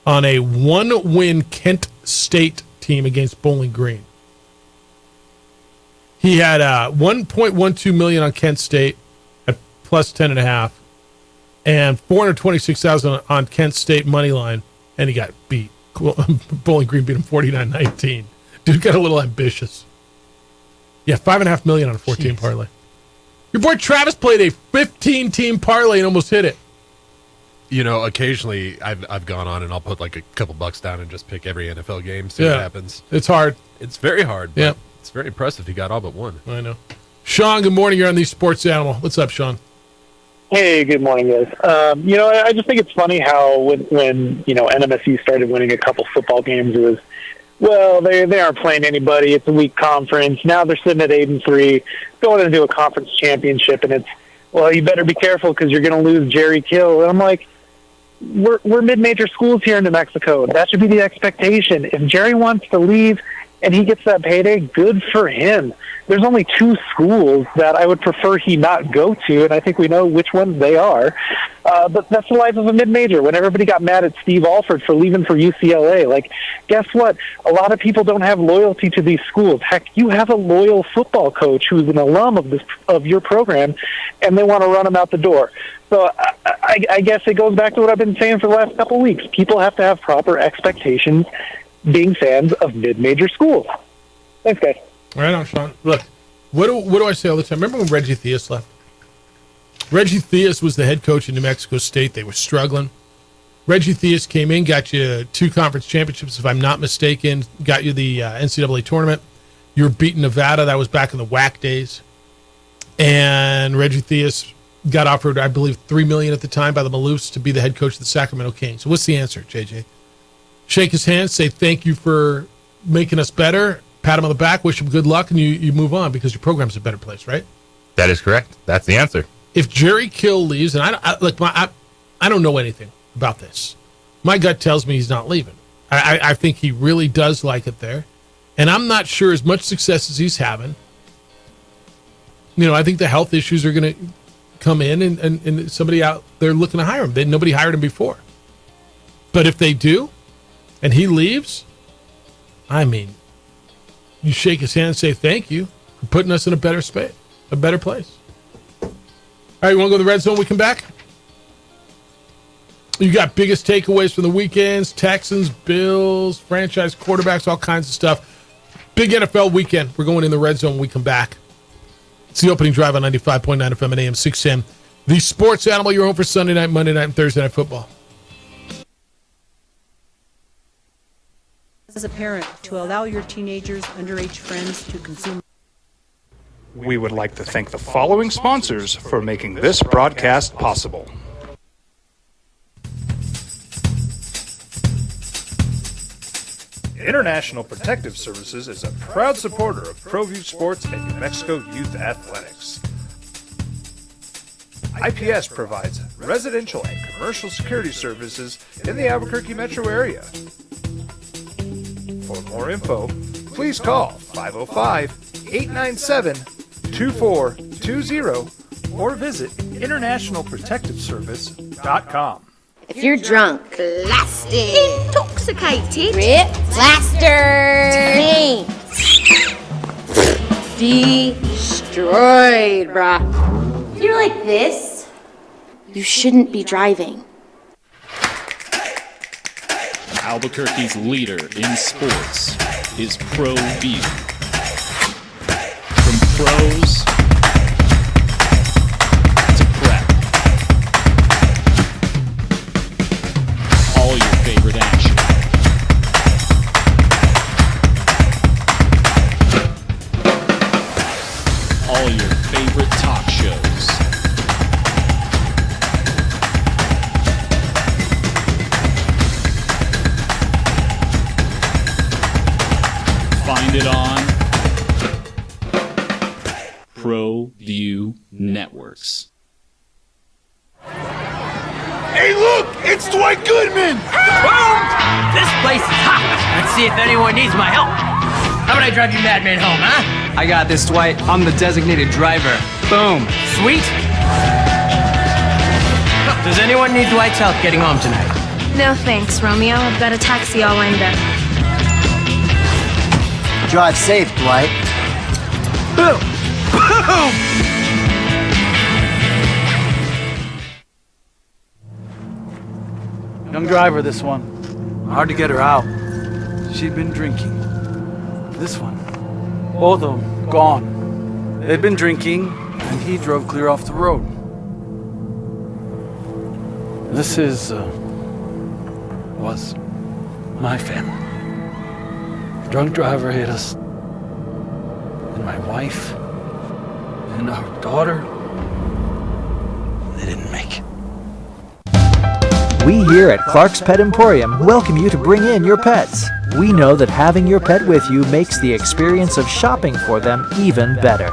on a 1-win Kent State team against Bowling Green. He had $1.12 million on Kent State at plus 10.5, and $426,000 on Kent State money line, and he got beat. Bowling Green beat him 49-19. Dude got a little ambitious. Yeah, $5.5 million on a 14 parlay. Your boy Travis played a 15-team parlay and almost hit it. You know, occasionally I've gone on and I'll put like a couple bucks down and just pick every NFL game, see what happens. It's hard. It's very hard, but yeah. It's very impressive he got all but one. I know. Sean, good morning. You're on the Sports Animal. What's up, Sean? Hey, good morning, guys. I just think it's funny how when NMSU started winning a couple football games, it was, well, they aren't playing anybody. It's a weak conference. Now they're sitting at 8-3, going into a conference championship, and it's, well, you better be careful because you're going to lose Jerry Kill. And I'm like, we're mid-major schools here in New Mexico. That should be the expectation. If Jerry wants to leave and he gets that payday, good for him. There's only 2 schools that I would prefer he not go to, and I think we know which ones they are. But that's the life of a mid-major. When everybody got mad at Steve Alford for leaving for UCLA, like, guess what? A lot of people don't have loyalty to these schools. Heck, you have a loyal football coach who's an alum of your program, and they want to run him out the door. So I guess it goes back to what I've been saying for the last couple of weeks. People have to have proper expectations being fans of mid-major schools. Thanks, guys. Right on, Sean. Look, what do I say all the time? Remember when Reggie Theus left? Reggie Theus was the head coach in New Mexico State. They were struggling. Reggie Theus came in, got you 2 conference championships, if I'm not mistaken, got you the NCAA tournament. You were beating Nevada. That was back in the WAC days. And Reggie Theus got offered, I believe, $3 million at the time by the Maloofs to be the head coach of the Sacramento Kings. So what's the answer, JJ? Shake his hand, say thank you for making us better, pat him on the back, wish him good luck, and you move on because your program's a better place, right? That is correct. That's the answer. If Jerry Kill leaves, and I don't know anything about this. My gut tells me he's not leaving. I think he really does like it there. And I'm not sure as much success as he's having. I think the health issues are going to come in and somebody out there looking to hire him. Nobody hired him before. But if they do, and he leaves, I mean, you shake his hand and say thank you for putting us in a better space, a better place. All right, you want to go to the red zone when we come back? You got biggest takeaways from the weekends, Texans, Bills, franchise quarterbacks, all kinds of stuff. Big NFL weekend. We're going in the red zone when we come back. It's the opening drive on 95.9 FM and AM 610. The sports animal, your home for Sunday night, Monday night, and Thursday night football. As a parent, to allow your teenagers' underage friends to consume. We would like to thank the following sponsors for making this broadcast possible. International Protective Services is a proud supporter of ProView Sports and New Mexico Youth Athletics. IPS provides residential and commercial security services in the Albuquerque metro area. For more info, please call 505-897-2420 or visit internationalprotectiveservice.com. If you're drunk, blasted, intoxicated, ripped, plastered, destroyed, bruh. If you're like this, you shouldn't be driving. Albuquerque's leader in sports is ProView. From pros to prep, all your favorite action. All your favorite talk shows. Find it on ProView Networks. Hey, look! It's Dwight Goodman! Boom! This place is hot. Let's see if anyone needs my help. How about I drive you madman home, huh? I got this, Dwight. I'm the designated driver. Boom. Sweet. Does anyone need Dwight's help getting home tonight? No thanks, Romeo. I've got a taxi all lined up. Drive safe, Dwight. Boom! Boom! Young driver, this one. Hard to get her out. She'd been drinking. This one. Both of them gone. They'd been drinking, and he drove clear off the road. This was my family. Drunk driver hit us. And my wife and our daughter, they didn't make. We here at Clark's Pet Emporium welcome you to bring in your pets. We know that having your pet with you makes the experience of shopping for them even better.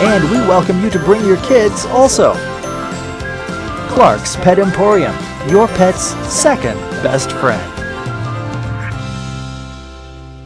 And we welcome you to bring your kids also. Clark's Pet Emporium, your pet's second best friend.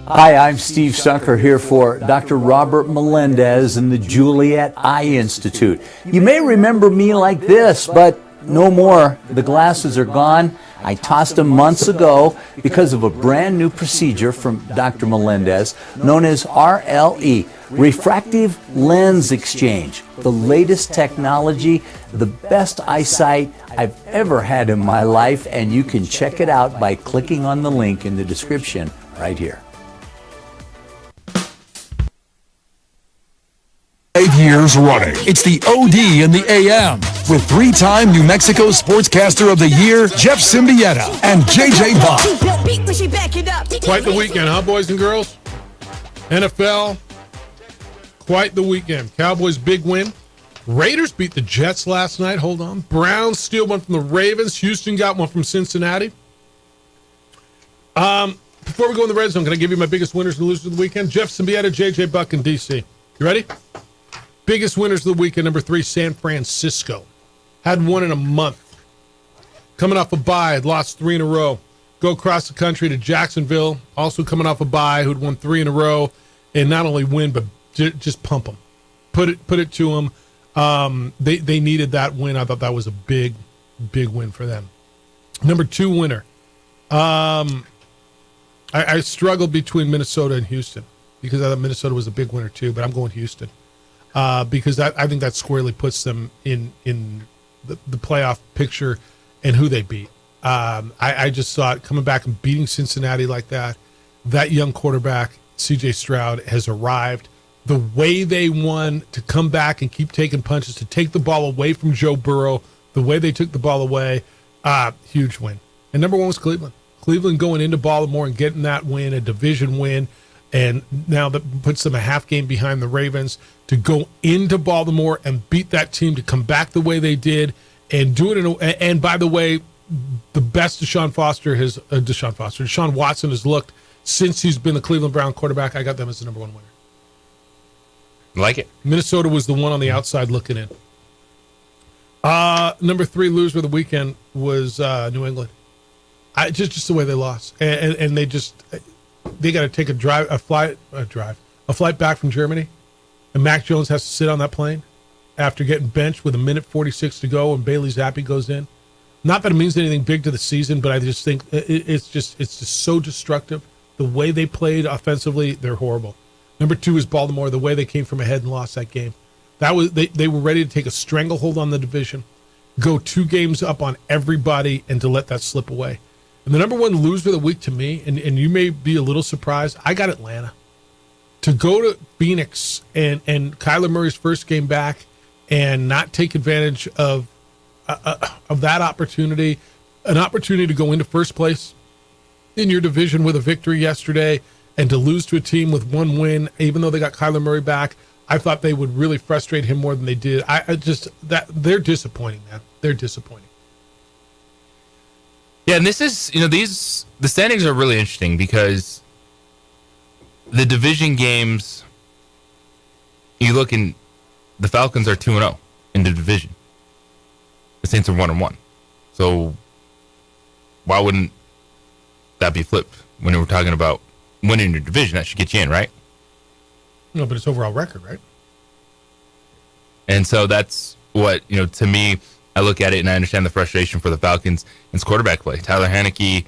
Hi, I'm Steve Sunker here for Dr. Robert Melendez and the Juliet Eye Institute. You may remember me like this, but no more. The glasses are gone. I tossed them months ago because of a brand new procedure from Dr. Melendez known as RLE, Refractive Lens Exchange. The latest technology, the best eyesight I've ever had in my life, and you can check it out by clicking on the link in the description right here. 5 years running. It's the OD in the AM with 3-time New Mexico Sportscaster of the Year, Jeff Symbieta and JJ Buck. Quite the weekend, huh, boys and girls? NFL, quite the weekend. Cowboys' big win. Raiders beat the Jets last night. Hold on. Browns steal one from the Ravens. Houston got one from Cincinnati. Before we go in the red zone, can I give you my biggest winners and losers of the weekend? Jeff Symbieta, JJ Buck, and DC. You ready? Biggest winners of the weekend, number 3, San Francisco. Hadn't won in a month. Coming off a bye, had lost 3 in a row. Go across the country to Jacksonville, also coming off a bye, who'd won 3 in a row, and not only win, but just pump them. Put it to them. They needed that win. I thought that was a big win for them. Number 2 winner. I struggled between Minnesota and Houston because I thought Minnesota was a big winner too, but I'm going Houston. Because I think that squarely puts them in the playoff picture and who they beat. I just saw it coming back and beating Cincinnati like that. That young quarterback, C.J. Stroud, has arrived. The way they won to come back and keep taking punches, to take the ball away from Joe Burrow, the way they took the ball away, huge win. And number 1 was Cleveland. Cleveland going into Baltimore and getting that win, a division win. And now that puts them a half game behind the Ravens to go into Baltimore and beat that team, to come back the way they did and do it. And by the way, the best Deshaun Watson has looked since he's been the Cleveland Brown quarterback. I got them as the number 1 winner. Like it. Minnesota was the one on the outside looking in. Number 3 loser of the weekend was New England. Just the way they lost, and they got to take a flight back from Germany, and Mac Jones has to sit on that plane after getting benched with 1:46 to go, and Bailey Zappi goes in. Not that it means anything big to the season, but I just think it's just so destructive. The way they played offensively, they're horrible. Number 2 is Baltimore. The way they came from ahead and lost that game, that was they were ready to take a stranglehold on the division, go 2 games up on everybody, and to let that slip away. And the number 1 loser of the week to me, and you may be a little surprised, I got Atlanta. To go to Phoenix and Kyler Murray's first game back and not take advantage of that opportunity, an opportunity to go into first place in your division with a victory yesterday, and to lose to a team with 1 win, even though they got Kyler Murray back, I thought they would really frustrate him more than they did. They're disappointing, man. They're disappointing. Yeah, and this is, the standings are really interesting because the division games, you look in, the Falcons are 2-0 in the division. The Saints are 1-1. So why wouldn't that be flipped when we're talking about winning your division? That should get you in, right? No, but it's overall record, right? And so that's what, to me, I look at it and I understand the frustration for the Falcons in its quarterback play. Tyler Heineke,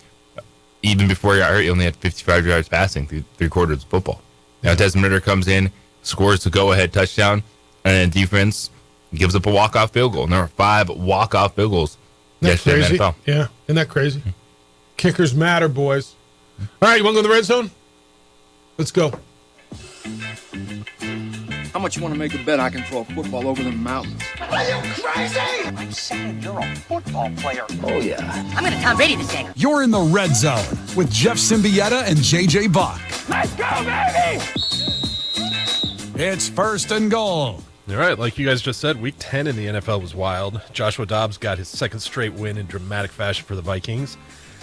even before he got hurt, he only had 55 yards passing through 3/4 of football. Now Desmond Ridder comes in, scores the go-ahead touchdown, and then defense gives up a walk-off field goal. And there were 5 walk-off field goals yesterday in the NFL. Yeah, isn't that crazy? Kickers matter, boys. All right, you want to go to the red zone? Let's go. How much you want to make a bet I can throw a football over the mountains? Are you crazy? I'm saying you're a football player. Oh, yeah. I'm gonna Tom Brady this game. You're in the red zone with Jeff Symbieta and JJ Buck. Let's go, baby! It's first and goal. All right, like you guys just said, Week 10 in the NFL was wild. Joshua Dobbs got his second straight win in dramatic fashion for the Vikings.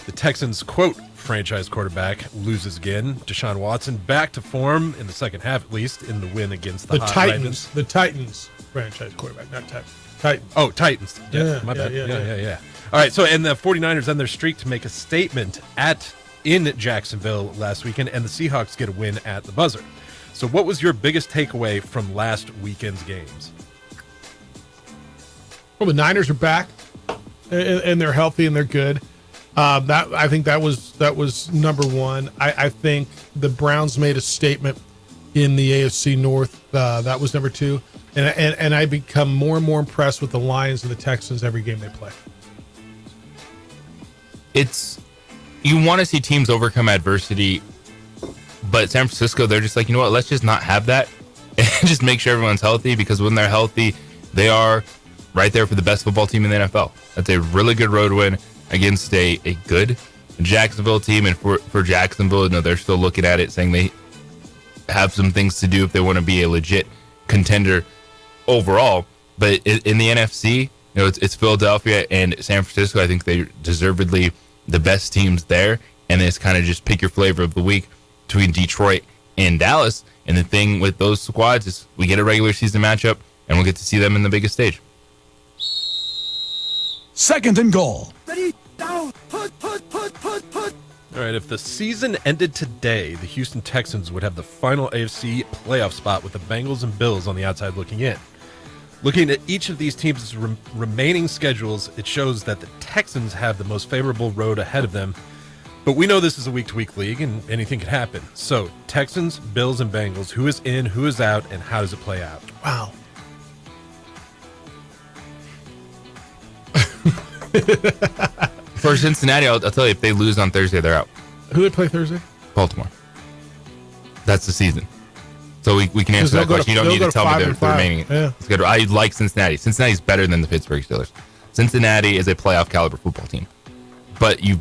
The Texans, quote, franchise quarterback loses again. Deshaun Watson back to form in the second half, at least, in the win against the hot Titans. Ravens. The Titans franchise quarterback, not Titans. Titans. Oh, Titans. Yeah, my bad. yeah. Yeah. All right, so and the 49ers end their streak to make a statement in Jacksonville last weekend, and the Seahawks get a win at the buzzer. So what was your biggest takeaway from last weekend's games? Well, the Niners are back, and they're healthy and they're good. I think that was number one. I think the Browns made a statement in the AFC North. That was number two. And I become more and more impressed with the Lions and the Texans every game they play. You want to see teams overcome adversity, but San Francisco, they're just like, you know what, let's just not have that and just make sure everyone's healthy, because when they're healthy, they are right there for the best football team in the NFL. That's a really good road win against a good Jacksonville team. And for Jacksonville, you know, they're still looking at it saying they have some things to do if they want to be a legit contender overall. But in the NFC, you know, it's Philadelphia and San Francisco. I think they're deservedly the best teams there. And it's kind of just pick your flavor of the week between Detroit and Dallas. And the thing with those squads is we get a regular season matchup and we'll get to see them in the biggest stage. Second and goal. Ready, down, put. All right, if the season ended today, the Houston Texans would have the final AFC playoff spot with the Bengals and Bills on the outside looking in. Looking at each of these teams' remaining schedules, it shows that the Texans have the most favorable road ahead of them. But we know this is a week-to-week league, and anything could happen. So, Texans, Bills, and Bengals, who is in, who is out, and how does it play out? Wow. For Cincinnati, I'll tell you, if they lose on Thursday, they're out. Who they play Thursday? Baltimore. That's the season. So we can answer that question. You don't need to tell me the remaining. Yeah. Schedule. I like Cincinnati. Cincinnati's better than the Pittsburgh Steelers. Cincinnati is a playoff caliber football team. But at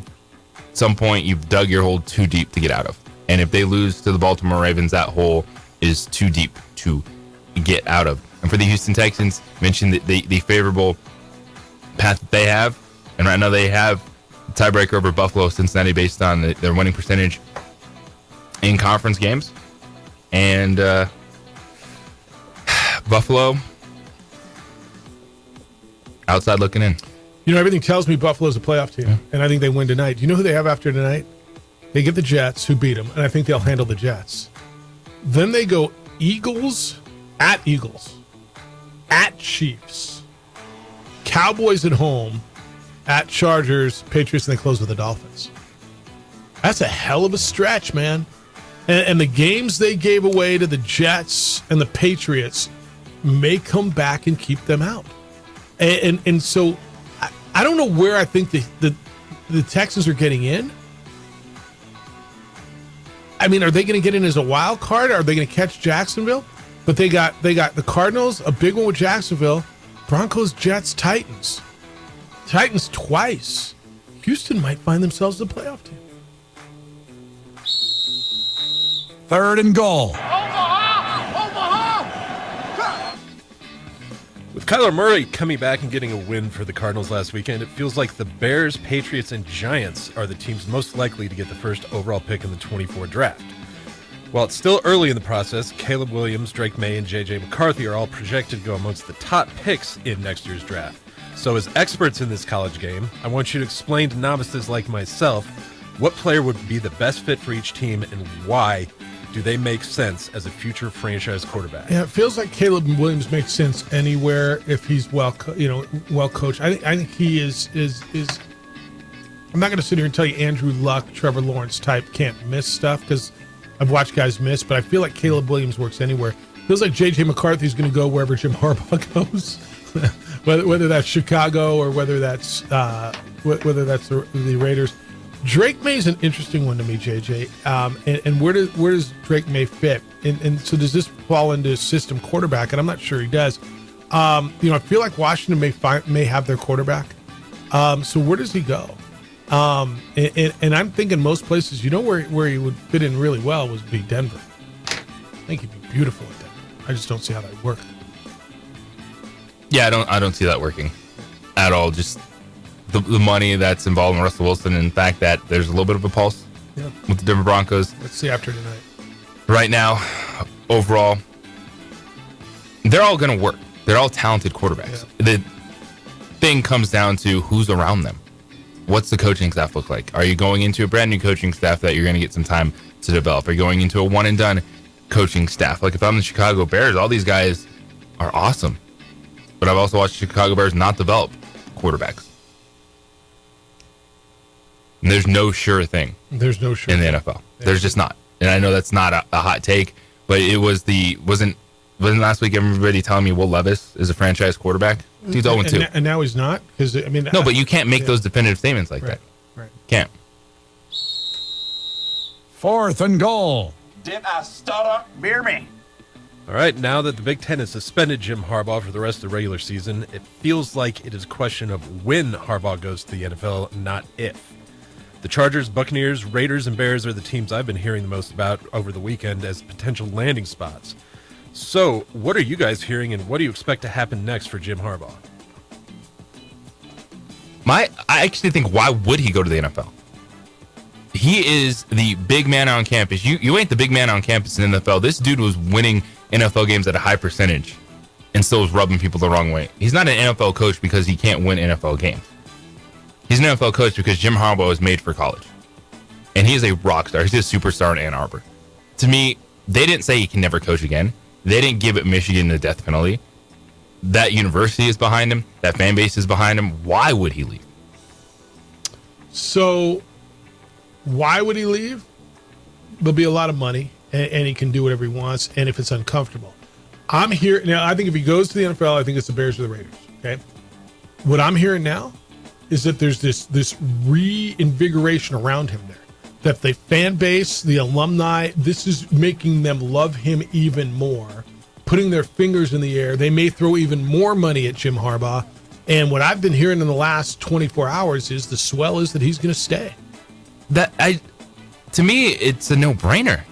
some point, you've dug your hole too deep to get out of. And if they lose to the Baltimore Ravens, that hole is too deep to get out of. And for the Houston Texans, mentioned the favorable path that they have. And right now they have a tiebreaker over Buffalo, Cincinnati, based on their winning percentage in conference games. And Buffalo, outside looking in. You know, everything tells me Buffalo's a playoff team, and I think they win tonight. Do you know who they have after tonight? They get the Jets, who beat them, and I think they'll handle the Jets. Then they go Eagles, at Chiefs, Cowboys at home, at Chargers, Patriots, and they close with the Dolphins. That's a hell of a stretch, man. And the games they gave away to the Jets and the Patriots may come back and keep them out. And so I don't know where I think the Texans are getting in. I mean, are they going to get in as a wild card? Are they going to catch Jacksonville? But they got the Cardinals, a big one with Jacksonville, Broncos, Jets, Titans. Titans twice. Houston might find themselves a playoff team. Third and goal. With Kyler Murray coming back and getting a win for the Cardinals last weekend, it feels like the Bears, Patriots, and Giants are the teams most likely to get the first overall pick in the 24 draft. While it's still early in the process, Caleb Williams, Drake May, and J.J. McCarthy are all projected to go amongst the top picks in next year's draft. So as experts in this college game, I want you to explain to novices like myself what player would be the best fit for each team and why do they make sense as a future franchise quarterback? Yeah, it feels like Caleb Williams makes sense anywhere if he's well coached. I think he is. I'm not going to sit here and tell you Andrew Luck, Trevor Lawrence type can't miss stuff, because I've watched guys miss, but I feel like Caleb Williams works anywhere. Feels like J.J. McCarthy's going to go wherever Jim Harbaugh goes, whether that's Chicago or whether that's the Raiders. Drake May is an interesting one to me, JJ. And where does Drake May fit? And so does this fall into system quarterback? And I'm not sure he does. I feel like Washington may have their quarterback. So where does he go? And I'm thinking most places, where he would fit in really well would be Denver. I think he'd be beautiful at Denver. I just don't see how that would work. Yeah, I don't see that working at all. Just the money that's involved in Russell Wilson and the fact that there's a little bit of a pulse with the Denver Broncos. Let's see after tonight. Right now, overall, they're all going to work. They're all talented quarterbacks. Yeah. The thing comes down to who's around them. What's the coaching staff look like? Are you going into a brand new coaching staff that you're going to get some time to develop? Are you going into a one and done coaching staff? Like if I'm the Chicago Bears, all these guys are awesome. But I've also watched Chicago Bears not develop quarterbacks. And there's no sure thing. There's no sure in the NFL. There's just not. And I know that's not a hot take, but it wasn't last week everybody telling me Will Levis is a franchise quarterback? Dude's 0-2. And now he's not? No, but you can't make those definitive statements like that. Right. Can't. 4th and goal. Did I stutter? Beer me. All right, now that the Big Ten has suspended Jim Harbaugh for the rest of the regular season, it feels like it is a question of when Harbaugh goes to the NFL, not if. The Chargers, Buccaneers, Raiders, and Bears are the teams I've been hearing the most about over the weekend as potential landing spots. So, what are you guys hearing, and what do you expect to happen next for Jim Harbaugh? I actually think, why would he go to the NFL? He is the big man on campus. You ain't the big man on campus in the NFL. This dude was winning NFL games at a high percentage and still was rubbing people the wrong way. He's not an NFL coach because he can't win NFL games. He's an NFL coach because Jim Harbaugh is made for college. And he is a rock star. He's a superstar in Ann Arbor. To me, they didn't say he can never coach again. They didn't give it Michigan the death penalty. That university is behind him. That fan base is behind him. Why would he leave? So, why would he leave? There'll be a lot of money, and he can do whatever he wants, and if it's uncomfortable. I'm here now. I think if he goes to the NFL, I think it's the Bears or the Raiders. Okay. What I'm hearing now is that there's this reinvigoration around him there. That the fan base, the alumni, this is making them love him even more, putting their fingers in the air. They may throw even more money at Jim Harbaugh. And what I've been hearing in the last 24 hours is the swell is that he's going to stay. To me, it's a no-brainer.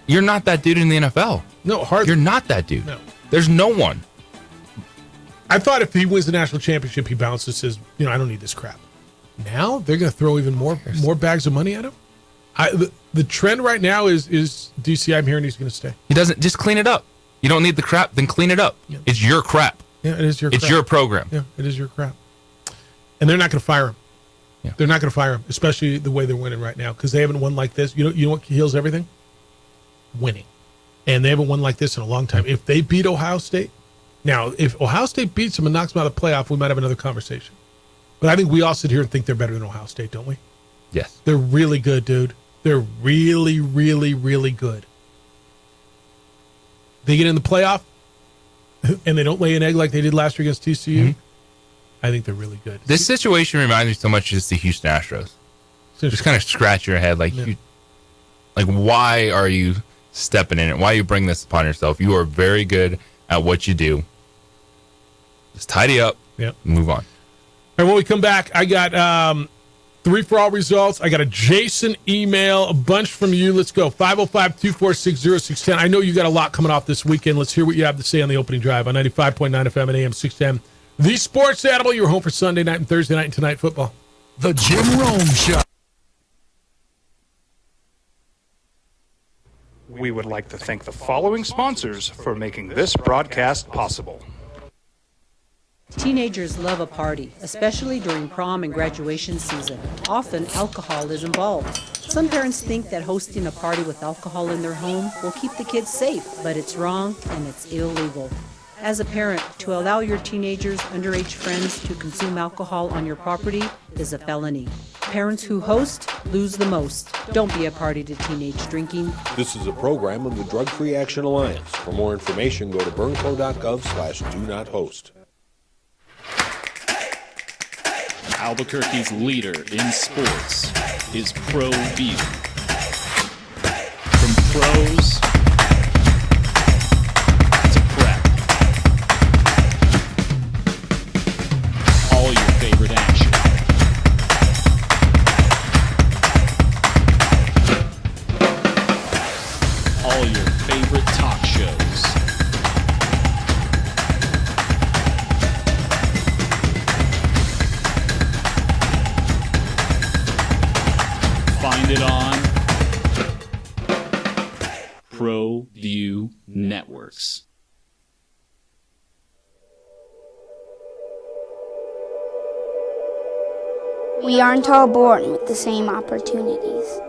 You're not that dude in the NFL. No, hardly. You're not that dude. No. There's no one. I thought if he wins the national championship, he bounces, says, I don't need this crap. Now they're going to throw even more bags of money at him. The trend right now is DC. I'm hearing he's going to stay. He doesn't. Just clean it up. You don't need the crap, then clean it up. Yeah. It's your crap. Yeah, it is your crap. It's your program. Yeah, it is your crap. And they're not going to fire him. Yeah. They're not going to fire him, especially the way they're winning right now, because they haven't won like this. You know what heals everything? Winning. And they haven't won like this in a long time. If they beat Ohio State, now, if Ohio State beats them and knocks them out of the playoff, we might have another conversation. But I think we all sit here and think they're better than Ohio State, don't we? Yes. They're really good, dude. They're really, really, really good. They get in the playoff, and they don't lay an egg like they did last year against TCU. Mm-hmm. I think they're really good. This situation reminds me so much of the Houston Astros. Just kind of scratch your head, why are you stepping in it? Why you bring this upon yourself? You are very good at what you do. Just tidy up. Yep. Move on. And when we come back, I got 3 for all results. I got a Jason email, a bunch from you. Let's go. 505-246-0610. I know you got a lot coming off this weekend. Let's hear what you have to say on the opening drive on 95.9 FM and AM 610. The Sports Animal, you're home for Sunday night and Thursday night and tonight football. The Jim Rome Show. We would like to thank the following sponsors for making this broadcast possible. Teenagers love a party, especially during prom and graduation season. Often, alcohol is involved. Some parents think that hosting a party with alcohol in their home will keep the kids safe, but it's wrong and it's illegal. As a parent, to allow your teenagers' underage friends to consume alcohol on your property is a felony. Parents who host lose the most. Don't be a party to teenage drinking. This is a program of the Drug Free Action Alliance. For more information, go to burnco.gov/do-not-host. Albuquerque's leader in sports is ProView. From pros to prep, all your favorite action. All your favorite talk shows. Find it on ProView Networks. We aren't all born with the same opportunities.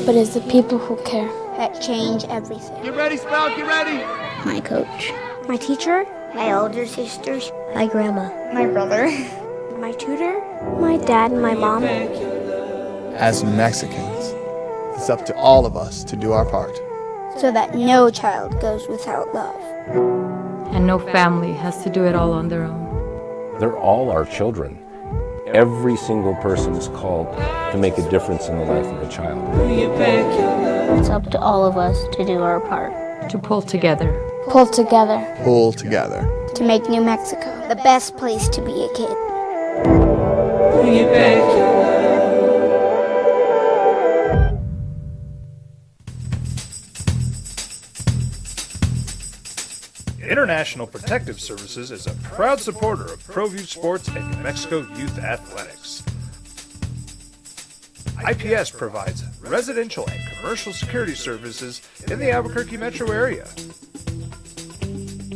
But it's the people who care that change everything. Get ready, Spout, get ready! My coach. My teacher. My older sisters. My grandma. My brother. My tutor. My dad and my mom. As Mexicans, it's up to all of us to do our part. So that no child goes without love. And no family has to do it all on their own. They're all our children. Every single person is called to make a difference in the life of a child. It's up to all of us to do our part. To pull together. Pull together. Pull together. To make New Mexico the best place to be a kid. International Protective Services is a proud supporter of ProView Sports and New Mexico Youth Athletics. IPS provides residential and commercial security services in the Albuquerque metro area.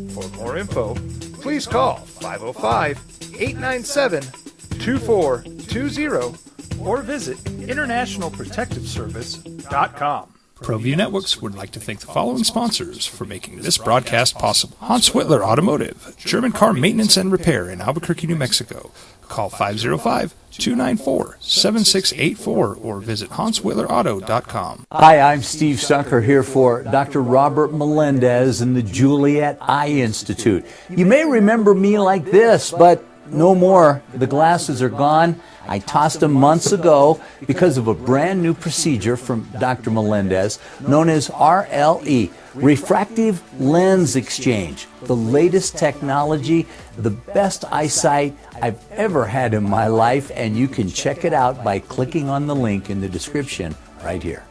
For more info, please call 505-897-2420 or visit internationalprotectiveservice.com. ProView Networks would like to thank the following sponsors for making this broadcast possible. Hans Whitler Automotive, German car maintenance and repair in Albuquerque, New Mexico. Call 505-294-7684 or visit hanswhitlerauto.com. Hi, I'm Steve Sunker here for Dr. Robert Melendez and the Juliet Eye Institute. You may remember me like this, but no more. The glasses are gone. I tossed them months ago because of a brand new procedure from Dr. Melendez known as RLE, Refractive Lens Exchange. The latest technology, the best eyesight I've ever had in my life, and you can check it out by clicking on the link in the description right here.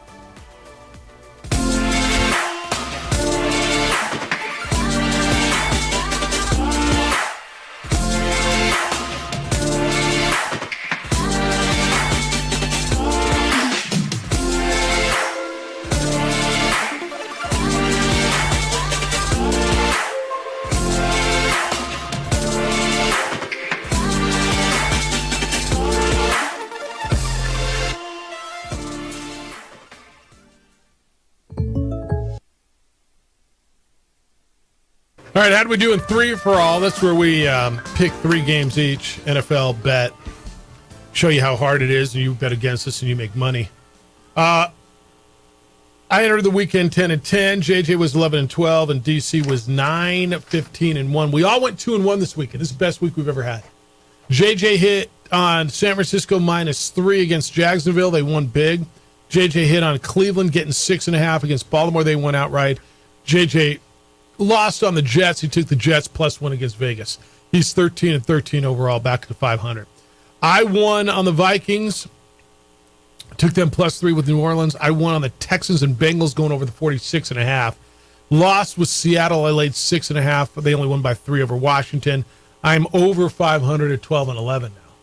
All right, how do we do in 3 for all? That's where we pick 3 games each, NFL bet, show you how hard it is, and you bet against us and you make money. I entered the weekend 10-10. JJ was 11-12, and DC was 9-15-1. We all went 2-1 this weekend. This is the best week we've ever had. JJ hit on San Francisco -3 against Jacksonville. They won big. JJ hit on Cleveland getting 6.5 against Baltimore. They won outright. JJ lost on the Jets. He took the Jets +1 against Vegas. He's 13-13 overall, back to 500. I won on the Vikings. Took them +3 with New Orleans. I won on the Texans and Bengals going over the 46.5. Lost with Seattle. I laid 6.5. They only won by 3 over Washington. I'm over 500 at 12-11 now.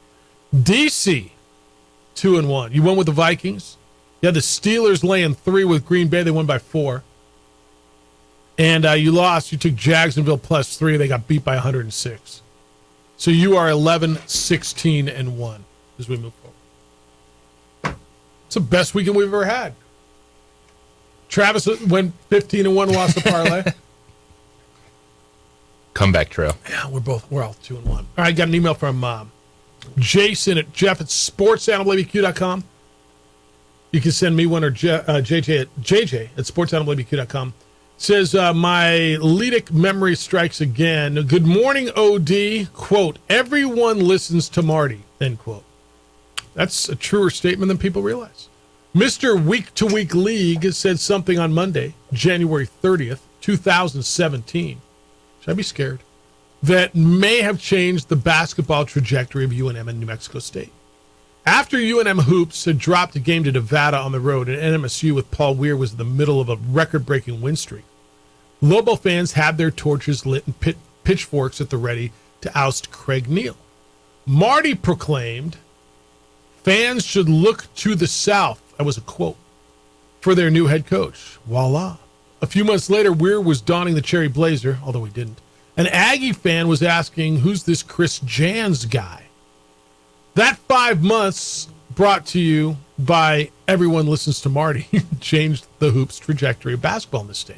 DC, 2-1. You won with the Vikings. You had the Steelers laying 3 with Green Bay. They won by 4. And you lost. You took Jacksonville +3. They got beat by 106. So you are 11-16-1 as we move forward. It's the best weekend we've ever had. Travis went 15-1, lost the parlay. Comeback trail. Yeah, we're all 2-1. All right, got an email from Jason at Jeff at sportsanimalabq.com. You can send me one or JJ at sportsanimalabq.com. Says, my Leidic memory strikes again. Good morning, OD. Quote, everyone listens to Marty, end quote. That's a truer statement than people realize. Mr. Week to Week League said something on Monday, January 30th, 2017. Should I be scared? That may have changed the basketball trajectory of UNM and New Mexico State. After UNM Hoops had dropped a game to Nevada on the road, and NMSU with Paul Weir was in the middle of a record-breaking win streak, Lobo fans had their torches lit and pitchforks at the ready to oust Craig Neal. Marty proclaimed, fans should look to the South, that was a quote, for their new head coach. Voila. A few months later, Weir was donning the cherry blazer, although he didn't. An Aggie fan was asking, who's this Chris Jans guy? That 5 months brought to you by Everyone Listens to Marty changed the Hoops trajectory of basketball in this state.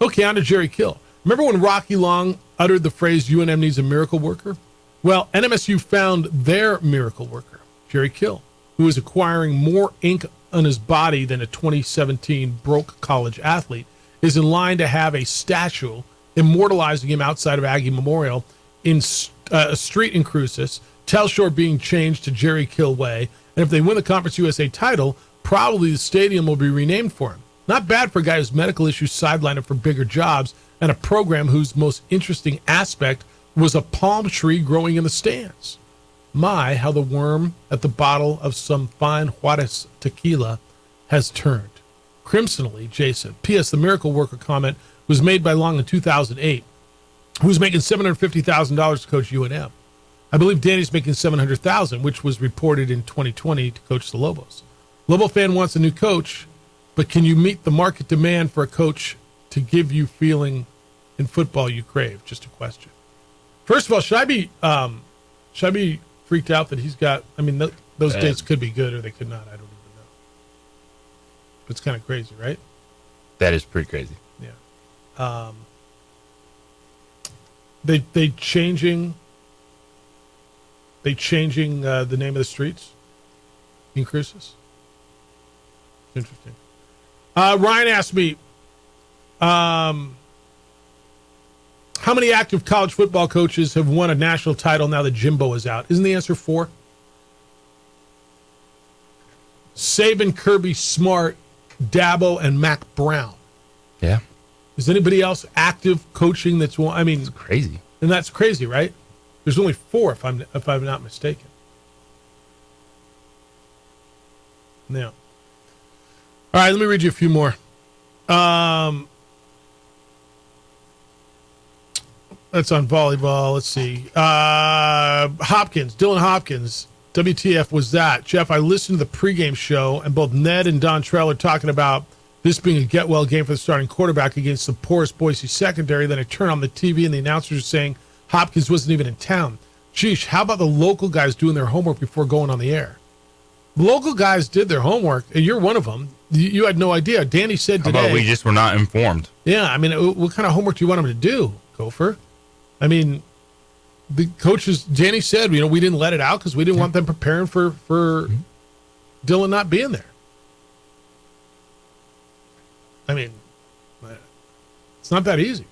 Okay, on to Jerry Kill. Remember when Rocky Long uttered the phrase, UNM needs a miracle worker? Well, NMSU found their miracle worker, Jerry Kill, who is acquiring more ink on his body than a 2017 broke college athlete, is in line to have a statue immortalizing him outside of Aggie Memorial in a street in Cruces, Telshore being changed to Jerry Kill Way, and if they win the Conference USA title, probably the stadium will be renamed for him. Not bad for a guy whose medical issues sidelined him for bigger jobs and a program whose most interesting aspect was a palm tree growing in the stands. My, how the worm at the bottle of some fine Juarez tequila has turned. Crimsonally, Jason. P.S. The miracle worker comment was made by Long in 2008, who was making $750,000 to coach UNM. I believe Danny's making $700,000, which was reported in 2020 to coach the Lobos. Lobo fan wants a new coach, but can you meet the market demand for a coach to give you feeling in football you crave? Just a question. First of all, should I be freaked out that he's got? I mean, those dates could be good or they could not. I don't even know. It's kind of crazy, right? That is pretty crazy. Yeah. They changing the name of the streets in Cruces. It's interesting. Ryan asked me, how many active college football coaches have won a national title now that Jimbo is out? Isn't the answer 4? Saban, Kirby, Smart, Dabo, and Mac Brown. Yeah. Is anybody else active coaching that's won? I mean, it's crazy. And that's crazy, right? There's only 4 if I'm not mistaken. Now. All right, let me read you a few more. That's on volleyball. Let's see. Dylan Hopkins. WTF was that? Jeff, I listened to the pregame show, and both Ned and Don Trell are talking about this being a get-well game for the starting quarterback against the poorest Boise secondary. Then I turn on the TV, and the announcers are saying Hopkins wasn't even in town. Geesh, how about the local guys doing their homework before going on the air? The local guys did their homework, and you're one of them. You had no idea. Danny said today. How about we just were not informed? Yeah, I mean, what kind of homework do you want them to do, Gopher? I mean, the coaches, Danny said, we didn't let it out because we didn't want them preparing for Dylan not being there. I mean, it's not that easy.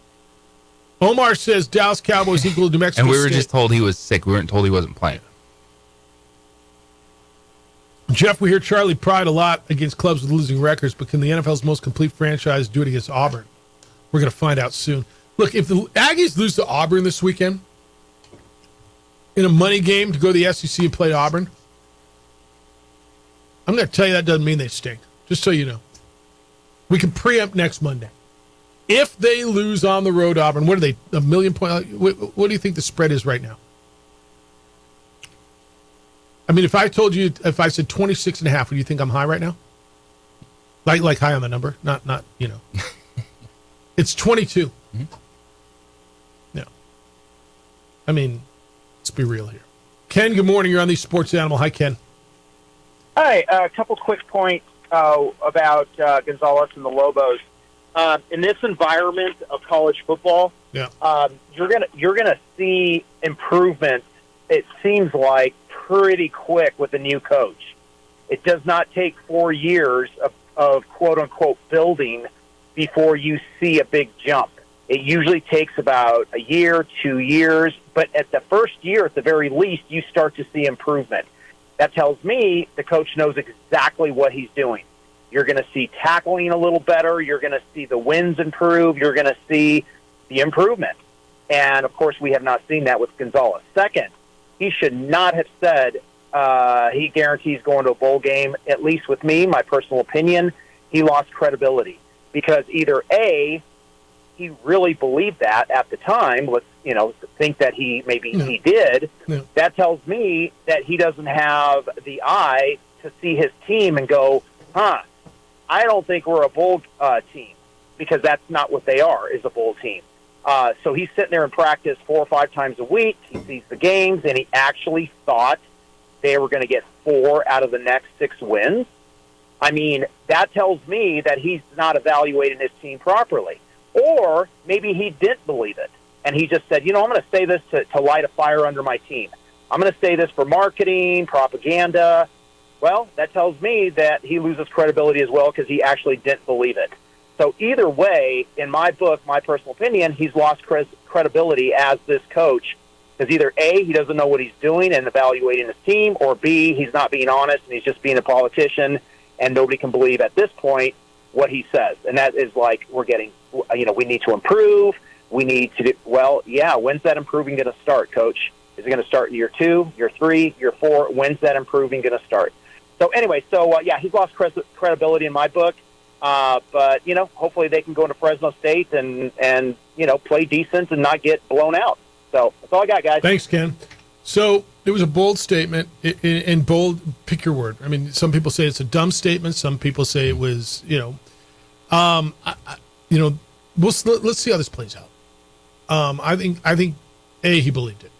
Omar says Dallas Cowboys equal to New Mexico And we were State. just told he was sick. We weren't told he wasn't playing. Jeff, we hear Charlie Pride a lot against clubs with losing records, but can the NFL's most complete franchise do it against Auburn? We're going to find out soon. Look, if the Aggies lose to Auburn this weekend in a money game to go to the SEC and play Auburn, I'm going to tell you that doesn't mean they stink, just so you know. We can preempt next Monday. If they lose on the road, Auburn, what are they, 1 million point? What do you think the spread is right now? I mean, if I said 26.5, would you think I'm high right now? Like high on the number? Not It's 22. Mm-hmm. No. I mean, let's be real here. Ken, good morning. You're on the Sports Animal. Hi, Ken. Hi, a couple quick points about Gonzalez and the Lobos. In this environment of college football, yeah, you're gonna see improvement. It seems like pretty quick with a new coach. It does not take 4 years of quote unquote building before you see a big jump. It usually takes about a year, 2 years, but at the first year, at the very least, you start to see improvement. That tells me the coach knows exactly what he's doing. You're going to see tackling a little better. You're going to see the wins improve. You're going to see the improvement. And, of course, we have not seen that with Gonzalez. Second, he should not have said he guarantees going to a bowl game. At least with me, my personal opinion, he lost credibility. Because either A, he really believed that at the time, let's think that he did. No. That tells me that he doesn't have the eye to see his team and go, I don't think we're a bowl team, because that's not what they are, is a bowl team. So he's sitting there in practice 4 or 5 times a week. He sees the games, and he actually thought they were going to get 4 out of the next 6 wins. I mean, that tells me that he's not evaluating his team properly. Or maybe he didn't believe it, and he just said, I'm going to say this to light a fire under my team. I'm going to say this for marketing, propaganda. Well, that tells me that he loses credibility as well, because he actually didn't believe it. So either way, in my book, my personal opinion, he's lost credibility as this coach, because either A, he doesn't know what he's doing and evaluating his team, or B, he's not being honest and he's just being a politician, and nobody can believe at this point what he says. And that is like, we need to improve. We need to do, when's that improving going to start, Coach? Is it going to start in year 2, year 3, year 4? When's that improving going to start? So anyway, he's lost credibility in my book. But, hopefully they can go into Fresno State and play decent and not get blown out. So that's all I got, guys. Thanks, Ken. So it was a bold statement, and bold, pick your word. I mean, some people say it's a dumb statement. Some people say it was, let's see how this plays out. I think, A, he believed it.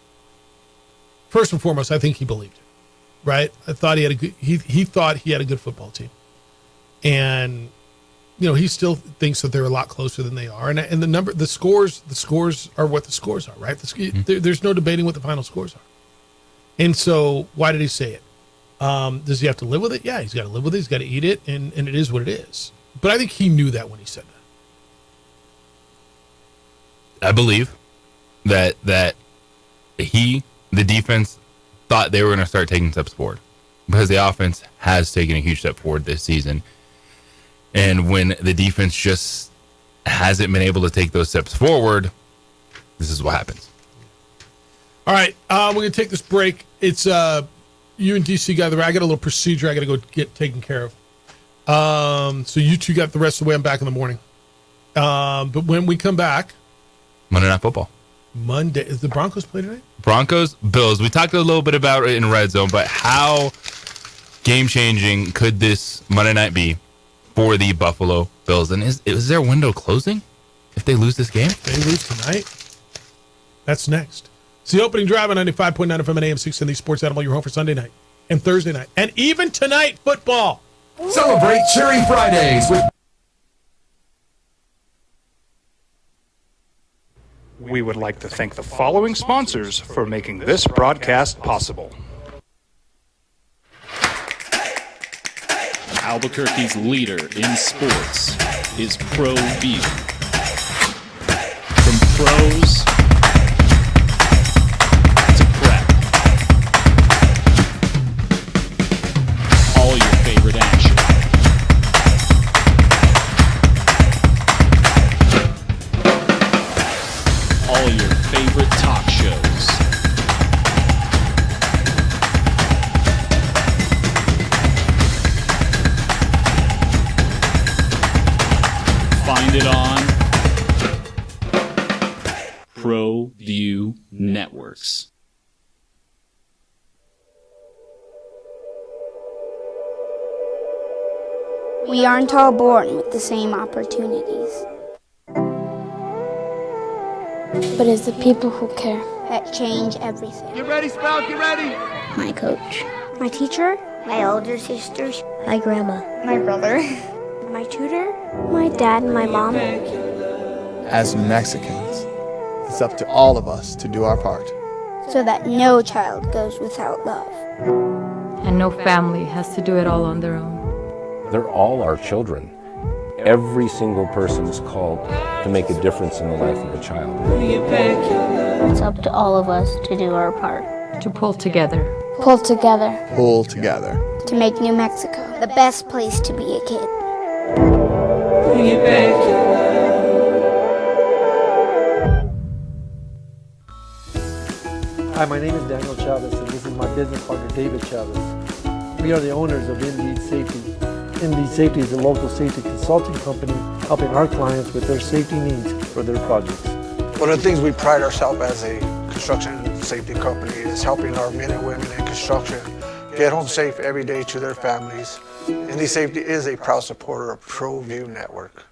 First and foremost, I think he believed it, right? I thought he thought he had a good football team. And, he still thinks that they're a lot closer than they are. And the scores are what the scores are, right? There's no debating what the final scores are. And so why did he say it? Does he have to live with it? Yeah, he's got to live with it. He's got to eat it. And it is what it is. But I think he knew that when he said that. I believe that the defense thought they were going to start taking steps forward, because the offense has taken a huge step forward this season. And when the defense just hasn't been able to take those steps forward, this is what happens. All right, we're going to take this break. It's you and DC got I got a little procedure I got to go get taken care of. So you two got the rest of the way. I'm back in the morning. But when we come back, Monday Night Football. Monday. Is the Broncos play tonight? Broncos, Bills. We talked a little bit about it in Red Zone, but how game-changing could this Monday night be for the Buffalo Bills? And is their window closing if they lose this game? If they lose tonight? That's next. It's the opening drive on 95.9 FM and AM 610, the Sports Animal, your home for Sunday night and Thursday night. And even tonight, football. Celebrate Cherry Fridays with... We would like to thank the following sponsors for making this broadcast possible. Albuquerque's leader in sports is ProView. From pros to prep, all your favorite action. All your favorite talk shows. Find it on ProView Networks. We aren't all born with the same opportunities. But it's the people who care that change everything. Get ready, Sprout, get ready! My coach, my teacher, my older sisters, my grandma, my brother, my tutor, my dad, and my mom. As Mexicans, it's up to all of us to do our part. So that no child goes without love. And no family has to do it all on their own. They're all our children. Every single person is called to make a difference in the life of a child. It's up to all of us to do our part. To pull together. Pull together. Pull together. To make New Mexico the best place to be a kid. Hi, my name is Daniel Chavez, and this is my business partner, David Chavez. We are the owners of Indeed Safety. Indeed Safety is a local safety consulting company helping our clients with their safety needs for their projects. One of the things we pride ourselves as a construction safety company is helping our men and women in construction get home safe every day to their families. Indeed Safety is a proud supporter of ProView Network.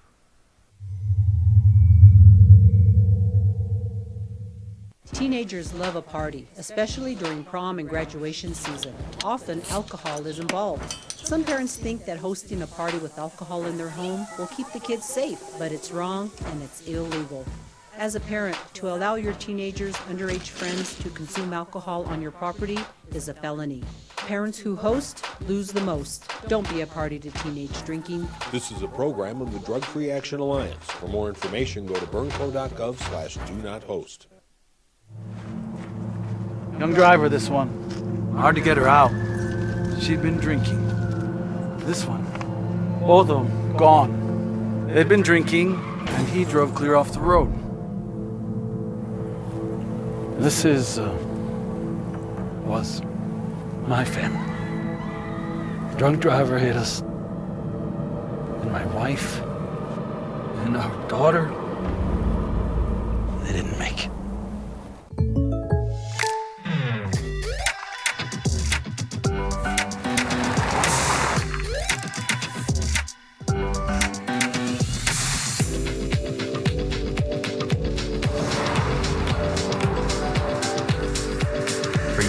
Teenagers love a party, especially during prom and graduation season. Often, alcohol is involved. Some parents think that hosting a party with alcohol in their home will keep the kids safe, but it's wrong and it's illegal. As a parent, to allow your teenagers' underage friends to consume alcohol on your property is a felony. Parents who host lose the most. Don't be a party to teenage drinking. This is a program of the Drug Free Action Alliance. For more information, go to burnco.gov/do-not-host. Young driver, this one. Hard to get her out. She'd been drinking. This one. Both of them gone. They'd been drinking, and he drove clear off the road. This was my family. Drunk driver hit us. And my wife and our daughter, they didn't make it.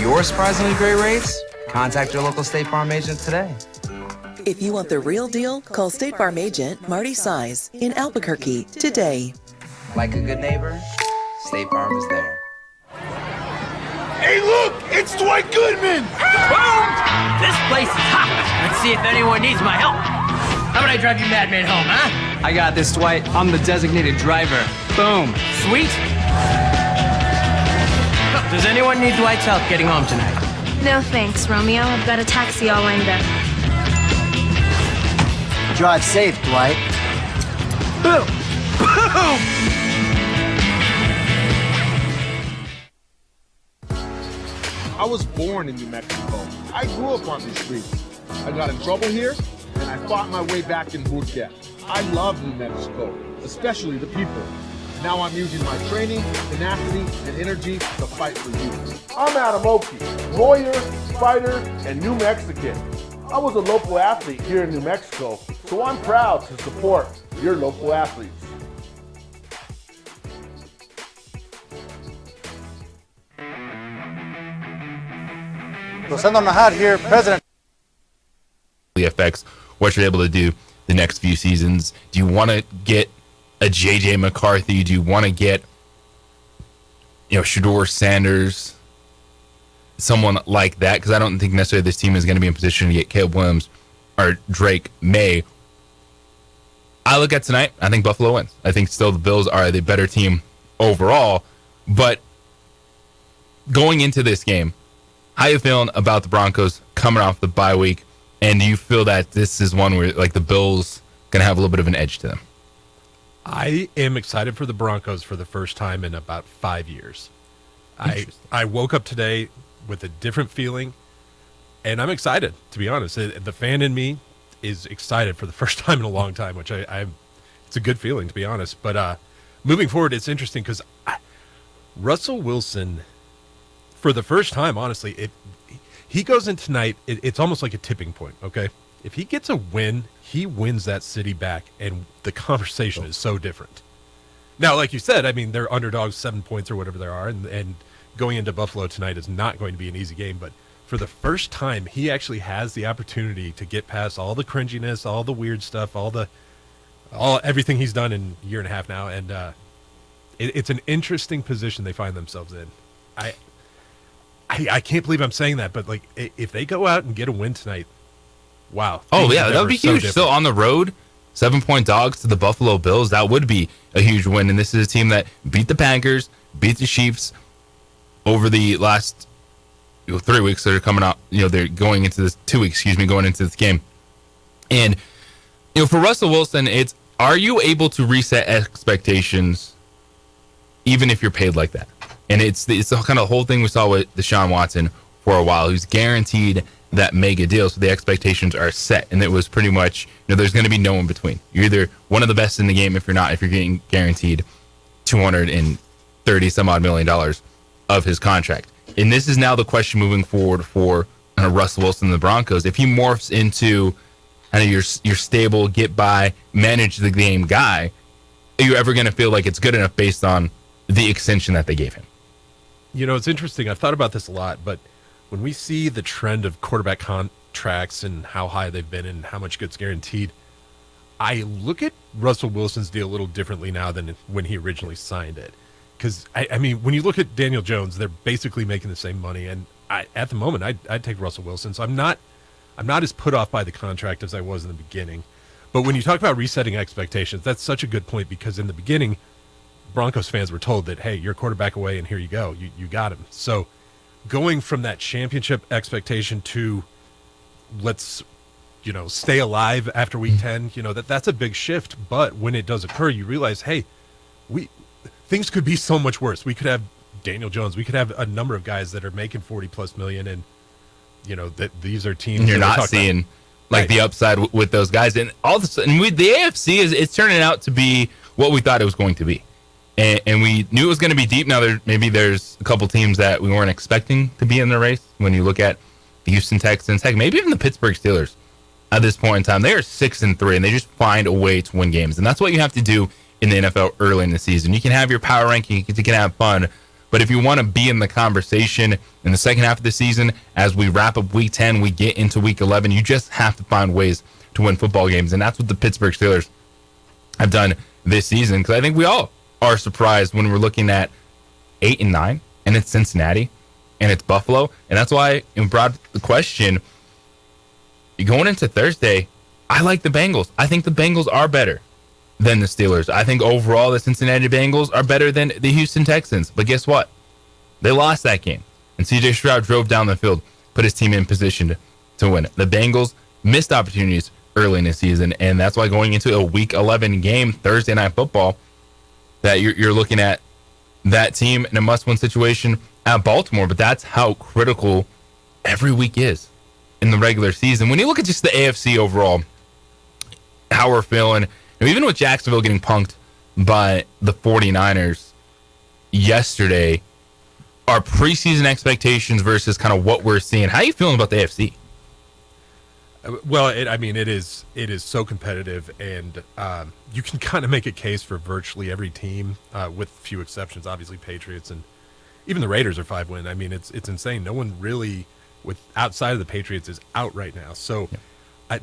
Your surprisingly great rates? Contact your local State Farm agent today. If you want the real deal, call State Farm agent Marty Size in Albuquerque today. Like a good neighbor, State Farm is there. Hey, look! It's Dwight Goodman! Boom! This place is hot. Let's see if anyone needs my help. How about I drive you madman home, huh? I got this, Dwight. I'm the designated driver. Boom. Sweet. Does anyone need Dwight's help getting home tonight? No thanks, Romeo. I've got a taxi all lined up. Drive safe, Dwight. Boom! Boom! I was born in New Mexico. I grew up on these streets. I got in trouble here, and I fought my way back in boot camp. I love New Mexico, especially the people. Now I'm using my training, tenacity, and energy to fight for you. I'm Adam Oki, lawyer, fighter, and New Mexican. I was a local athlete here in New Mexico, so I'm proud to support your local athletes. Rosendo Nahad here, President. The affects what you're able to do the next few seasons. Do you want to get a JJ McCarthy? Do you want to get, Shedeur Sanders, someone like that? Because I don't think necessarily this team is going to be in position to get Caleb Williams or Drake May. I look at tonight, I think Buffalo wins. I think still the Bills are the better team overall. But going into this game, how are you feeling about the Broncos coming off the bye week? And do you feel that this is one where the Bills going to have a little bit of an edge to them? I am excited for the Broncos for the first time in about 5 years. I woke up today with a different feeling, and I'm excited, to be honest. The fan in me is excited for the first time in a long time, which it's a good feeling, to be honest. But moving forward, it's interesting because Russell Wilson, for the first time, honestly, he goes in tonight, it's almost like a tipping point, okay? If he gets a win, he wins that city back, and the conversation is so different. Now, like you said, I mean, they're underdogs 7 points or whatever there are, and going into Buffalo tonight is not going to be an easy game, but for the first time, he actually has the opportunity to get past all the cringiness, all the weird stuff, everything he's done in a year and a half now, and it's an interesting position they find themselves in. I can't believe I'm saying that, but if they go out and get a win tonight, wow. Oh, yeah, that would be huge. Still on the road, 7-point dogs to the Buffalo Bills. That would be a huge win. And this is a team that beat the Packers, beat the Chiefs over the last 3 weeks that are coming out. They're going into this 2 weeks, going into this game. And, for Russell Wilson, it's, are you able to reset expectations even if you're paid like that? And it's the kind of whole thing we saw with Deshaun Watson for a while. He's guaranteed that mega deal, so the expectations are set, and it was pretty much, there's going to be no in between. You're either one of the best in the game if you're getting guaranteed $230 some odd million of his contract. And this is now the question moving forward for Russell Wilson and the Broncos. If he morphs into kind of your stable, get by, manage the game guy, are you ever going to feel like it's good enough based on the extension that they gave him? It's interesting. I've thought about this a lot, but when we see the trend of quarterback contracts and how high they've been and how much gets guaranteed, I look at Russell Wilson's deal a little differently now than when he originally signed it. Because, I mean, when you look at Daniel Jones, they're basically making the same money. And at the moment, I'd take Russell Wilson. So I'm not as put off by the contract as I was in the beginning. But when you talk about resetting expectations, that's such a good point, because in the beginning, Broncos fans were told that, hey, you're quarterback away and here you go. You got him. So going from that championship expectation to let's, stay alive after week 10, that's a big shift. But when it does occur, you realize, hey, things could be so much worse. We could have Daniel Jones. We could have a number of guys that are making $40+ million, and that these are teams. And you're not seeing the upside with those guys. And all of a sudden, the AFC it's turning out to be what we thought it was going to be. And we knew it was going to be deep. Now, there's a couple teams that we weren't expecting to be in the race. When you look at the Houston Texans, heck, maybe even the Pittsburgh Steelers at this point in time, they are 6-3, and they just find a way to win games. And that's what you have to do in the NFL early in the season. You can have your power ranking, you can have fun, but if you want to be in the conversation in the second half of the season, as we wrap up week 10, we get into week 11, you just have to find ways to win football games. And that's what the Pittsburgh Steelers have done this season, because I think we all are surprised when we're looking at 8-9, and it's Cincinnati, and it's Buffalo. And that's why I brought the question, going into Thursday, I like the Bengals. I think the Bengals are better than the Steelers. I think overall the Cincinnati Bengals are better than the Houston Texans. But guess what? They lost that game. And C.J. Stroud drove down the field, put his team in position to win. The Bengals missed opportunities early in the season, and that's why going into a Week 11 game, Thursday Night Football, that you're looking at that team in a must-win situation at Baltimore. But that's how critical every week is in the regular season. When you look at just the AFC overall, how we're feeling, even with Jacksonville getting punked by the 49ers yesterday, our preseason expectations versus kind of what we're seeing, how are you feeling about the AFC? Well, it is so competitive, and you can kind of make a case for virtually every team, with few exceptions. Obviously, Patriots and even the Raiders are 5-win. I mean, it's insane. No one really, with outside of the Patriots, is out right now. So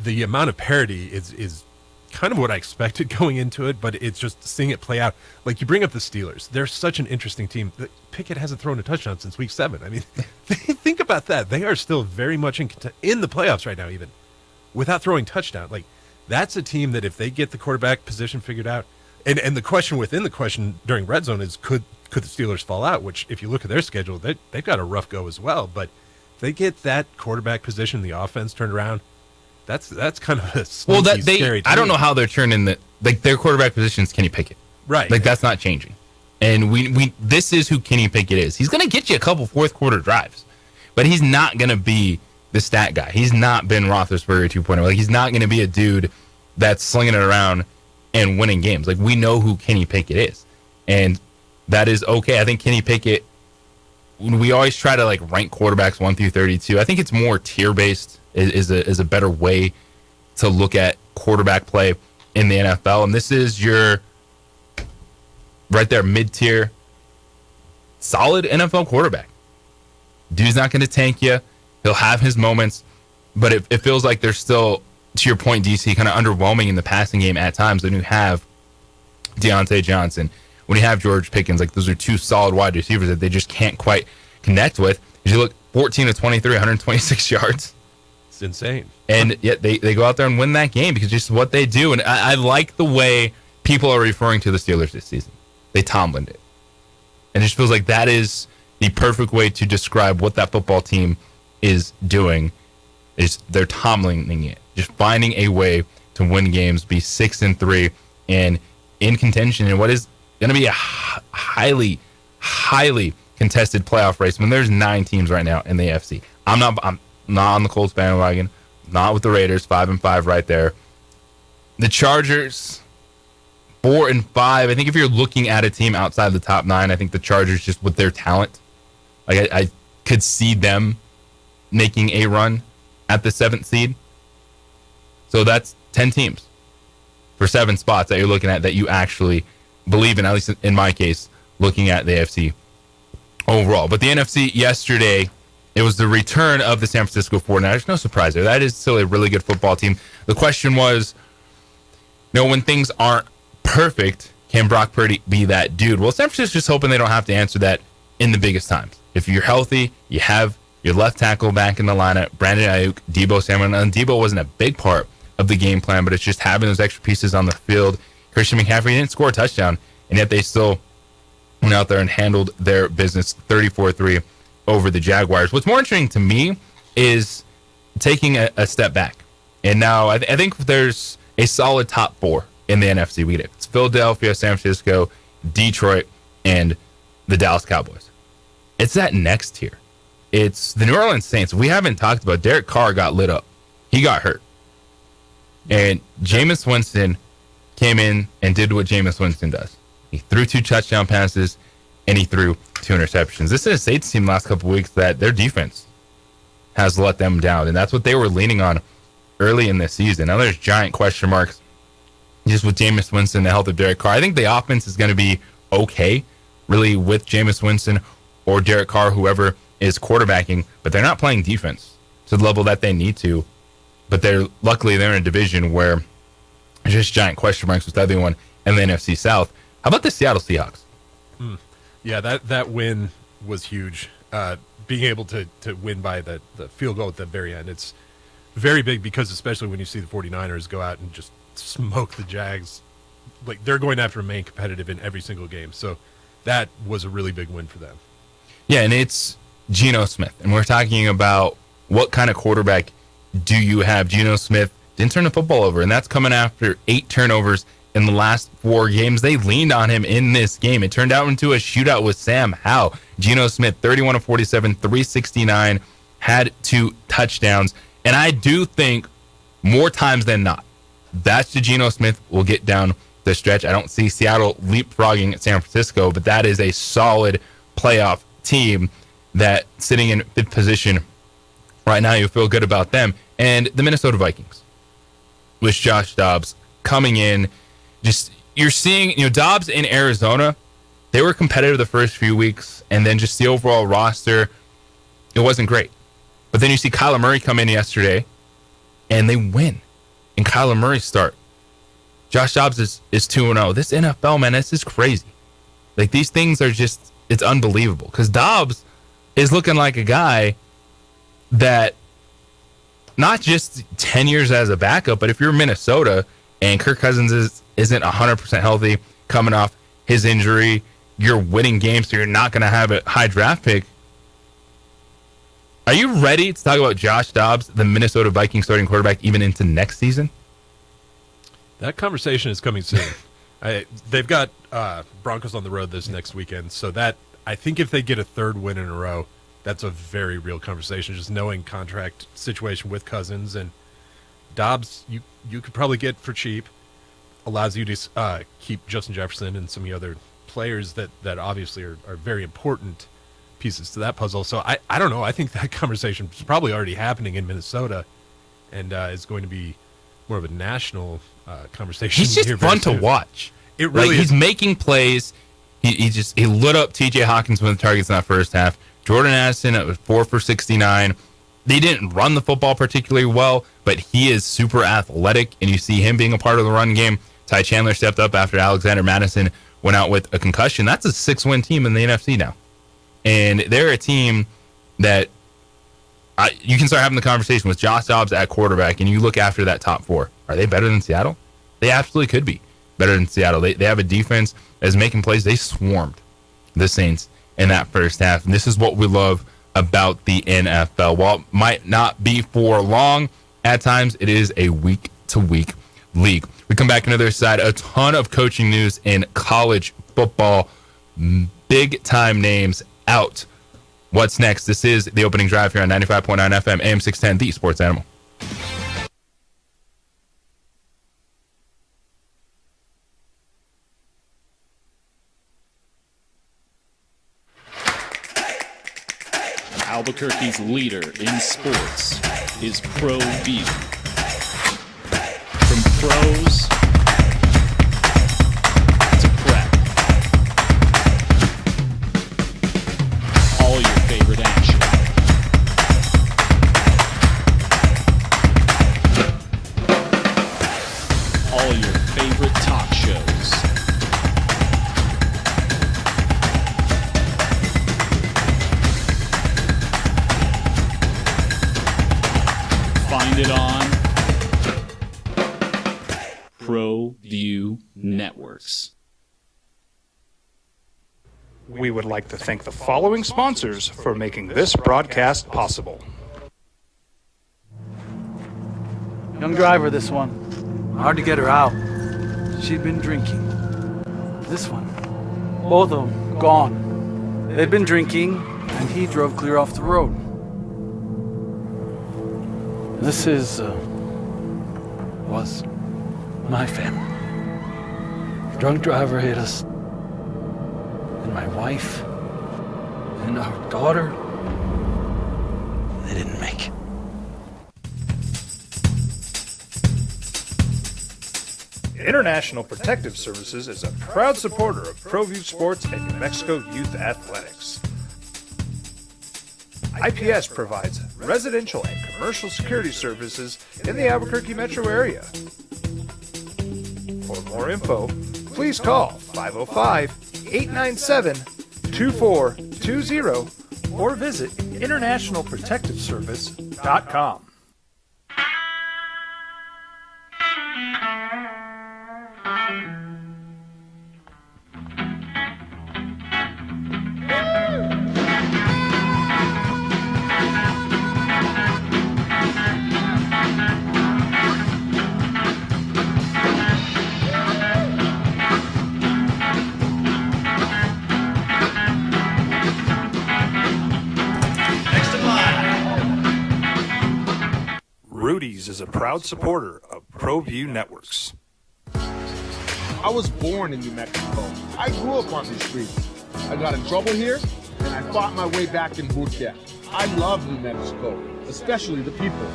the amount of parity is kind of what I expected going into it, but it's just seeing it play out. Like, you bring up the Steelers. They're such an interesting team. Pickett hasn't thrown a touchdown since week 7. I mean, think about that. They are still very much in the playoffs right now, even without throwing touchdown. Like, that's a team that if they get the quarterback position figured out, and the question within the question during Red Zone is, could the Steelers fall out? Which, if you look at their schedule, they've got a rough go as well. But if they get that quarterback position, the offense turned around, that's kind of a scary team. I don't know how they're turning their quarterback position is Kenny Pickett. Right. Like, that's not changing. And we this is who Kenny Pickett is. He's going to get you a couple fourth quarter drives, but he's not going to be the stat guy. He's not Ben Roethlisberger 2.0. Like, he's not going to be a dude that's slinging it around and winning games. Like, we know who Kenny Pickett is, and that is okay. I think Kenny Pickett, we always try to rank quarterbacks 1 through 32. I think it's more tier based is a better way to look at quarterback play in the NFL. And this is your right there, mid tier, solid NFL quarterback. Dude's not going to tank you. He'll have his moments, but it feels like they're still, to your point, DC, kind of underwhelming in the passing game at times. When you have Deontay Johnson, when you have George Pickens, those are two solid wide receivers that they just can't quite connect with. As you look, 14 of 23, 126 yards. It's insane. And yet they go out there and win that game because just what they do. And I like the way people are referring to the Steelers this season. They Tomlined it. And it just feels like that is the perfect way to describe what that football team is doing. Is they're Tomlining it. Just finding a way to win games, be 6-3, and in contention in what is going to be a highly contested playoff race when there's 9 teams right now in the AFC. I'm not on the Colts bandwagon, not with the Raiders, 5-5 right there. The Chargers, 4-5. I think if you're looking at a team outside the top 9, I think the Chargers, just with their talent, like I could see them making a run at the 7th seed. So that's 10 teams for 7 spots that you're looking at that you actually believe in, at least in my case, looking at the AFC overall. But the NFC yesterday, it was the return of the San Francisco 49ers. No surprise there. That is still a really good football team. The question was, when things aren't perfect, can Brock Purdy be that dude? Well, San Francisco's just hoping they don't have to answer that in the biggest times. If you're healthy, you have your left tackle back in the lineup, Brandon Ayuk, Deebo Samuel. And Deebo wasn't a big part of the game plan, but it's just having those extra pieces on the field. Christian McCaffrey didn't score a touchdown, and yet they still went out there and handled their business 34-3 over the Jaguars. What's more interesting to me is taking a step back. And now I think there's a solid top 4 in the NFC. We get it. It's Philadelphia, San Francisco, Detroit, and the Dallas Cowboys. It's that next tier. It's the New Orleans Saints. We haven't talked about Derek Carr got lit up. He got hurt. And Jameis Winston came in and did what Jameis Winston does. He threw 2 touchdown passes, and he threw 2 interceptions. This is a Saints team last couple of weeks that their defense has let them down, and that's what they were leaning on early in this season. Now there's giant question marks just with Jameis Winston, the health of Derek Carr. I think the offense is going to be okay, really, with Jameis Winston or Derek Carr, whoever is quarterbacking, but they're not playing defense to the level that they need to. But luckily they're in a division where there's just giant question marks with everyone in the NFC South. How about the Seattle Seahawks? Yeah, that win was huge. Being able to win by the field goal at the very end, it's very big because especially when you see the 49ers go out and just smoke the Jags. Like, they're going to have to remain competitive in every single game. So that was a really big win for them. Yeah, and it's Geno Smith. And we're talking about what kind of quarterback do you have. Geno Smith didn't turn the football over, and that's coming after 8 turnovers in the last 4 games. They leaned on him in this game. It turned out into a shootout with Sam Howell. Geno Smith, 31 of 47, 369, had 2 touchdowns. And I do think more times than not, that's the Geno Smith will get down the stretch. I don't see Seattle leapfrogging at San Francisco, but that is a solid playoff team that sitting in 5th position right now. You feel good about them. And the Minnesota Vikings, with Josh Dobbs coming in, just you're seeing, Dobbs in Arizona, they were competitive the first few weeks, and then just the overall roster, it wasn't great. But then you see Kyler Murray come in yesterday, and they win. And Kyler Murray start. Josh Dobbs is 2-0. This NFL, man, this is crazy. Like, these things are just, it's unbelievable. Because Dobbs is looking like a guy that not just 10 years as a backup, but if you're Minnesota and Kirk Cousins isn't 100% healthy coming off his injury, you're winning games, so you're not going to have a high draft pick. Are you ready to talk about Josh Dobbs, the Minnesota Vikings starting quarterback, even into next season? That conversation is coming soon. They've got Broncos on the road this next weekend, so that I think if they get a 3rd win in a row, that's a very real conversation. Just knowing contract situation with Cousins and Dobbs, you could probably get for cheap. Allows you to keep Justin Jefferson and some of the other players that obviously are very important pieces to that puzzle. So I don't know. I think that conversation is probably already happening in Minnesota, and is going to be more of a national conversation. He's just fun to watch. It really is. He's making plays. He lit up T.J. Hawkins with the targets in that first half. Jordan Addison at 4 for 69. They didn't run the football particularly well, but he is super athletic, and you see him being a part of the run game. Ty Chandler stepped up after Alexander Madison went out with a concussion. That's a 6-win team in the NFC now. And they're a team that You can start having the conversation with Josh Dobbs at quarterback, and you look after that top four. Are they better than Seattle? They absolutely could be better than Seattle. They have a defense that's making plays. They swarmed the Saints in that first half, and this is what we love about the NFL. While it might not be for long, at times it is a week-to-week league. We come back on the other side, a ton of coaching news in college football, big-time names out. What's next? This is the opening drive here on 95.9 FM, AM 610, the Sports Animal. Albuquerque's leader in sports is ProView. From pros to prep, all your favorite action. All your favorite talk shows. Find it on ProView Networks. We would like to thank the following sponsors for making this broadcast possible. Young driver, this one. Hard to get her out. She'd been drinking. This one. Both of them gone. They'd been drinking, and he drove clear off the road. This was my family. Drunk driver hit us. And my wife and our daughter, they didn't make it. International Protective Services is a proud supporter of ProView Sports and New Mexico Youth Athletics. IPS provides residential and commercial security services in the Albuquerque metro area. For more info, please call 505-897-2420 or visit internationalprotectiveservice.com. Rudy's is a proud supporter of ProView Networks. I was born in New Mexico. I grew up on these streets. I got in trouble here, and I fought my way back in boot camp. I love New Mexico, especially the people.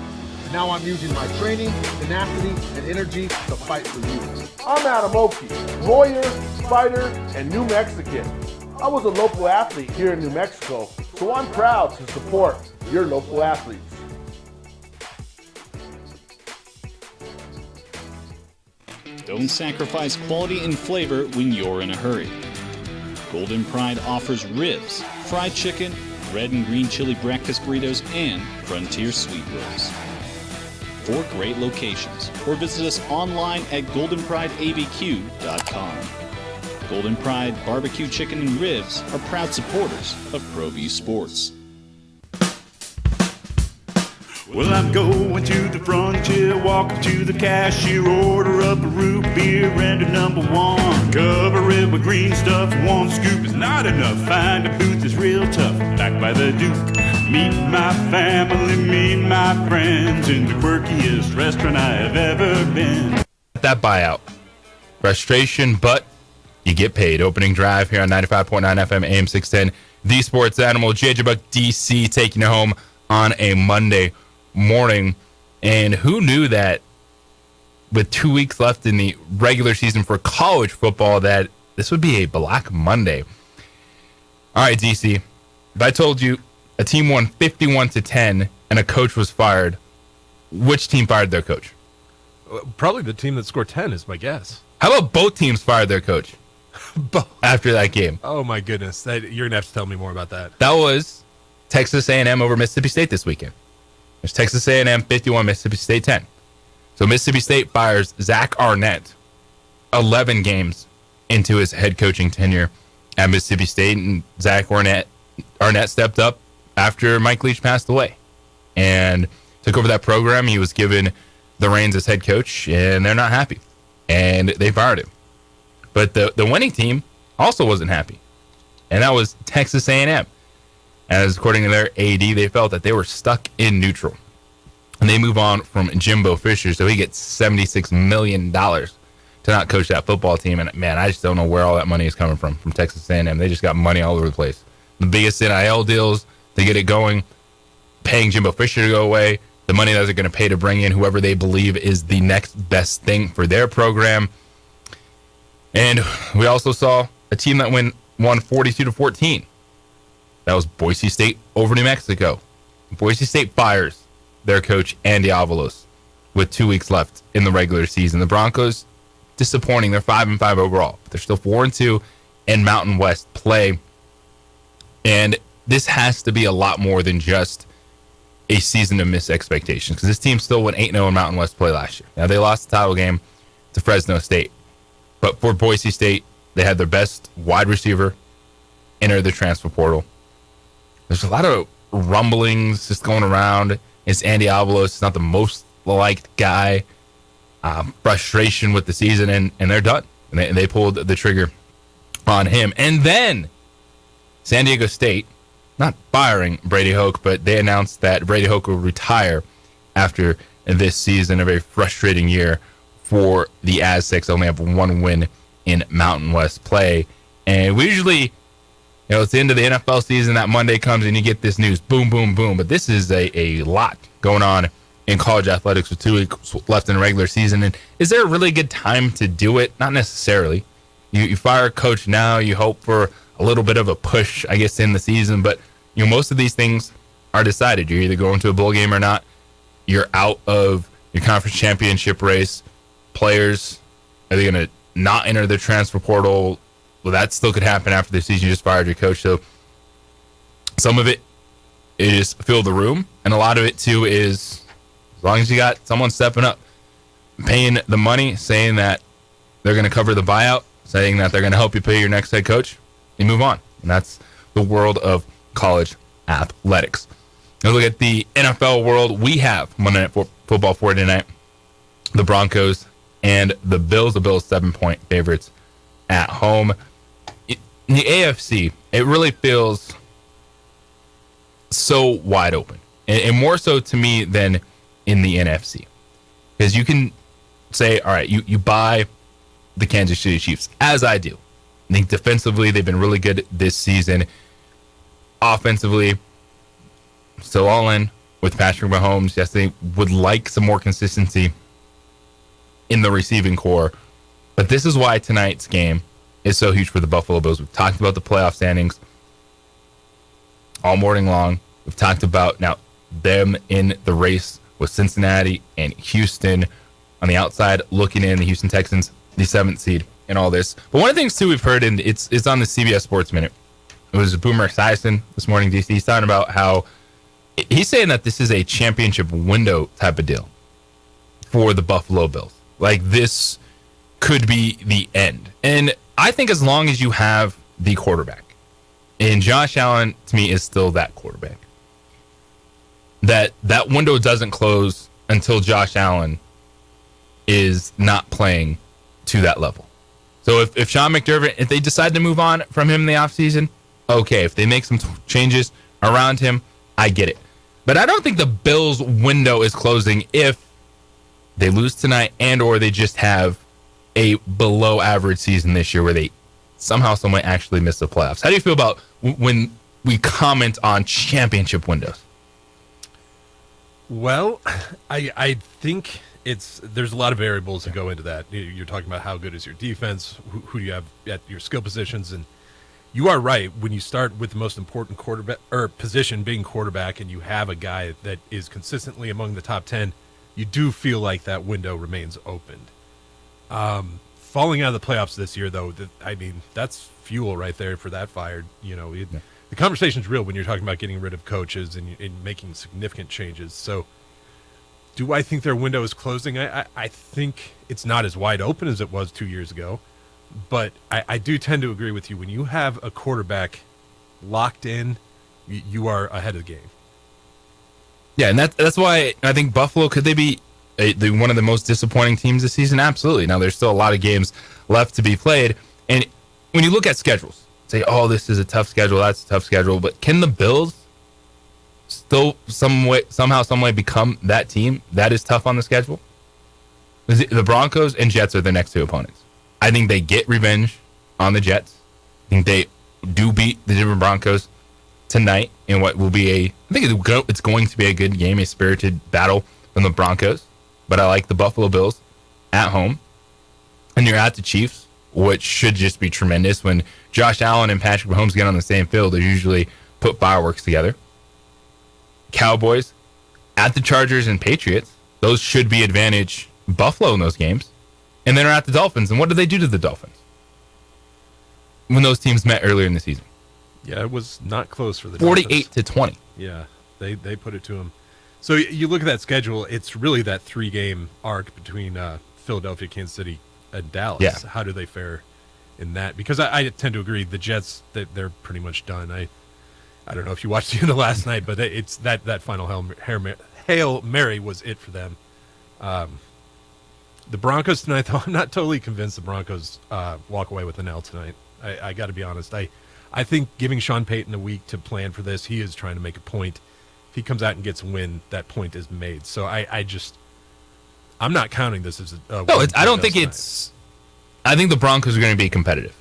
Now I'm using my training, tenacity, and energy to fight for you. I'm Adam Oki, lawyer, fighter, and New Mexican. I was a local athlete here in New Mexico, so I'm proud to support your local athletes. Don't sacrifice quality and flavor when you're in a hurry. Golden Pride offers ribs, fried chicken, red and green chili breakfast burritos, and Frontier Sweet Rolls. 4 great locations, or visit us online at goldenprideabq.com. Golden Pride Barbecue Chicken and Ribs are proud supporters of ProView Sports. Well, I'm going to the frontier, walking to the cashier, order up a root beer and a number 1. Cover it with green stuff, 1 scoop is not enough. Find a booth is real tough, back by the Duke. Meet my family, meet my friends in the quirkiest restaurant I have ever been. That buyout. Frustration, but you get paid. Opening drive here on 95.9 FM, AM 610, the Sports Animal. JJ Buck DC taking you home on a Monday morning. And who knew that with 2 weeks left in the regular season for college football that this would be a Black Monday. All right, DC, if I told you a team won 51-10 and a coach was fired, which team fired their coach? Probably the team that scored 10 is my guess. How about both teams fired their coach after that game? Oh my goodness, you're gonna have to tell me more about that. That was Texas A&M over Mississippi State this weekend. There's Texas A&M 51, Mississippi State 10. So Mississippi State fires Zach Arnett 11 games into his head coaching tenure at Mississippi State, and Zach Arnett stepped up after Mike Leach passed away and took over that program. He was given the reins as head coach, and they're not happy, and they fired him. But the winning team also wasn't happy, and that was Texas A&M. As according to their AD, they felt that they were stuck in neutral. And they move on from Jimbo Fisher, so he gets $76 million to not coach that football team. And, man, I just don't know where all that money is coming from Texas A&M. They just got money all over the place. The biggest NIL deals to get it going, paying Jimbo Fisher to go away, the money that they're going to pay to bring in whoever they believe is the next best thing for their program. And we also saw a team that won 42-14. That was Boise State over New Mexico. Boise State fires their coach, Andy Avalos, with 2 weeks left in the regular season. The Broncos, disappointing. They're 5-5 overall. But they're still 4-2 in Mountain West play. And this has to be a lot more than just a season of missed expectations, because this team still went 8-0 in Mountain West play last year. Now, they lost the title game to Fresno State. But for Boise State, they had their best wide receiver enter the transfer portal. There's a lot of rumblings just going around. It's Andy Avalos. It's not the most liked guy. Frustration with the season, and they're done. And they pulled the trigger on him. And then San Diego State, not firing Brady Hoke, but they announced that Brady Hoke will retire after this season. A very frustrating year for the Aztecs. They only have one win in Mountain West play. And we usually, it's the end of the NFL season. That Monday comes and you get this news, boom, boom, boom. But this is a lot going on in college athletics with 2 weeks left in the regular season. And is there a really good time to do it? Not necessarily. You fire a coach now, you hope for a little bit of a push, I guess, in the season. But most of these things are decided. You're either going to a bowl game or not. You're out of your conference championship race. Players, are they going to not enter the transfer portal? Well, that still could happen after the season. You just fired your coach. So some of it is fill the room, and a lot of it, too, is as long as you got someone stepping up, paying the money, saying that they're going to cover the buyout, saying that they're going to help you pay your next head coach, you move on. And that's the world of college athletics. Now look at the NFL world. We have Monday Night Football for tonight. The Broncos and the Bills. The Bills 7-point favorites at home. In the AFC, it really feels so wide open, and more so to me than in the NFC, because you can say, all right, you buy the Kansas City Chiefs, as I do. I think defensively they've been really good this season. Offensively, still all in with Patrick Mahomes. Yes, they would like some more consistency in the receiving core, but this is why tonight's game is so huge for the Buffalo Bills. We've talked about the playoff standings all morning long. We've talked about now them in the race with Cincinnati and Houston on the outside looking in, the Houston Texans, the 7th seed in all this. But one of the things, too, we've heard, and it's on the CBS Sports Minute. It was Boomer Esiason this morning, DC. He's talking about how he's saying that this is a championship window type of deal for the Buffalo Bills. Like, this could be the end. And I think as long as you have the quarterback, and Josh Allen, to me, is still that quarterback, that window doesn't close until Josh Allen is not playing to that level. So if Sean McDermott, if they decide to move on from him in the offseason, okay. If they make some changes around him, I get it. But I don't think the Bills' window is closing if they lose tonight and or they just have a below-average season this year where they somehow, some way actually miss the playoffs. How do you feel about when we comment on championship windows? Well, I think there's a lot of variables that go into that. You're talking about how good is your defense, who do you have at your skill positions, and you are right. When you start with the most important quarterback or position being quarterback, and you have a guy that is consistently among the top 10, you do feel like that window remains opened. Falling out of the playoffs this year, though, that's fuel right there for that fire. the conversation's real when you're talking about getting rid of coaches and making significant changes. So do I think their window is closing? I think it's not as wide open as it was 2 years ago, but I do tend to agree with you. When you have a quarterback locked in, you are ahead of the game. Yeah, and that's why I think Buffalo, could they be one of the most disappointing teams this season? Absolutely. Now, there's still a lot of games left to be played. And when you look at schedules, say, oh, this is a tough schedule, that's a tough schedule, but can the Bills still somehow, some way become that team that is tough on the schedule? The Broncos and Jets are the next two opponents. I think they get revenge on the Jets. I think they do beat the Denver Broncos tonight in what will be it's going to be a good game, a spirited battle from the Broncos. But I like the Buffalo Bills at home. And you're at the Chiefs, which should just be tremendous. When Josh Allen and Patrick Mahomes get on the same field, they usually put fireworks together. Cowboys at the Chargers and Patriots. Those should be advantage Buffalo in those games. And then are at the Dolphins. And what did they do to the Dolphins when those teams met earlier in the season? Yeah, it was not close for the 48-20. Yeah, they put it to them. So you look at that schedule, it's really that 3-game arc between Philadelphia, Kansas City, and Dallas. Yeah. How do they fare in that? Because I tend to agree, the Jets, they're pretty much done. I don't know if you watched the end of last night, but it's that final Hail Mary was it for them. The Broncos tonight, though, I'm not totally convinced the Broncos walk away with an L tonight. I got to be honest. I think giving Sean Payton a week to plan for this, he is trying to make a point. If he comes out and gets a win, that point is made. So I'm not counting this as a no. I don't think it's. I think the Broncos are going to be competitive.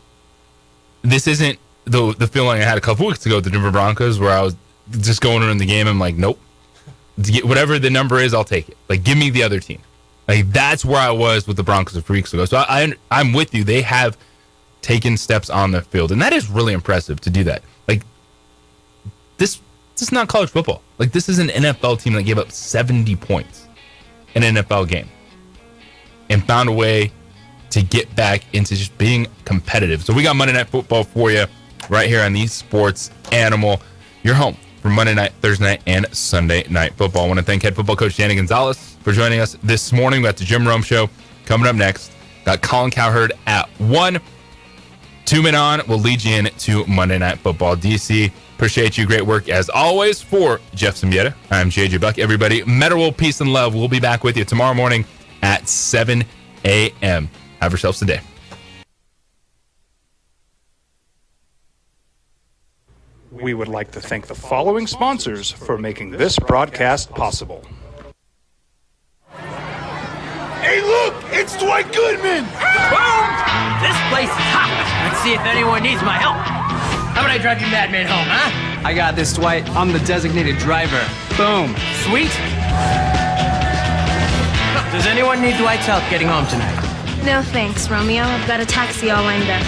This isn't the feeling I had a couple weeks ago with the Denver Broncos, where I was just going around the game. I'm like, nope. Whatever the number is, I'll take it. Like, give me the other team. Like, that's where I was with the Broncos a few weeks ago. So I'm with you. They have taken steps on the field, and that is really impressive to do that. Like, this is not college football. Like, this is an NFL team that gave up 70 points in an NFL game and found a way to get back into just being competitive. So we got Monday Night Football for you right here on the Sports Animal, your home for Monday night, Thursday night, and Sunday Night Football. I want to thank head football coach Danny Gonzalez for joining us this morning. We got the Jim Rome Show coming up next. Got Colin Cowherd at 1. 2 men on will lead you in to Monday Night Football. DC, appreciate you. Great work as always. For Jeff Simieta, I'm JJ Buck. Everybody, Meta World, peace and love. We'll be back with you tomorrow morning at 7 a.m. Have yourselves a day. We would like to thank the following sponsors for making this broadcast possible. Hey, look! It's Dwight Goodman! Boom! This place is hot. Let's see if anyone needs my help. How about I drive you madman home, huh? I got this, Dwight. I'm the designated driver. Boom. Sweet. Does anyone need Dwight's help getting home tonight? No thanks, Romeo. I've got a taxi all lined up.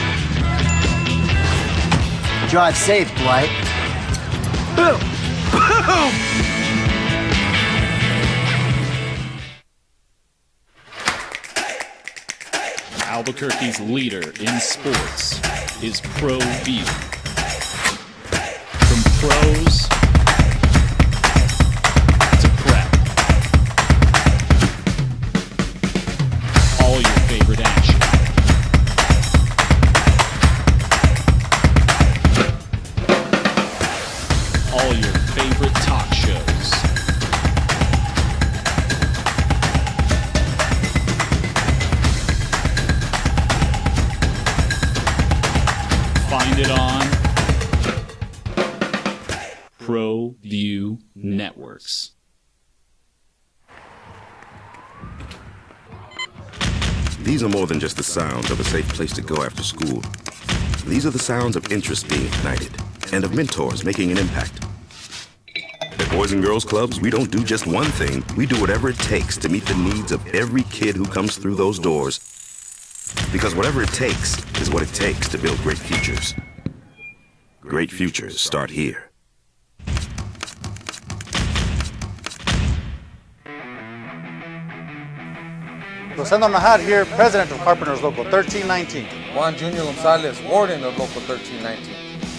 Drive safe, Dwight. Boom! Boom! Albuquerque's leader in sports is ProView. From pros to prep, all your favorite action. All your favorite talk shows. Find it on ProView Networks. These are more than just the sounds of a safe place to go after school. These are the sounds of interest being ignited and of mentors making an impact. At Boys and Girls Clubs, we don't do just one thing. We do whatever it takes to meet the needs of every kid who comes through those doors. Because whatever it takes is what it takes to build great futures. Great futures start here. Rosendo Najar here, President of Carpenters Local 1319. Juan Junior Gonzalez, Warden of Local 1319.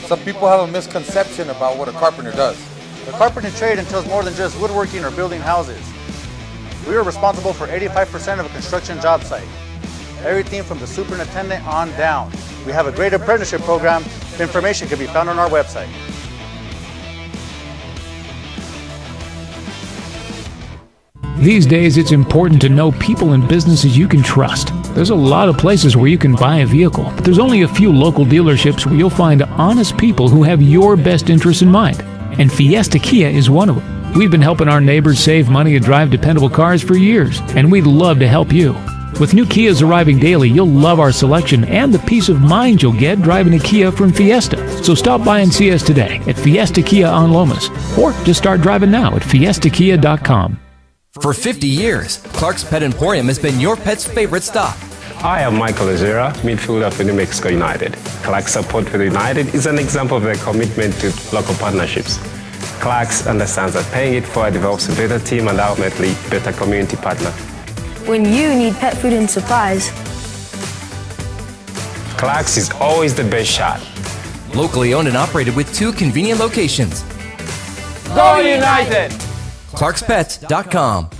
Some people have a misconception about what a carpenter does. The carpentry trade entails more than just woodworking or building houses. We are responsible for 85% of a construction job site. Everything from the superintendent on down. We have a great apprenticeship program. The information can be found on our website. These days, it's important to know people and businesses you can trust. There's a lot of places where you can buy a vehicle, but there's only a few local dealerships where you'll find honest people who have your best interests in mind. And Fiesta Kia is one of them. We've been helping our neighbors save money and drive dependable cars for years, and we'd love to help you. With new Kias arriving daily, you'll love our selection and the peace of mind you'll get driving a Kia from Fiesta. So stop by and see us today at Fiesta Kia on Lomas, or just start driving now at fiestakia.com. For 50 years, Clark's Pet Emporium has been your pet's favorite stop. I am Michael Azera, midfielder for New Mexico United. Clark's support for the United is an example of their commitment to local partnerships. Clark's understands that paying it forward develops a better team and ultimately better community partner. When you need pet food and supplies, Clark's is always the best shot. Locally owned and operated with 2 convenient locations. Go United! ClarksPets.com.